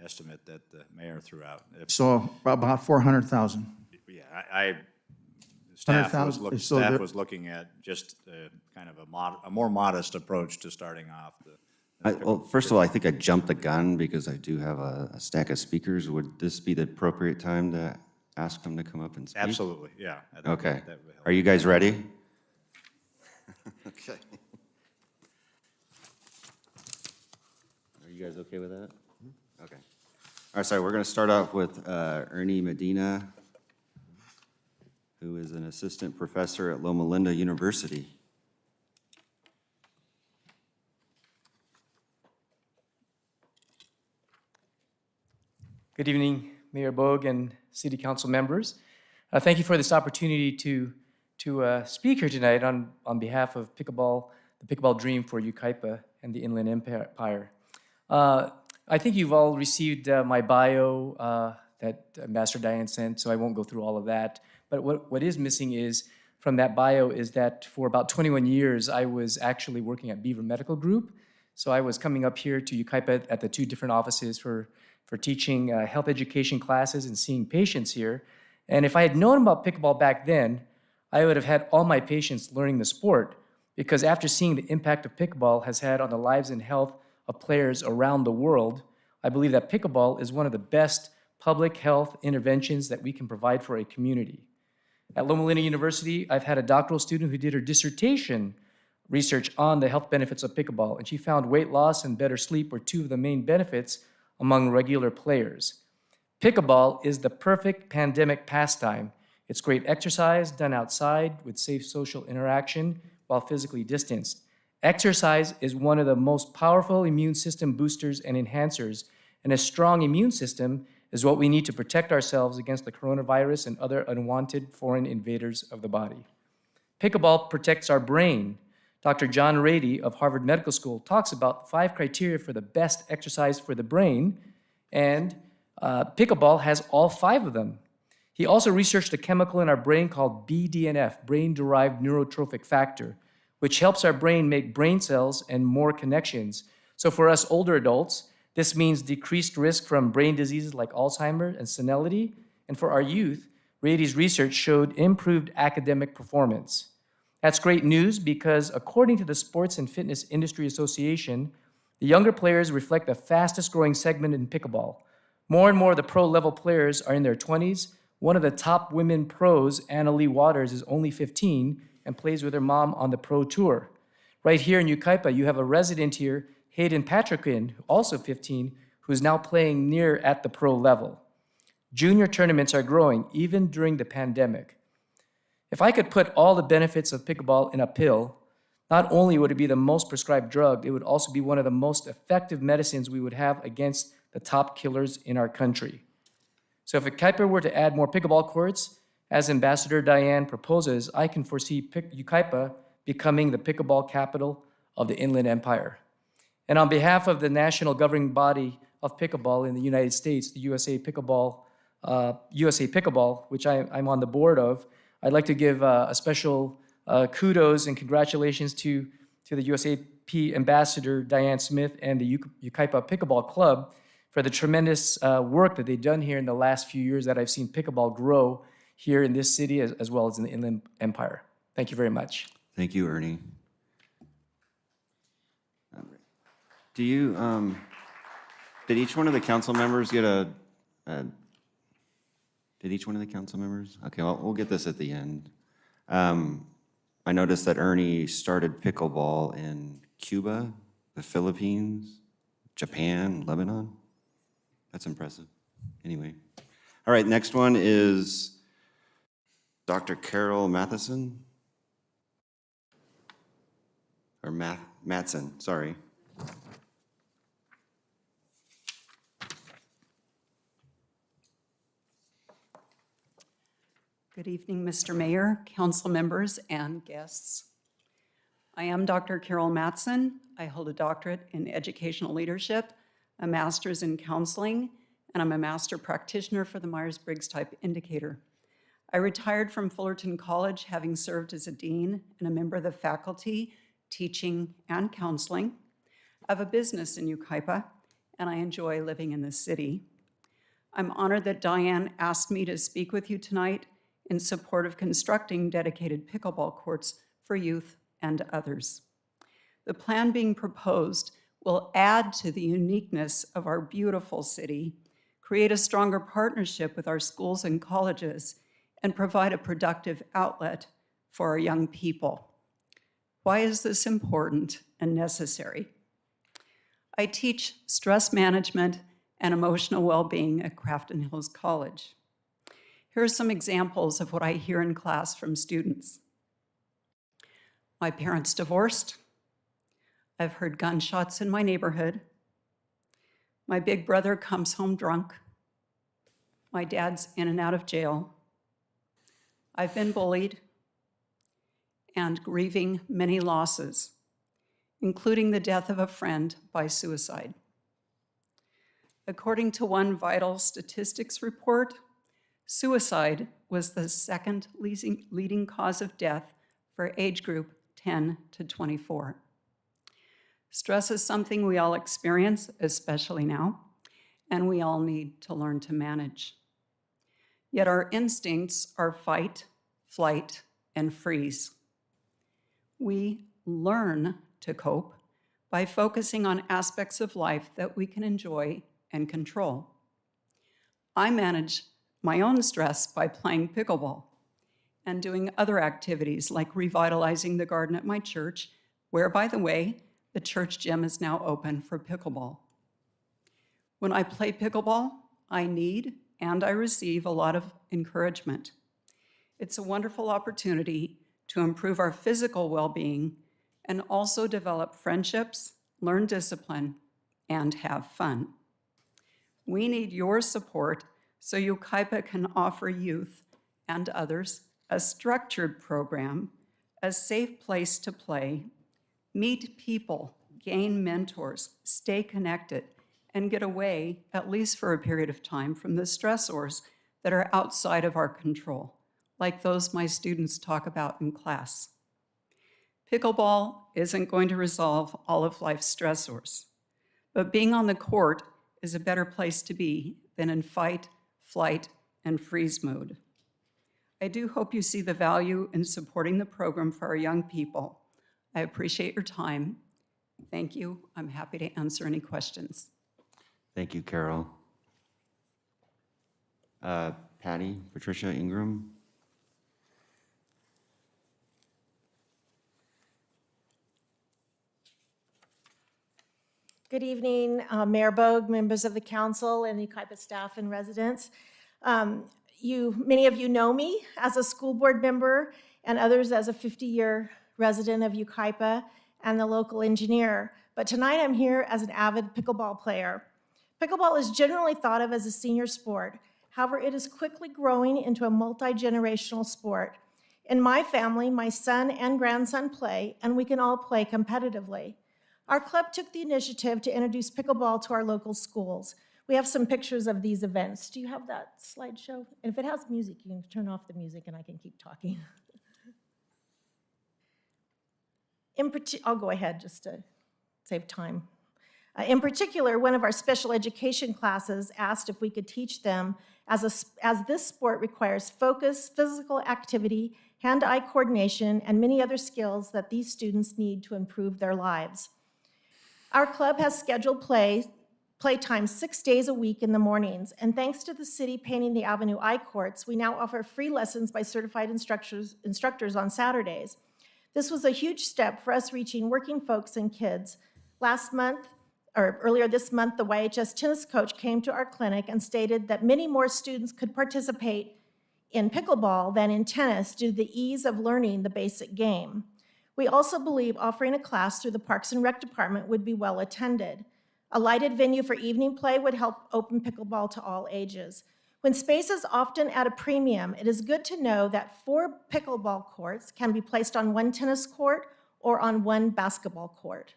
estimate that the mayor threw out. So about 400,000. Yeah, staff was 100,000, was looking at just kind of a more modest approach to starting off the. Well, first of all, I think I jumped the gun because I do have a stack of speakers. Would this be the appropriate time to ask them to come up and speak? Absolutely, yeah. I think Okay. that would help. Are you guys ready? Okay. Are you guys okay with that? Okay. All right, so we're going to start off with Ernie Medina, who is an assistant professor at Loma Linda University. Good evening, Mayor Bogue and City Council members. Thank you for this opportunity to speak here tonight on behalf of Pickleball, the Pickleball Dream for Yucaipa and the Inland Empire. I think you've all received my bio that Ambassador Diane sent, so I won't go through all of that. But what is missing is, from that bio, is that for about 21 years, I was actually working at Beaver Medical Group. So I was coming up here to Yucaipa at the 2 different offices for teaching health education classes and seeing patients here. And if I had known about pickleball back then, I would have had all my patients learning the sport, because after seeing the impact of pickleball has had on the lives and health of players around the world, I believe that pickleball is one of the best public health interventions that we can provide for a community. At Loma Linda University, I've had a doctoral student who did her dissertation research on the health benefits of pickleball, and she found weight loss and better sleep were 2 of the main benefits among regular players. Pickleball is the perfect pandemic pastime. It's great exercise done outside with safe social interaction while physically distanced. Exercise is one of the most powerful immune system boosters and enhancers, and a strong immune system is what we need to protect ourselves against the coronavirus and other unwanted foreign invaders of the body. Pickleball protects our brain. Dr. John Rady of Harvard Medical School talks about 5 criteria for the best exercise for the brain, and pickleball has all 5 of them. He also researched a chemical in our brain called BDNF, brain-derived neurotrophic factor, which helps our brain make brain cells and more connections. So for us older adults, this means decreased risk from brain diseases like Alzheimer's and senility. And for our youth, Rady's research showed improved academic performance. That's great news because according to the Sports and Fitness Industry Association, the younger players reflect the fastest growing segment in pickleball. More and more of the pro level players are in their 20s. One of the top women pros, Anna Lee Waters, is only 15 and plays with her mom on the pro tour. Right here in Yucaipa, you have a resident here, Hayden Patrickin, also 15, who's now playing near at the pro level. Junior tournaments are growing even during the pandemic. If I could put all the benefits of pickleball in a pill, not only would it be the most prescribed drug, it would also be one of the most effective medicines we would have against the top killers in our country. So if Yucaipa were to add more pickleball courts, as Ambassador Diane proposes, I can foresee Yucaipa becoming the pickleball capital of the Inland Empire. And on behalf of the national governing body of pickleball in the United States, the USA Pickleball, which I'm on the board of, I'd like to give a special kudos and congratulations to the USAP Ambassador Diane Smith and the Yucaipa Pickleball Club for the tremendous work that they've done here in the last few years that I've seen pickleball grow here in this city as well as in the Inland Empire. Thank you very much. Thank you, Ernie. Do you, did each one of the council members get did each one of the council members? Okay, well, we'll get this at the end. I noticed that Ernie started pickleball in Cuba, the Philippines, Japan, Lebanon. That's impressive. Anyway. All right, next one is Dr. Carol Matheson. Or Matson, sorry. Good evening, Mr. Mayor, council members, and guests. I am Dr. Carol Matson. I hold a doctorate in educational leadership, a master's in counseling, and I'm a master practitioner for the Myers-Briggs Type Indicator. I retired from Fullerton College, having served as a dean and a member of the faculty, teaching, and counseling. I have a business in Yucaipa, and I enjoy living in the city. I'm honored that Diane asked me to speak with you tonight in support of constructing dedicated pickleball courts for youth and others. The plan being proposed will add to the uniqueness of our beautiful city, create a stronger partnership with our schools and colleges, and provide a productive outlet for our young people. Why is this important and necessary? I teach stress management and emotional well-being at Crafton Hills College. Here are some examples of what I hear in class from students. My parents divorced. I've heard gunshots in my neighborhood. My big brother comes home drunk. My dad's in and out of jail. I've been bullied and grieving many losses, including the death of a friend by suicide. According to one vital statistics report, suicide was the second leading cause of death for age group 10 to 24. Stress is something we all experience, especially now, and we all need to learn to manage. Yet our instincts are fight, flight, and freeze. We learn to cope by focusing on aspects of life that we can enjoy and control. I manage my own stress by playing pickleball and doing other activities like revitalizing the garden at my church, where, by the way, the church gym is now open for pickleball. When I play pickleball, I need and I receive a lot of encouragement. It's a wonderful opportunity to improve our physical well-being and also develop friendships, learn discipline, and have fun. We need your support so Yucaipa can offer youth and others a structured program, a safe place to play, meet people, gain mentors, stay connected, and get away, at least for a period of time, from the stressors that are outside of our control, like those my students talk about in class. Pickleball isn't going to resolve all of life's stressors, but being on the court is a better place to be than in fight, flight, and freeze mode. I do hope you see the value in supporting the program for our young people. I appreciate your time. Thank you. I'm happy to answer any questions. Thank you, Carol. Patty, Patricia Ingram. Good evening, Mayor Bogue, members of the council, and Yucaipa staff and residents. Many of you know me as a school board member and others as a 50-year resident of Yucaipa and the local engineer. But tonight I'm here as an avid pickleball player. Pickleball is generally thought of as a senior sport. However, it is quickly growing into a multi-generational sport. In my family, my son and grandson play, and we can all play competitively. Our club took the initiative to introduce pickleball to our local schools. We have some pictures of these events. Do you have that slideshow? And if it has music, you can turn off the music and I can keep talking. I'll go ahead just to save time. In particular, one of our special education classes asked if we could teach them, as this sport requires focus, physical activity, hand-eye coordination, and many other skills that these students need to improve their lives. Our club has scheduled playtime 6 days a week in the mornings, and thanks to the city painting the Avenue I courts, we now offer free lessons by certified instructors on Saturdays. This was a huge step for us reaching working folks and kids. Earlier this month, the YHS tennis coach came to our clinic and stated that many more students could participate in pickleball than in tennis due to the ease of learning the basic game. We also believe offering a class through the Parks and Rec Department would be well attended. A lighted venue for evening play would help open pickleball to all ages. When space is often at a premium, it is good to know that 4 pickleball courts can be placed on 1 tennis court or on 1 basketball court.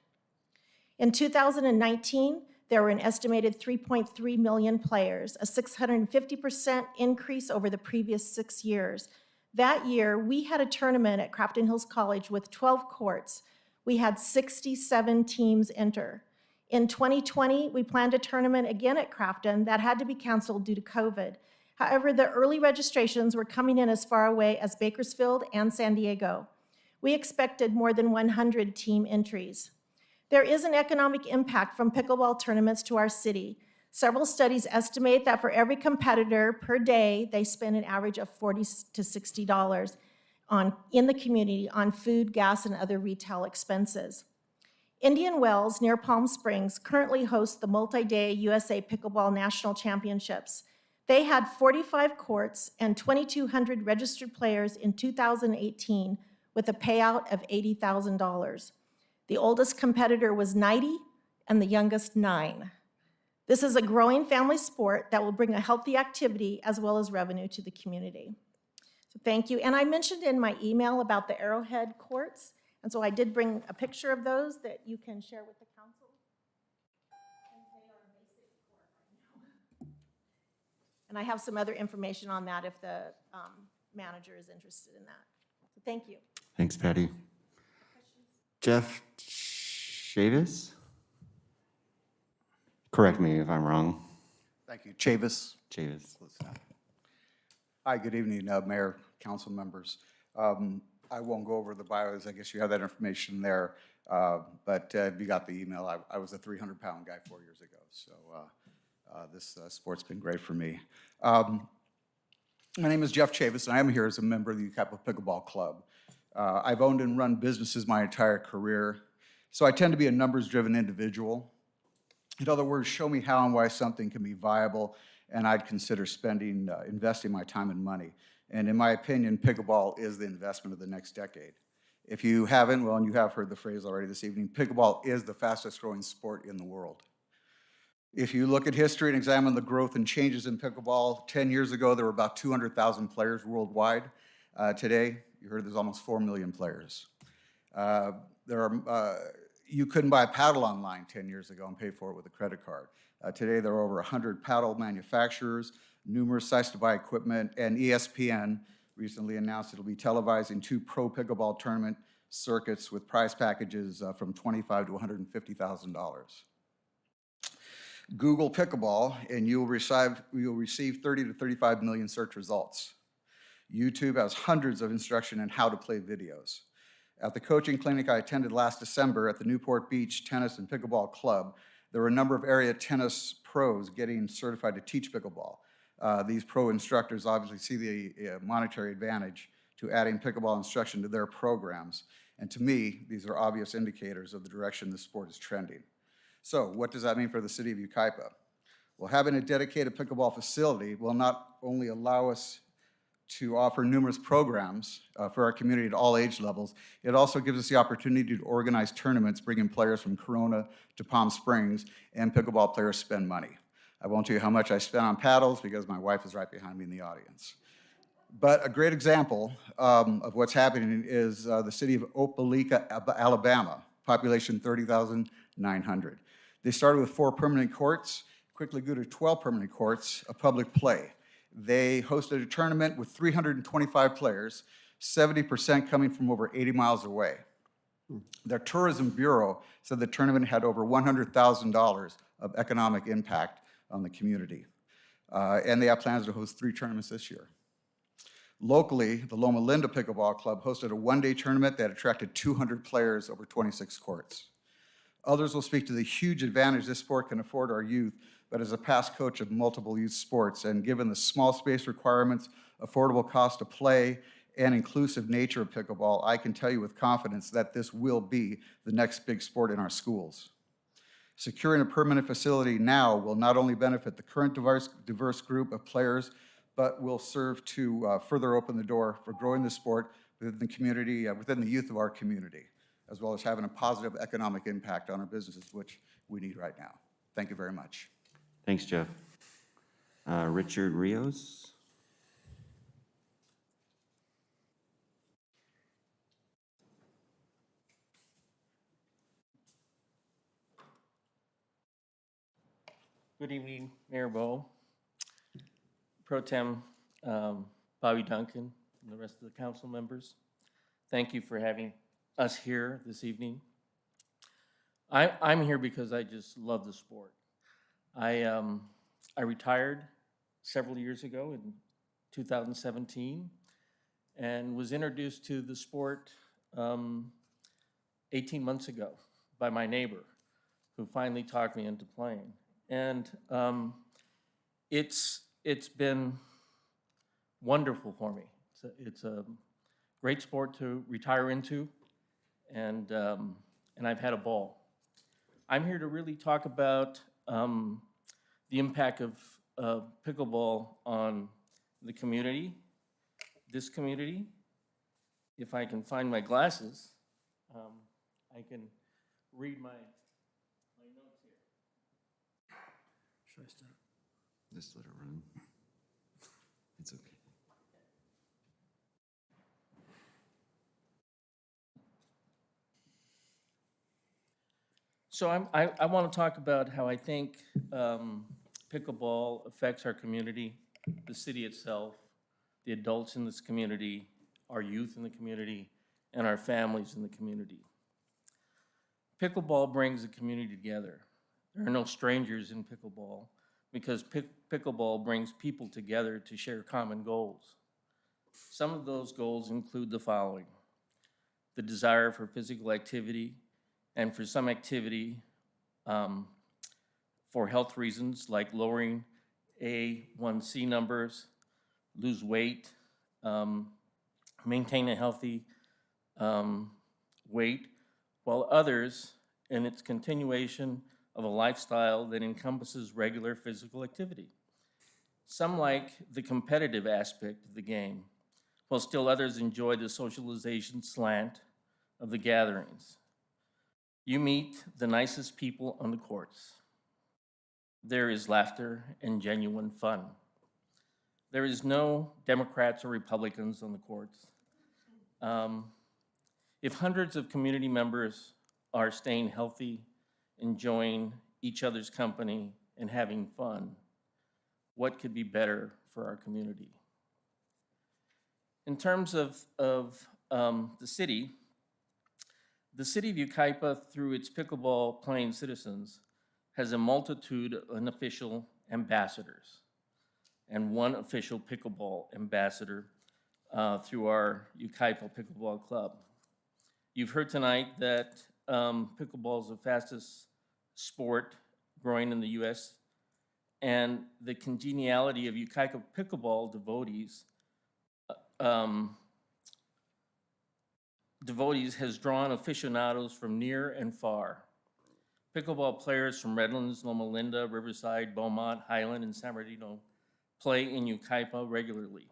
In 2019, there were an estimated 3.3 million players, a 650% increase over the previous 6 years. That year, we had a tournament at Crafton Hills College with 12 courts. We had 67 teams enter. In 2020, we planned a tournament again at Crafton that had to be canceled due to COVID. However, the early registrations were coming in as far away as Bakersfield and San Diego. We expected more than 100 team entries. There is an economic impact from pickleball tournaments to our city. Several studies estimate that for every competitor per day, they spend an average of $40 to $60 in the community on food, gas, and other retail expenses. Indian Wells, near Palm Springs, currently hosts the multi-day USA Pickleball National Championships. They had 45 courts and 2,200 registered players in 2018 with a payout of $80,000. The oldest competitor was 90 and the youngest 9. This is a growing family sport that will bring a healthy activity as well as revenue to the community. So thank you. And I mentioned in my email about the Arrowhead courts, and so I did bring a picture of those that you can share with the council. And I have some other information on that if the manager is interested in that. So thank you. Thanks, Patty. Jeff Chavis? Correct me if I'm wrong. Thank you. Chavis. Chavis. Hi, good evening, Mayor, council members. I won't go over the bios. I guess you have that information there. But you got the email. I was a 300-pound guy 4 years ago. So this sport's been great for me. My name is Jeff Chavis, and I am here as a member of the Yucaipa Pickleball Club. I've owned and run businesses my entire career, so I tend to be a numbers-driven individual. In other words, show me how and why something can be viable, and I'd consider investing my time and money. And in my opinion, pickleball is the investment of the next decade. If you haven't, well, and you have heard the phrase already this evening, pickleball is the fastest-growing sport in the world. If you look at history and examine the growth and changes in pickleball, 10 years ago, there were about 200,000 players worldwide. Today, you heard there's almost 4 million players. You couldn't buy a paddle online 10 years ago and pay for it with a credit card. Today, there are over 100 paddle manufacturers, numerous sites to buy equipment, and ESPN recently announced it'll be televising 2 pro pickleball tournament circuits with prize packages from $25,000 to $150,000. Google pickleball, and you'll receive 30 to 35 million search results. YouTube has hundreds of instruction on how to play videos. At the coaching clinic I attended last December at the Newport Beach Tennis and Pickleball Club, there were a number of area tennis pros getting certified to teach pickleball. These pro instructors obviously see the monetary advantage to adding pickleball instruction to their programs. And to me, these are obvious indicators of the direction the sport is trending. So what does that mean for the city of Yucaipa? Well, having a dedicated pickleball facility will not only allow us to offer numerous programs for our community at all age levels, it also gives us the opportunity to organize tournaments, bringing players from Corona to Palm Springs, and pickleball players spend money. I won't tell you how much I spent on paddles because my wife is right behind me in the audience. But a great example of what's happening is the city of Opelika, Alabama, population 30,900. They started with 4 permanent courts, quickly go to 12 permanent courts, a public play. They hosted a tournament with 325 players, 70% coming from over 80 miles away. Their tourism bureau said the tournament had over $100,000 of economic impact on the community. And they have plans to host 3 tournaments this year. Locally, the Loma Linda Pickleball Club hosted a one-day tournament that attracted 200 players over 26 courts. Others will speak to the huge advantage this sport can afford our youth, but as a past coach of multiple youth sports, and given the small space requirements, affordable cost to play, and inclusive nature of pickleball, I can tell you with confidence that this will be the next big sport in our schools. Securing a permanent facility now will not only benefit the current diverse group of players, but will serve to further open the door for growing the sport within the community, within the youth of our community, as well as having a positive economic impact on our businesses, which we need right now. Thank you very much. Thanks, Jeff. Richard Rios. Good evening, Mayor Bowe, Pro Tem Bobby Duncan, and the rest of the council members. Thank you for having us here this evening. I'm here because I just love the sport. I retired several years ago in 2017 and was introduced to the sport 18 months ago by my neighbor, who finally talked me into playing. And it's been wonderful for me. It's a great sport to retire into, and I've had a ball. I'm here to really talk about the impact of pickleball on the community, this community. If I can find my glasses, I can read my notes here. Should I start? Just let it run. It's okay. So I want to talk about how I think pickleball affects our community, the city itself, the adults in this community, our youth in the community, and our families in the community. Pickleball brings the community together. There are no strangers in pickleball because pickleball brings people together to share common goals. Some of those goals include the following: the desire for physical activity, and for some activity for health reasons like lowering A1C numbers, lose weight, maintain a healthy weight, while others in its continuation of a lifestyle that encompasses regular physical activity. Some like the competitive aspect of the game, while still others enjoy the socialization slant of the gatherings. You meet the nicest people on the courts. There is laughter and genuine fun. There is no Democrats or Republicans on the courts. If hundreds of community members are staying healthy, enjoying each other's company, and having fun, what could be better for our community? In terms of the city of Yucaipa, through its pickleball playing citizens, has a multitude of unofficial ambassadors and one official pickleball ambassador through our Yucaipa Pickleball Club. You've heard tonight that pickleball is the fastest sport growing in the U.S., and the congeniality of Yucaipa pickleball devotees has drawn aficionados from near and far. Pickleball players from Redlands, Loma Linda, Riverside, Beaumont, Highland, and San Bernardino play in Yucaipa regularly.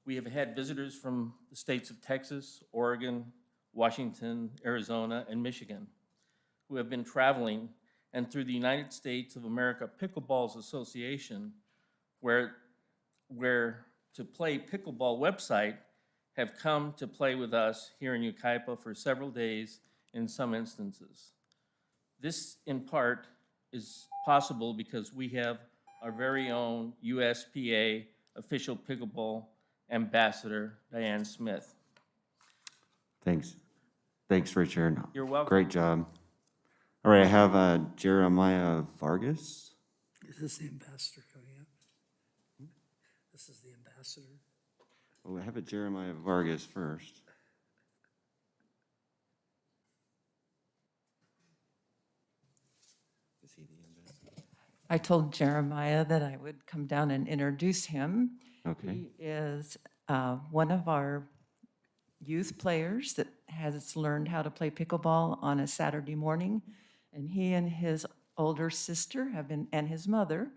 We have had visitors from the states of Texas, Oregon, Washington, Arizona, and Michigan who have been traveling, and through the United States of America Pickleball Association, where to play pickleball website, have come to play with us here in Yucaipa for several days in some instances. This, in part, is possible because we have our very own USPA official pickleball ambassador, Diane Smith. Thanks. Thanks, Richard. You're welcome. Great job. All right, I have Jeremiah Vargas. Is this the ambassador coming up? This is the ambassador. Oh, I have a Jeremiah Vargas first. Is he the ambassador? I told Jeremiah that I would come down and introduce him. Okay. He is one of our youth players that has learned how to play pickleball on a Saturday morning. And he and his older sister have been, and his mother,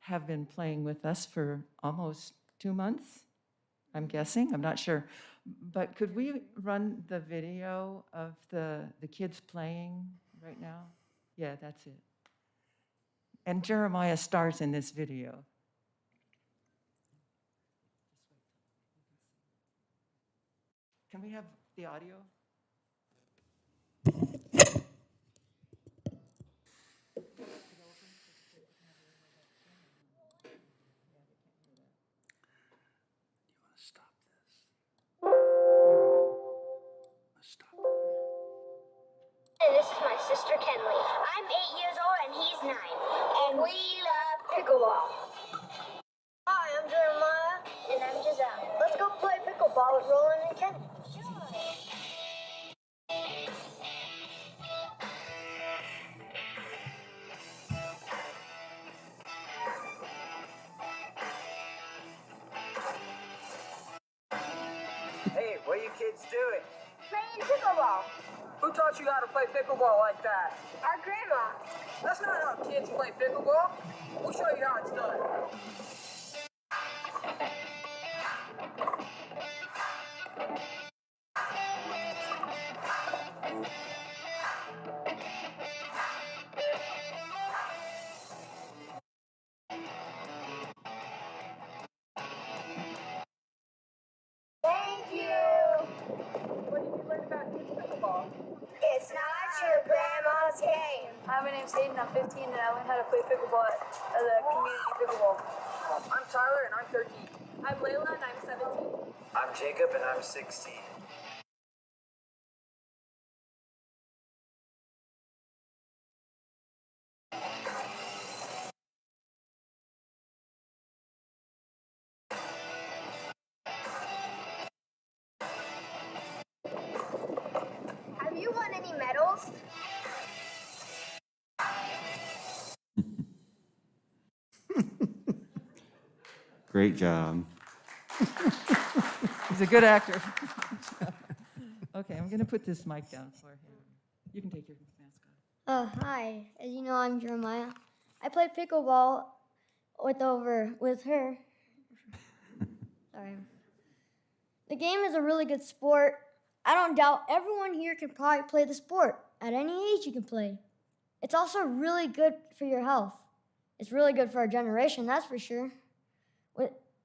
have been playing with us for almost 2 months, I'm guessing. I'm not sure. But could we run the video of the kids playing right now? Yeah, that's it. And Jeremiah stars in this video. Can we have the audio? This is my sister Kenley. I'm 8 years old and he's 9. And we love pickleball. Hi, I'm Jeremiah. And I'm Giselle. Let's go play pickleball with Roland and Kenley. Hey, what are you kids doing? Playing pickleball. Who taught you how to play pickleball like that? Our grandma. That's not how kids play pickleball. We'll show you how it's done. Thank you. What did you learn about kids pickleball? It's not your grandma's game. Hi, my name's Hayden. I'm 15 and I learned how to play pickleball at the community pickleball. I'm Tyler and I'm 13. I'm Layla and I'm 17. I'm Jacob and I'm 16. Have you won any medals? Great job. He's a good actor. Okay, I'm going to put this mic down for him. You can take your mask off. Hi. As you know, I'm Jeremiah. I play pickleball with her. Sorry. The game is a really good sport. I don't doubt everyone here can probably play the sport. At any age you can play. It's also really good for your health. It's really good for our generation, that's for sure.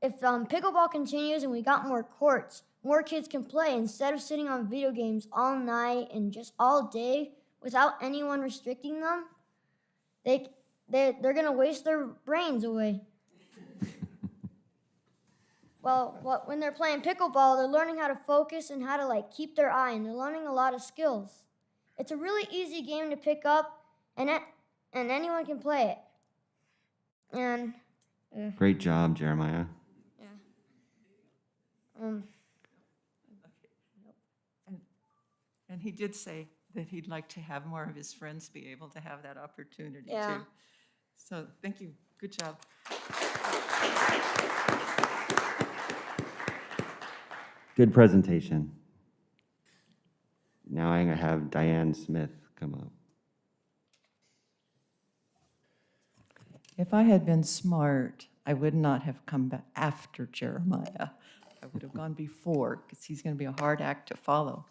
If pickleball continues and we got more courts, more kids can play instead of sitting on video games all night and just all day without anyone restricting them. They're gonna waste their brains away. Well, when they're playing pickleball, they're learning how to focus and how to keep their eye, and they're learning a lot of skills. It's a really easy game to pick up, and anyone can play it. And Great job, Jeremiah. And he did say that he'd like to have more of his friends be able to have that opportunity Yeah. too. So thank you. Good job. Good presentation. Now I'm going to have Diane Smith come up. If I had been smart, I would not have come back after Jeremiah. I would have gone before, because he's going to be a hard act to follow.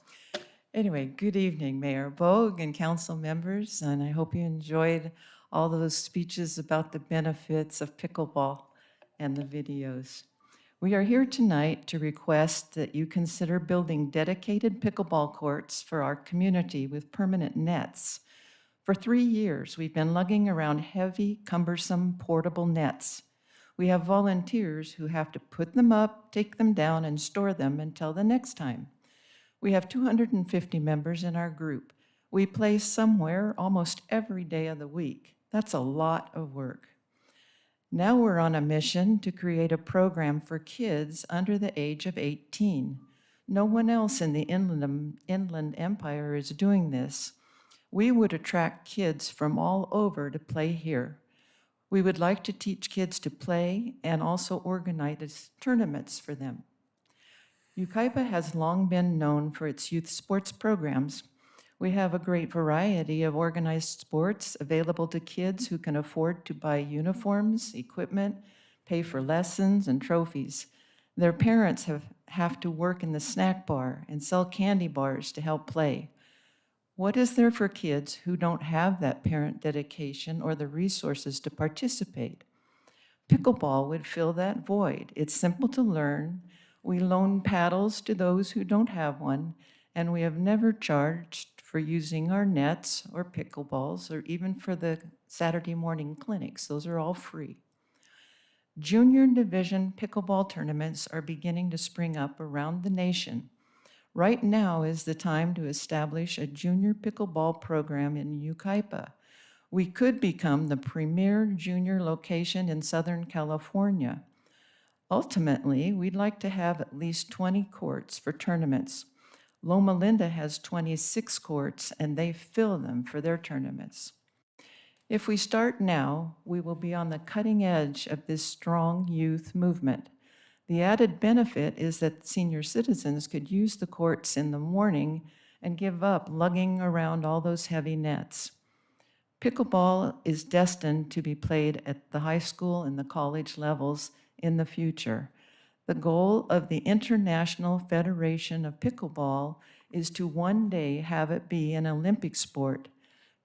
Anyway, good evening, Mayor Bogue and council members, and I hope you enjoyed all those speeches about the benefits of pickleball and the videos. We are here tonight to request that you consider building dedicated pickleball courts for our community with permanent nets For 3 years, we've been lugging around heavy, cumbersome portable nets. We have volunteers who have to put them up, take them down, and store them until the next time. We have 250 members in our group. We play somewhere almost every day of the week. That's a lot of work. Now we're on a mission to create a program for kids under the age of 18. No one else in the Inland Empire is doing this. We would attract kids from all over to play here. We would like to teach kids to play and also organize tournaments for them. Yucaipa has long been known for its youth sports programs. We have a great variety of organized sports available to kids who can afford to buy uniforms, equipment, pay for lessons, and trophies. Their parents have to work in the snack bar and sell candy bars to help play. What is there for kids who don't have that parent dedication or the resources to participate? Pickleball would fill that void. It's simple to learn. We loan paddles to those who don't have one, and we have never charged for using our nets or pickleballs or even for the Saturday morning clinics. Those are all free. Junior division pickleball tournaments are beginning to spring up around the nation. Right now is the time to establish a junior pickleball program in Yucaipa. We could become the premier junior location in Southern California. Ultimately, we'd like to have at least 20 courts for tournaments. Loma Linda has 26 courts, and they fill them for their tournaments. If we start now, we will be on the cutting edge of this strong youth movement. The added benefit is that senior citizens could use the courts in the morning and give up lugging around all those heavy nets. Pickleball is destined to be played at the high school and the college levels in the future. The goal of the International Federation of Pickleball is to one day have it be an Olympic sport.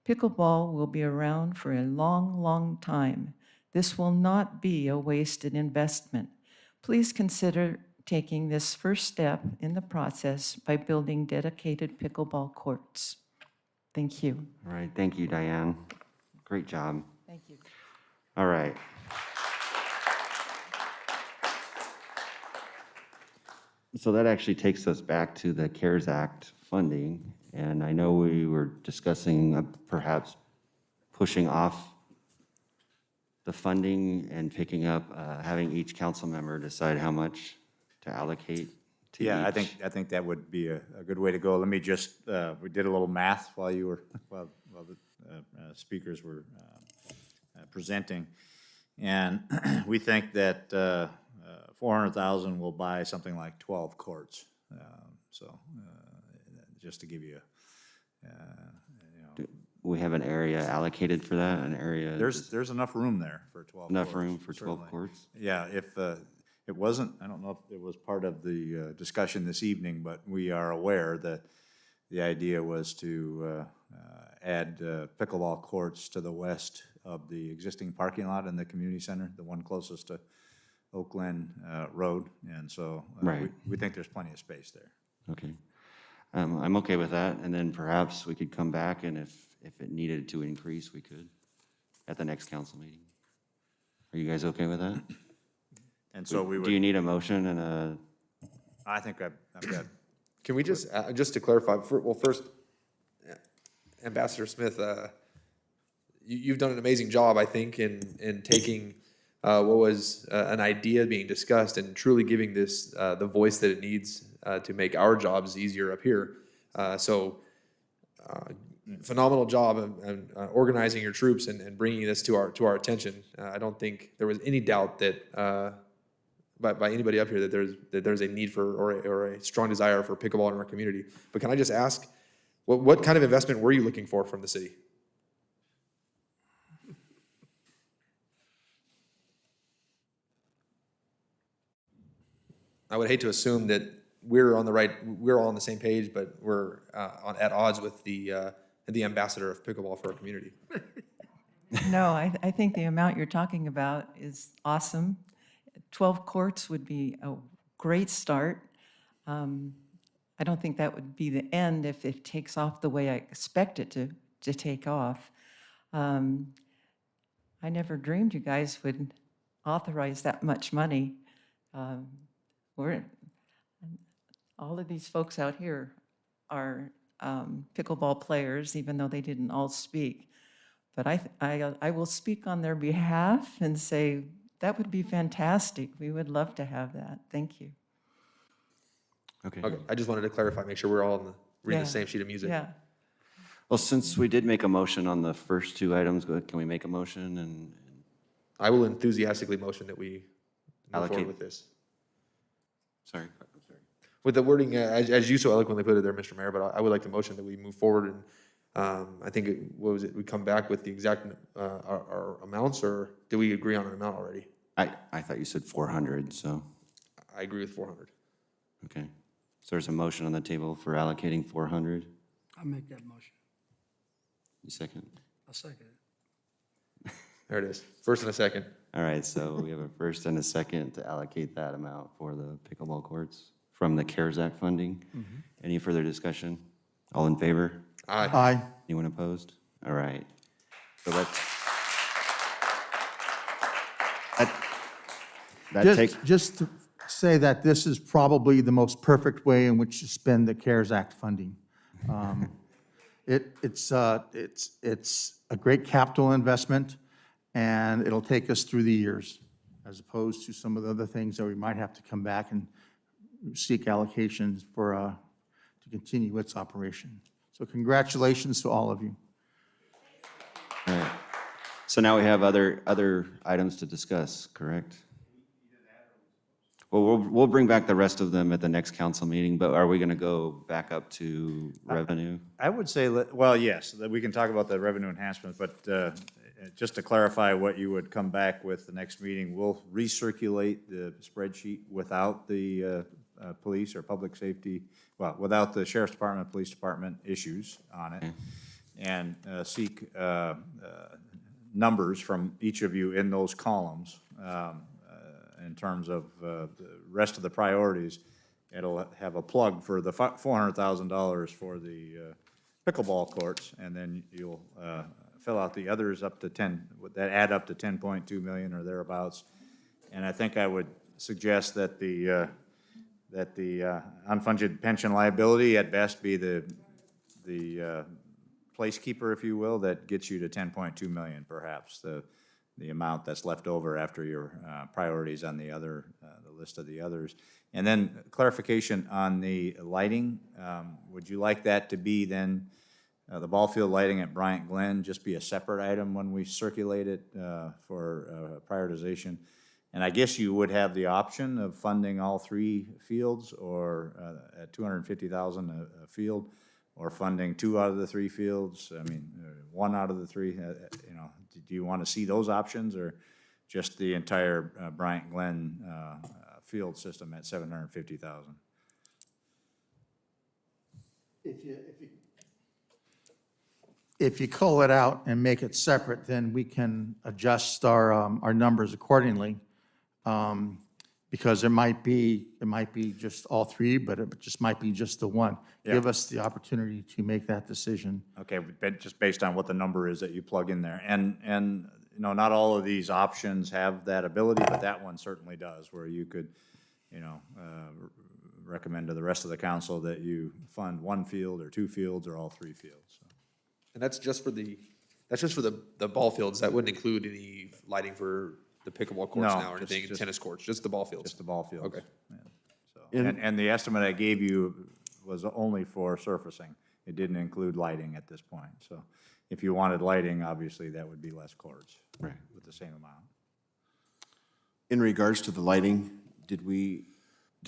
Pickleball will be around for a long, long time. This will not be a wasted investment. Please consider taking this first step in the process by building dedicated pickleball courts. Thank you. All right, thank you, Diane. Great job. Thank you. All right. So that actually takes us back to the CARES Act funding. And I know we were discussing perhaps pushing off the funding and picking up, having each council member decide how much to allocate to Yeah, each. I think that would be a good way to go. Let me just, we did a little math while you were, while the speakers were presenting. And we think that 400,000 will buy something like 12 courts. So just to give you We have an area allocated for that, an area? there's enough room there for 12 Enough courts, room for 12 certainly. courts? Yeah, if it wasn't, I don't know if it was part of the discussion this evening, but we are aware that the idea was to add pickleball courts to the west of the existing parking lot in the community center, the one closest to Oakland Road. And so Right. we think there's plenty of space there. Okay. I'm okay with that, and then perhaps we could come back, and if it needed to increase, we could at the next council meeting. Are you guys okay with that? And so we would. Do you need a motion and a? I think I've got. Can we just to clarify, first, Ambassador Smith, you've done an amazing job, I think, in taking what was an idea being discussed and truly giving this the voice that it needs to make our jobs easier up here. Phenomenal job in organizing your troops and bringing this to our attention. I don't think there was any doubt that by anybody up here that there's a need for or a strong desire for pickleball in our community. But can I just ask, what kind of investment were you looking for from the city? I would hate to assume that we're all on the same page, but we're at odds with the ambassador of pickleball for our community. No, I think the amount you're talking about is awesome. 12 courts would be a great start. I don't think that would be the end if it takes off the way I expect it to take off. I never dreamed you guys would authorize that much money. We're, all of these folks out here are pickleball players, even though they didn't all speak. But I will speak on their behalf and say, that would be fantastic. We would love to have that. Thank you. Okay. Okay, I just wanted to clarify, make sure we're all on reading Yeah. the same sheet of music. Yeah. Well, since we did make a motion on the first two items, can we make a motion and I will enthusiastically motion that we move Allocate. forward with this. sorry. With the wording, as you so eloquently put it there, Mr. Mayor, but I would like to motion that we move forward and I think, what was it, we come back with the exact our amounts, or did we agree on an amount already? I thought you said 400, so, I agree with 400. okay. So there's a motion on the table for allocating 400. I'll make that motion. You second? I'll second it. There it is, first and a second. All right, so we have a first and a second to allocate that amount for the pickleball courts from the CARES Act funding. Any further discussion? All in favor? Aye. Aye. Anyone opposed? All right. So that takes, Just to say that this is probably the most perfect way in which to spend the CARES Act funding. It's a great capital investment, and it'll take us through the years, as opposed to some of the other things that we might have to come back and seek allocations for, to continue its operation. So congratulations to all of you. all right. So now we have other items to discuss, correct? Well, we'll bring back the rest of them at the next council meeting, but are we going to go back up to revenue? I would say, well, yes, that we can talk about the revenue enhancement, but just to clarify what you would come back with the next meeting, we'll recirculate the spreadsheet without the police or public safety, well, without the sheriff's department, police department issues on it, and seek numbers from each of you in those columns in terms of the rest of the priorities. It'll have a plug for the $400,000 for the pickleball courts, and then you'll fill out the others up to 10, that add up to 10.2 million or thereabouts. And I think I would suggest that the unfunded pension liability at best be the placekeeper, if you will, that gets you to 10.2 million, perhaps, the amount that's left over after your priorities on the other, the list of the others. And then clarification on the lighting, would you like that to be then, the ball field lighting at Bryant Glen just be a separate item when we circulate it for prioritization? And I guess you would have the option of funding all three fields, or at $250,000 a field, or funding 2 out of the 3 fields. I mean, 1 out of the 3. You know, do you want to see those options, or just the entire Bryant Glen field system at $750,000? If you cull it out and make it separate, then we can adjust our numbers accordingly. Because it might be just all 3, but it just might be just the one. Yeah. Give us the opportunity to make that decision. Okay, but just based on what the number is that you plug in there. And you know, not all of these options have that ability, but that one certainly does, where you could, you know, recommend to the rest of the council that you fund 1 field or 2 fields or all 3 fields. So. And that's just for the ball fields. That wouldn't include any lighting for the pickleball courts No, now or anything, tennis courts, just the ball fields. Just the ball fields. Okay. Yeah. So, and the estimate I gave you was only for surfacing. It didn't include lighting at this point. So if you wanted lighting, obviously that would be less courts. Right. With the same amount. In regards to the lighting, did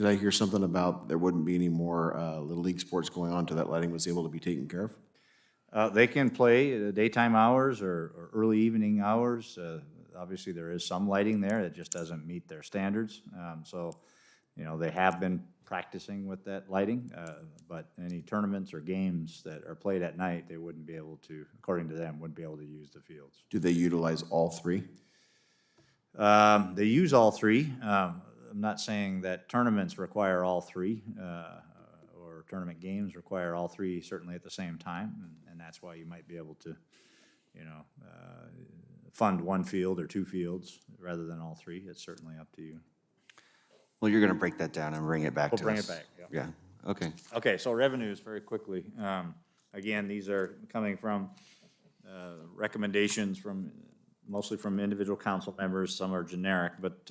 I hear something about there wouldn't be any more Little League sports going on until that lighting was able to be taken care of? They can play daytime hours or early evening hours. Obviously, there is some lighting there that just doesn't meet their standards. So, you know, they have been practicing with that lighting, but any tournaments or games that are played at night, they wouldn't be able to, according to them, wouldn't be able to use the fields. Do they utilize all 3? They use all 3. I'm not saying that tournaments require all 3, or tournament games require all 3 certainly at the same time, and that's why you might be able to, fund one field or two fields rather than all three. It's certainly up to you. Well, you're going to break that down and bring it back We'll to bring us. it back, yeah. Yeah, okay. Okay, so revenues, very quickly. Again, these are coming from recommendations mostly from individual council members. Some are generic, but,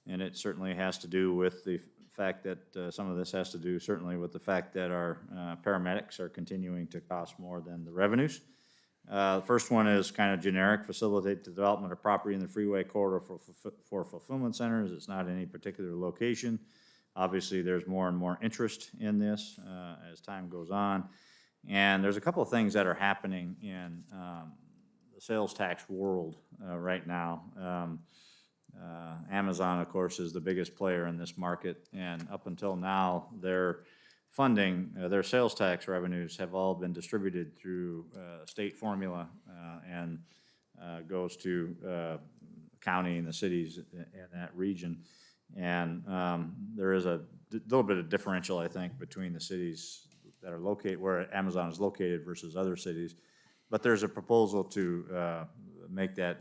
and it certainly has to do with the fact that, some of this has to do certainly with the fact that our paramedics are continuing to cost more than the revenues. The first one is kind of generic: facilitate the development of property in the freeway corridor for fulfillment centers. It's not any particular location. Obviously, there's more and more interest in this as time goes on. And there's a couple of things that are happening in the sales tax world right now. Amazon, of course, is the biggest player in this market, and up until now, their funding, their sales tax revenues have all been distributed through state formula and goes to county and the cities in that region. And there is a little bit of differential, I think, between the cities that are located, where Amazon is located versus other cities. But there's a proposal to make that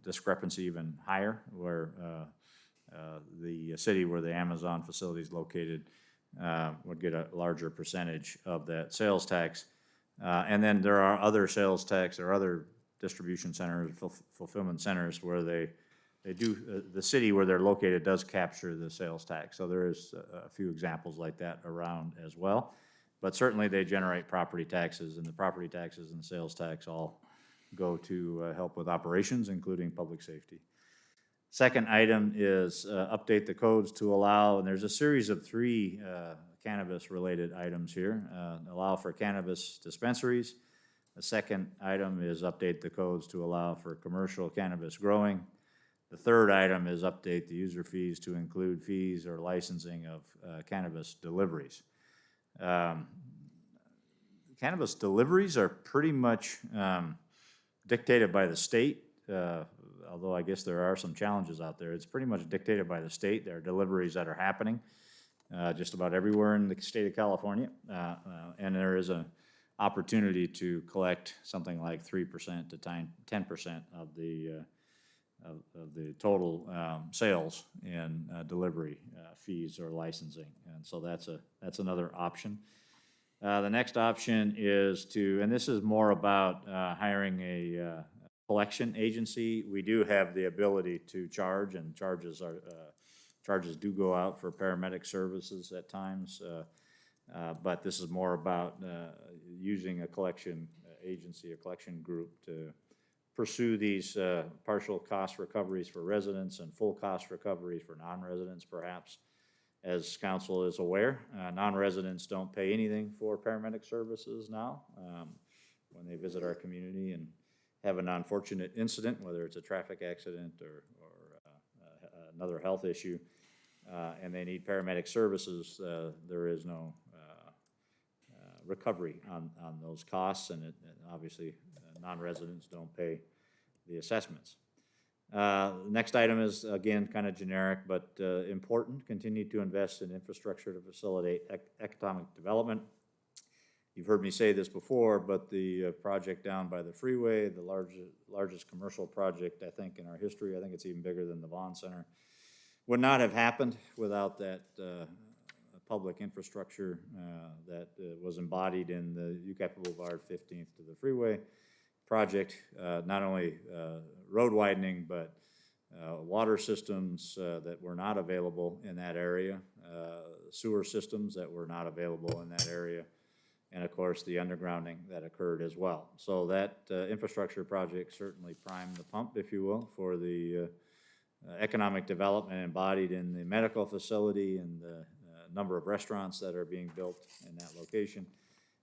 discrepancy even higher, where the city where the Amazon facility is located would get a larger percentage of that sales tax. And then there are other sales tax or other distribution centers, fulfillment centers, where they do, the city where they're located does capture the sales tax. So there is a few examples like that around as well. But certainly they generate property taxes, and the property taxes and the sales tax all go to help with operations, including public safety. Second item is update the codes to allow, and there's a series of three cannabis-related items here. Allow for cannabis dispensaries. The second item is update the codes to allow for commercial cannabis growing. The third item is update the user fees to include fees or licensing of cannabis deliveries. Cannabis deliveries are pretty much dictated by the state, although I guess there are some challenges out there. It's pretty much dictated by the state. There are deliveries that are happening just about everywhere in the state of California, and there is an opportunity to collect something like 3% to 10% of the total sales in delivery fees or licensing, and so that's another option. The next option is to, and this is more about hiring a collection agency. We do have the ability to charge, and charges do go out for paramedic services at times, but this is more about using a collection agency, a collection group, to pursue these partial cost recoveries for residents and full cost recoveries for non-residents, perhaps. As council is aware, non-residents don't pay anything for paramedic services now when they visit our community and have an unfortunate incident, whether it's a traffic accident or another health issue, and they need paramedic services. There is no recovery on those costs, and obviously non-residents don't pay the assessments. Next item is, again, kind of generic, but important. Continue to invest in infrastructure to facilitate economic development. You've heard me say this before, but the project down by the freeway, the largest commercial project, I think, in our history, I think it's even bigger than the Vaughn Center, would not have happened without that public infrastructure that was embodied in the Yucaipa Boulevard 15th to the freeway project. Not only road widening, but water systems that were not available in that area, sewer systems that were not available in that area, and of course the undergrounding that occurred as well. So that infrastructure project certainly primed the pump, if you will, for the economic development embodied in the medical facility and the number of restaurants that are being built in that location.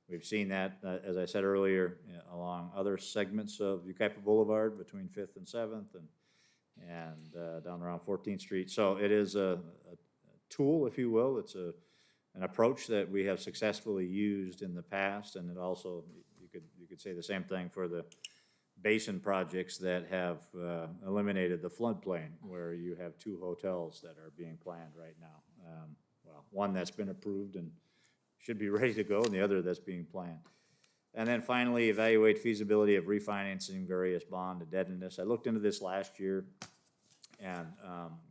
We've seen that, as I said earlier, along other segments of Yucaipa Boulevard between 5th and 7th and down around 14th Street. So it is a tool, if you will. It's an approach that we have successfully used in the past, and it also, you could say the same thing for the basin projects that have eliminated the floodplain, where you have 2 hotels that are being planned right now. Well, one that's been approved and should be ready to go, and the other that's being planned. And then finally, evaluate feasibility of refinancing various bond indebtedness. I looked into this last year and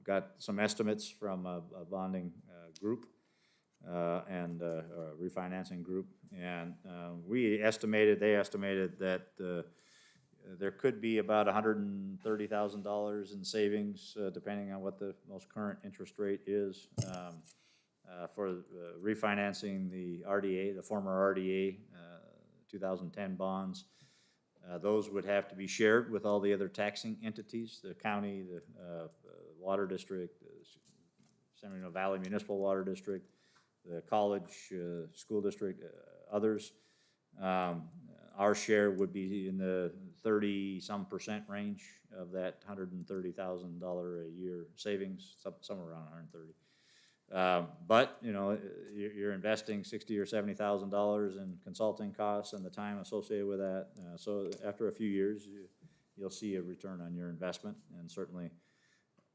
got some estimates from a bonding group and a refinancing group. And they estimated that there could be about $130,000 in savings, depending on what the most current interest rate is, for refinancing the RDA, the former RDA 2010 bonds. Those would have to be shared with all the other taxing entities, the county, the water district, the San Bernardino Valley Municipal Water District, the college, school district, others. Our share would be in the 30-some% range of that $130,000 a year savings, somewhere around 130. But, you know, you're investing $60,000 or $70,000 in consulting costs and the time associated with that. So after a few years, you'll see a return on your investment, and certainly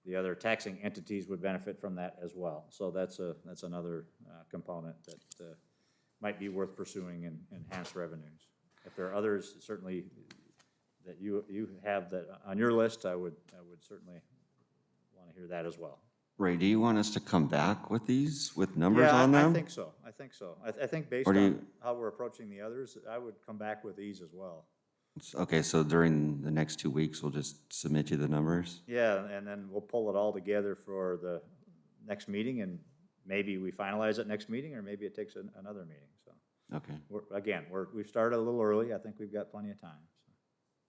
the other taxing entities would benefit from that as well. So that's another component that might be worth pursuing in enhanced revenues. If there are others, certainly that you have that on your list, I would certainly want to hear that as well. Ray, do you want us to come back with these, with numbers on Yeah, them? I think so. I think based Or do on how we're approaching the others, I would come back with these as well. Okay, so during the next 2 weeks, we'll just submit you the numbers? Yeah, and then we'll pull it all together for the next meeting, and maybe we finalize it next meeting, or maybe it takes another meeting, so. Okay. We've started a little early. I think we've got plenty of time.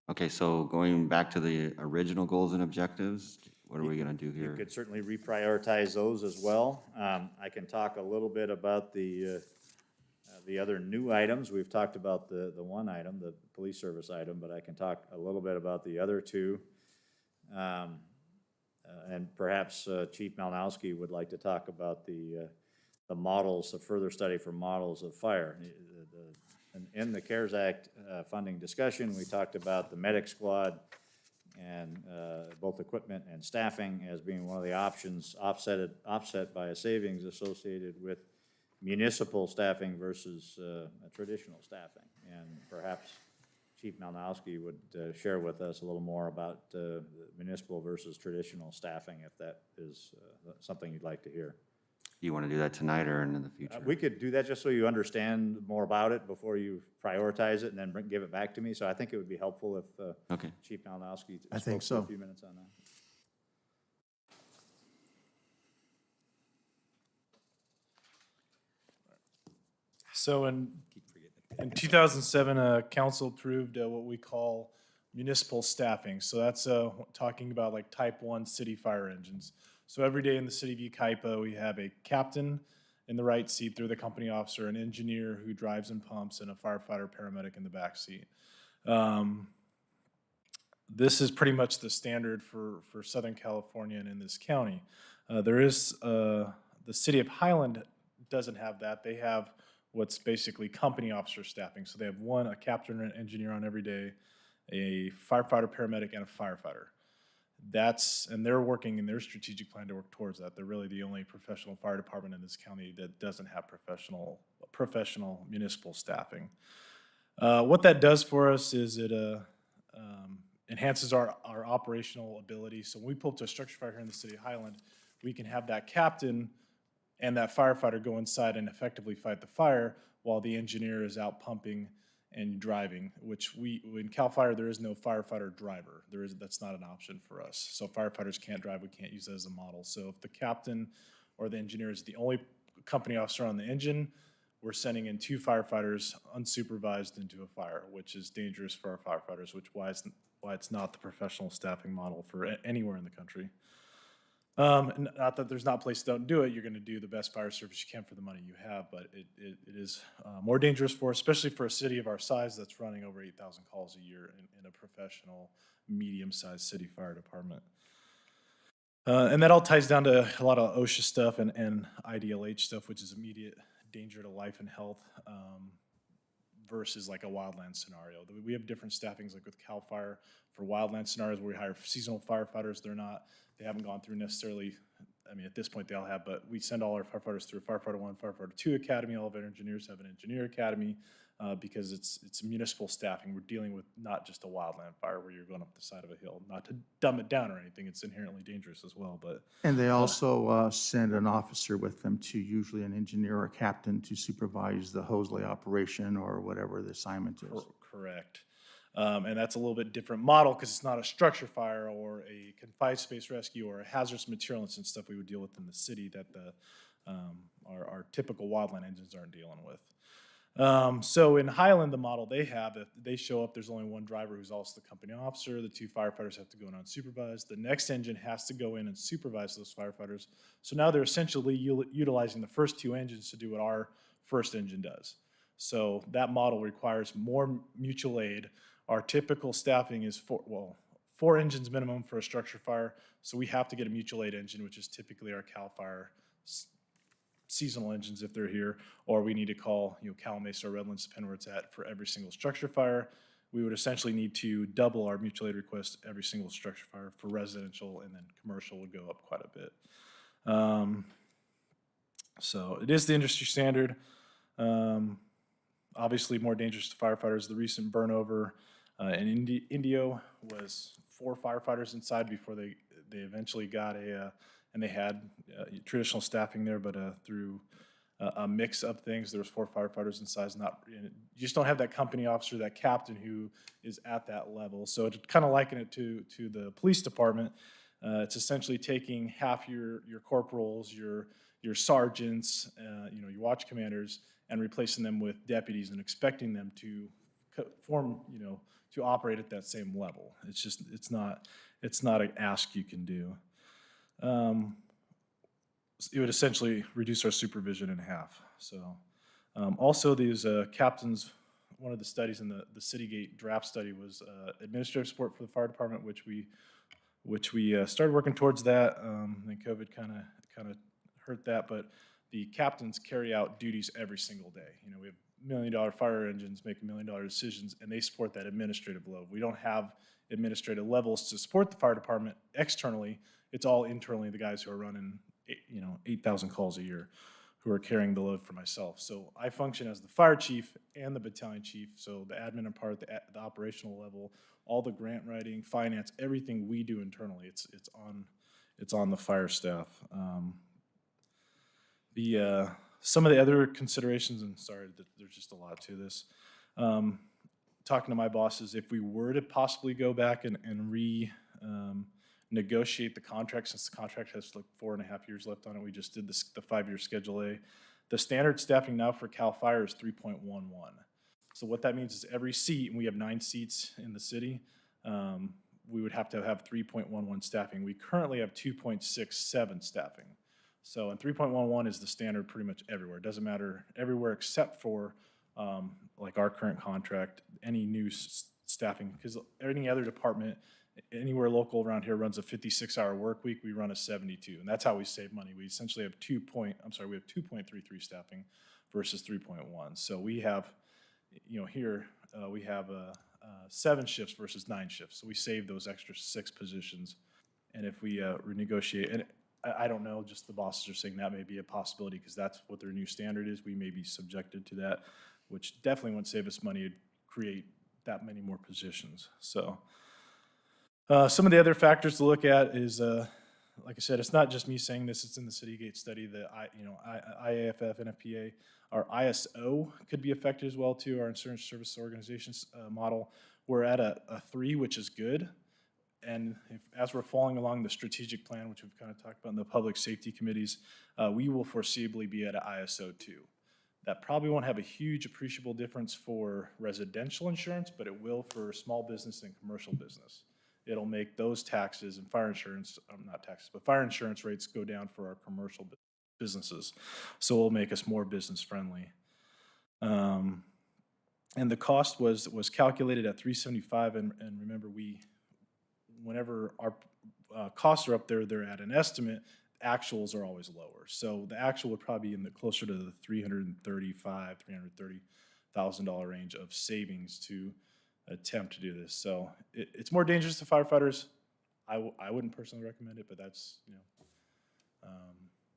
Okay, so going back to the original goals and objectives, what are we gonna do here? You could certainly reprioritize those as well. I can talk a little bit about the other new items. We've talked about the one item, the police service item, but I can talk a little bit about the other two. And perhaps Chief Malnowski would like to talk about the models, the further study for models of fire. In the CARES Act funding discussion, we talked about the medic squad and both equipment and staffing as being one of the options offset by a savings associated with municipal staffing versus traditional staffing. And perhaps Chief Malnowski would share with us a little more about municipal versus traditional staffing, if that is something you'd like to hear. Do you want to do that tonight or in the future? We could do that just so you understand more about it before you prioritize it and then give it back to me. So I think it would be helpful if Okay. Chief Malnowski I think spoke for so. a few minutes on that. So in 2007, council approved what we call municipal staffing. So that's talking about like type 1 city fire engines. So every day in the city of Yucaipa, we have a captain in the right seat, they're the company officer, an engineer who drives and pumps, and a firefighter paramedic in the back seat. This is pretty much the standard for Southern California and in this county. The city of Highland doesn't have that. They have what's basically company officer staffing. So they have a captain and an engineer on every day, a firefighter, paramedic, and a firefighter. And they're working in their strategic plan to work towards that. They're really the only professional fire department in this county that doesn't have professional municipal staffing. What that does for us is it enhances our operational ability. So when we pull up to a structure fire here in the city of Highland, we can have that captain and that firefighter go inside and effectively fight the fire while the engineer is out pumping and driving, which in CAL FIRE, there is no firefighter driver. That's not an option for us. So firefighters can't drive, we can't use that as a model. So if the captain or the engineer is the only company officer on the engine, we're sending in 2 firefighters unsupervised into a fire, which is dangerous for our firefighters, why it's not the professional staffing model for anywhere in the country. Not that there's not places that don't do it. You're going to do the best fire service you can for the money you have, but it is more dangerous especially for a city of our size that's running over 8,000 calls a year in a professional, medium-sized city fire department. And that all ties down to a lot of OSHA stuff and IDLH stuff, which is immediate danger to life and health versus like a wildland scenario. We have different staffings, like with CAL FIRE for wildland scenarios where we hire seasonal firefighters. They haven't gone through necessarily I mean, at this point, they all have, but we send all our firefighters through Firefighter 1, Firefighter 2 Academy. All of our engineers have an engineer academy because it's municipal staffing. We're dealing with not just a wildland fire where you're going up the side of a hill. Not to dumb it down or anything, it's inherently dangerous as well, but. And they also send an officer with them to, usually an engineer or captain, to supervise the hose lay operation or whatever the assignment is. Correct. And that's a little bit different model because it's not a structure fire or a confined space rescue or a hazardous material and stuff we would deal with in the city that our typical wildland engines aren't dealing with. So in Highland, the model they have, if they show up, there's only one driver who's also the company officer. The 2 firefighters have to go in unsupervised. The next engine has to go in and supervise those firefighters. So now they're essentially utilizing the first 2 engines to do what our first engine does. So that model requires more mutual aid. Our typical staffing is 4 engines minimum for a structure fire. So we have to get a mutual aid engine, which is typically our CAL FIRE seasonal engines if they're here, or we need to call Cal Mesa or Redlands, depending where it's at, for every single structure fire. We would essentially need to double our mutual aid request every single structure fire for residential, and then commercial would go up quite a bit. So it is the industry standard. Obviously more dangerous to firefighters. The recent burnover in Indio was 4 firefighters inside before they eventually got and they had traditional staffing there, but through a mix of things, there was 4 firefighters inside. You just don't have that company officer, that captain who is at that level. So to kind of liken it to the police department, it's essentially taking half your corporals, your sergeants, your watch commanders, and replacing them with deputies and expecting them to to operate at that same level. It's not an ask you can do. It would essentially reduce our supervision in half. So also these captains, one of the studies in the Citygate draft study was administrative support for the fire department, which we started working towards that. Then COVID kind of hurt that, but the captains carry out duties every single day. We have $1 million fire engines make $1 million decisions, and they support that administrative load. We don't have administrative levels to support the fire department externally. It's all internally, the guys who are running 8,000 calls a year who are carrying the load for myself. So I function as the fire chief and the battalion chief. So the admin part, the operational level, all the grant writing, finance, everything we do internally, it's on the fire staff. Some of the other considerations, and sorry, there's just a lot to this. Talking to my bosses, if we were to possibly go back and negotiate the contract, since the contract has like 4.5 years left on it, we just did the 5-year Schedule A. The standard staffing now for CAL FIRE is 3.11. So what that means is every seat, and we have 9 seats in the city, we would have to have 3.11 staffing. We currently have 2.67 staffing. So, and 3.11 is the standard pretty much everywhere. It doesn't matter everywhere except for like our current contract, any new staffing, because any other department, anywhere local around here runs a 56-hour work week. We run a 72, and that's how we save money. We essentially have 2.33 staffing versus 3.1. So we have, here we have 7 shifts versus 9 shifts. So we save those extra 6 positions, and if we renegotiate, and I don't know, just the bosses are saying that may be a possibility because that's what their new standard is. We may be subjected to that, which definitely wouldn't save us money. It'd create that many more positions. So some of the other factors to look at is, like I said, it's not just me saying this. It's in the Citygate study. The IAFF, NFPA, our ISO could be affected as well too. Our insurance service organizations model, we're at a 3, which is good. And as we're following along the strategic plan, which we've kind of talked about in the public safety committees, we will foreseeably be at an ISO 2. That probably won't have a huge appreciable difference for residential insurance, but it will for small business and commercial business. It'll make those taxes and fire insurance, not taxes, but fire insurance rates go down for our commercial businesses. So it'll make us more business friendly. And the cost was calculated at $375, and remember whenever our costs are up there, they're at an estimate. Actuals are always lower. So the actual would probably be in the closer to the $330,000 range of savings to attempt to do this. So it's more dangerous to firefighters. I wouldn't personally recommend it, but that's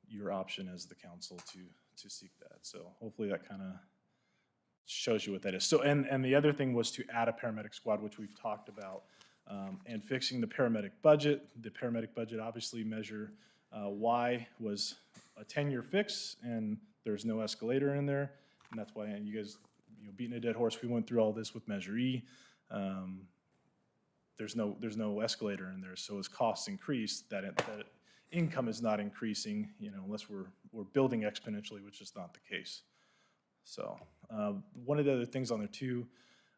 your option as the council to seek that. So hopefully that kind of shows you what that is. So, and the other thing was to add a paramedic squad, which we've talked about, and fixing the paramedic budget. The paramedic budget obviously measure Y was a 10-year fix, and there's no escalator in there, and that's why, and you guys, beating a dead horse, we went through all this with Measure E. There's no escalator in there, so as costs increase, that income is not increasing, unless we're building exponentially, which is not the case. So one of the other things on there too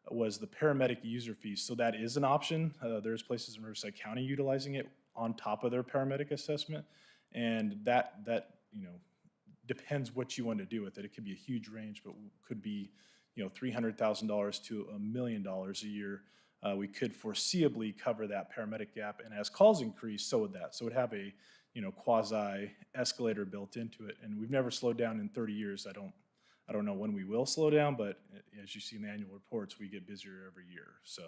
was the paramedic user fees. So that is an option. There's places in Riverside County utilizing it on top of their paramedic assessment, and that depends what you want to do with it. It could be a huge range, but could be $300,000 to $1 million a year. We could foreseeably cover that paramedic gap, and as calls increase, so would that. So it would have a quasi escalator built into it, and we've never slowed down in 30 years. I don't know when we will slow down, but as you see in the annual reports, we get busier every year. So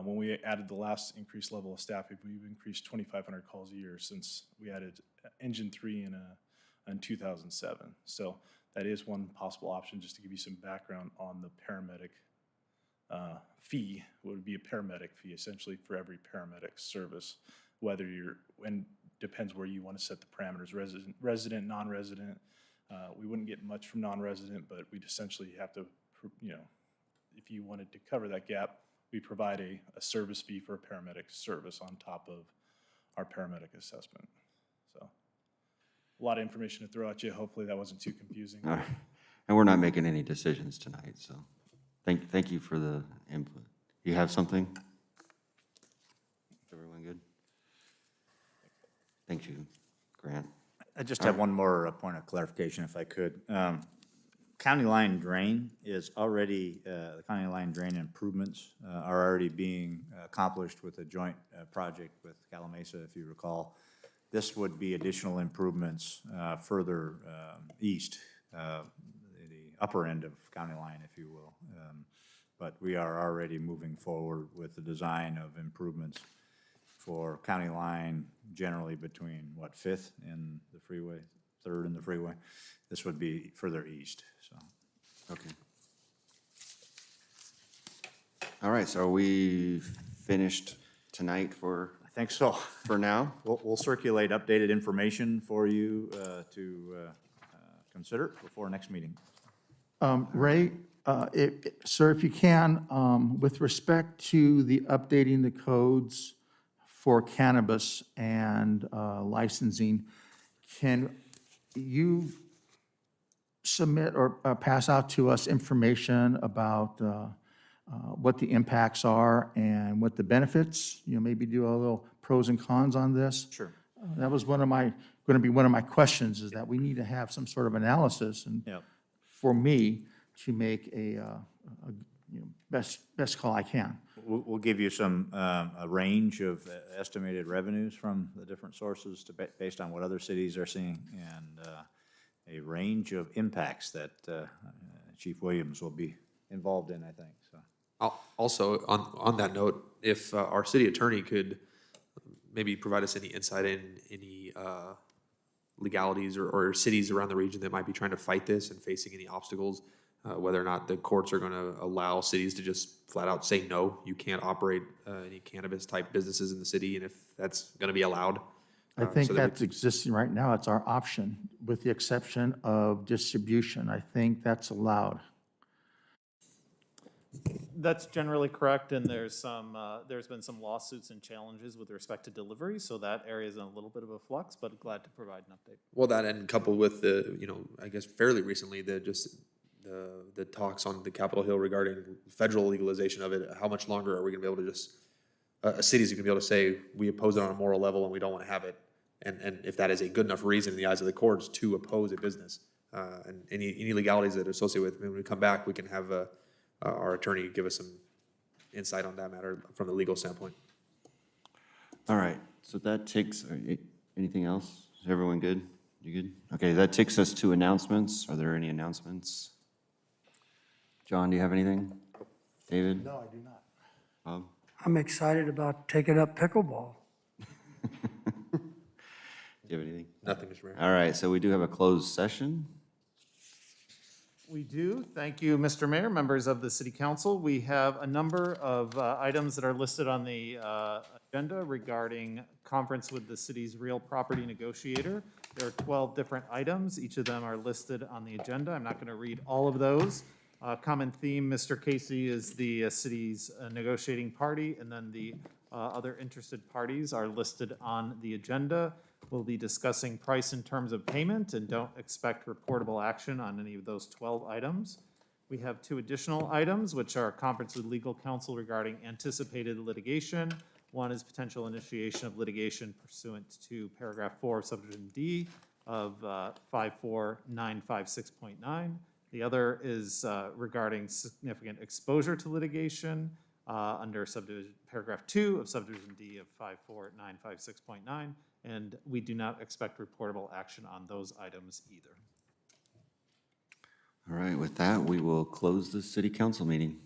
when we added the last increased level of staff, we've increased 2,500 calls a year since we added Engine 3 in 2007. So that is one possible option, just to give you some background on the paramedic fee. Would be a paramedic fee essentially for every paramedic service, whether and depends where you want to set the parameters, resident, non-resident. We wouldn't get much from non-resident, but we'd essentially have to, if you wanted to cover that gap, we provide a service fee for a paramedic service on top of our paramedic assessment. So a lot of information to throw at you. Hopefully that wasn't too confusing. All right. And we're not making any decisions tonight, so thank you for the input. You have something? Everyone good? Thank you, Grant. I just have one more point of clarification, if I could. County line drain is already, the county line drain improvements are already being accomplished with a joint project with Calamasa, if you recall. This would be additional improvements further east, the upper end of county line, if you will. But we are already moving forward with the design of improvements for county line, generally between, 5th and the freeway, 3rd and the freeway. This would be further east, so. Okay. All right, so are we finished tonight I think so. for now? We'll circulate updated information for you to consider before next meeting. Ray, sir, if you can, with respect to the updating the codes for cannabis and licensing, can you submit or pass out to us information about what the impacts are and what the benefits? Maybe do a little pros and cons on this? Sure. That was going to be one of my questions, is that we need to have some sort of analysis, and Yep. for me to make a best call I can. We'll give you some, a range of estimated revenues from the different sources based on what other cities are seeing, and a range of impacts that Chief Williams will be involved in, I think, so. Also, on that note, if our city attorney could maybe provide us any insight in any legalities or cities around the region that might be trying to fight this and facing any obstacles, whether or not the courts are going to allow cities to just flat out say, no, you can't operate any cannabis type businesses in the city, and if that's going to be allowed. I think so that that's existing right now. It's our option, with the exception of distribution. I think that's allowed. That's generally correct, and there's been some lawsuits and challenges with respect to delivery, so that area is in a little bit of a flux, but glad to provide an update. Well, that and coupled with the, I guess fairly recently, the talks on the Capitol Hill regarding federal legalization of it, how much longer are we going to be able to just, cities are going to be able to say, we oppose it on a moral level and we don't want to have it, and if that is a good enough reason in the eyes of the courts to oppose a business, and any legalities that are associated with it. When we come back, we can have our attorney give us some insight on that matter from the legal standpoint. All right, so that takes, anything else? Is everyone good? You good? Okay, that takes us to announcements. Are there any announcements? John, do you have anything? David? No, I do not. Bob? I'm excited about taking up pickleball. Do you have anything? Nothing, Mr. Mayor. All right, so we do have a closed session. We do. Thank you, Mr. Mayor, members of the City Council. We have a number of items that are listed on the agenda regarding conference with the city's real property negotiator. There are 12 different items. Each of them are listed on the agenda. I'm not going to read all of those. Common theme, Mr. Casey is the city's negotiating party, and then the other interested parties are listed on the agenda. We'll be discussing price and terms of payment and don't expect reportable action on any of those 12 items. We have 2 additional items, which are a conference with legal counsel regarding anticipated litigation. One is potential initiation of litigation pursuant to paragraph 4 of subdivision D of 54956.9. The other is regarding significant exposure to litigation under subdivision paragraph 2 of subdivision D of 54956.9. And we do not expect reportable action on those items either. All right, with that, we will close the city council meeting.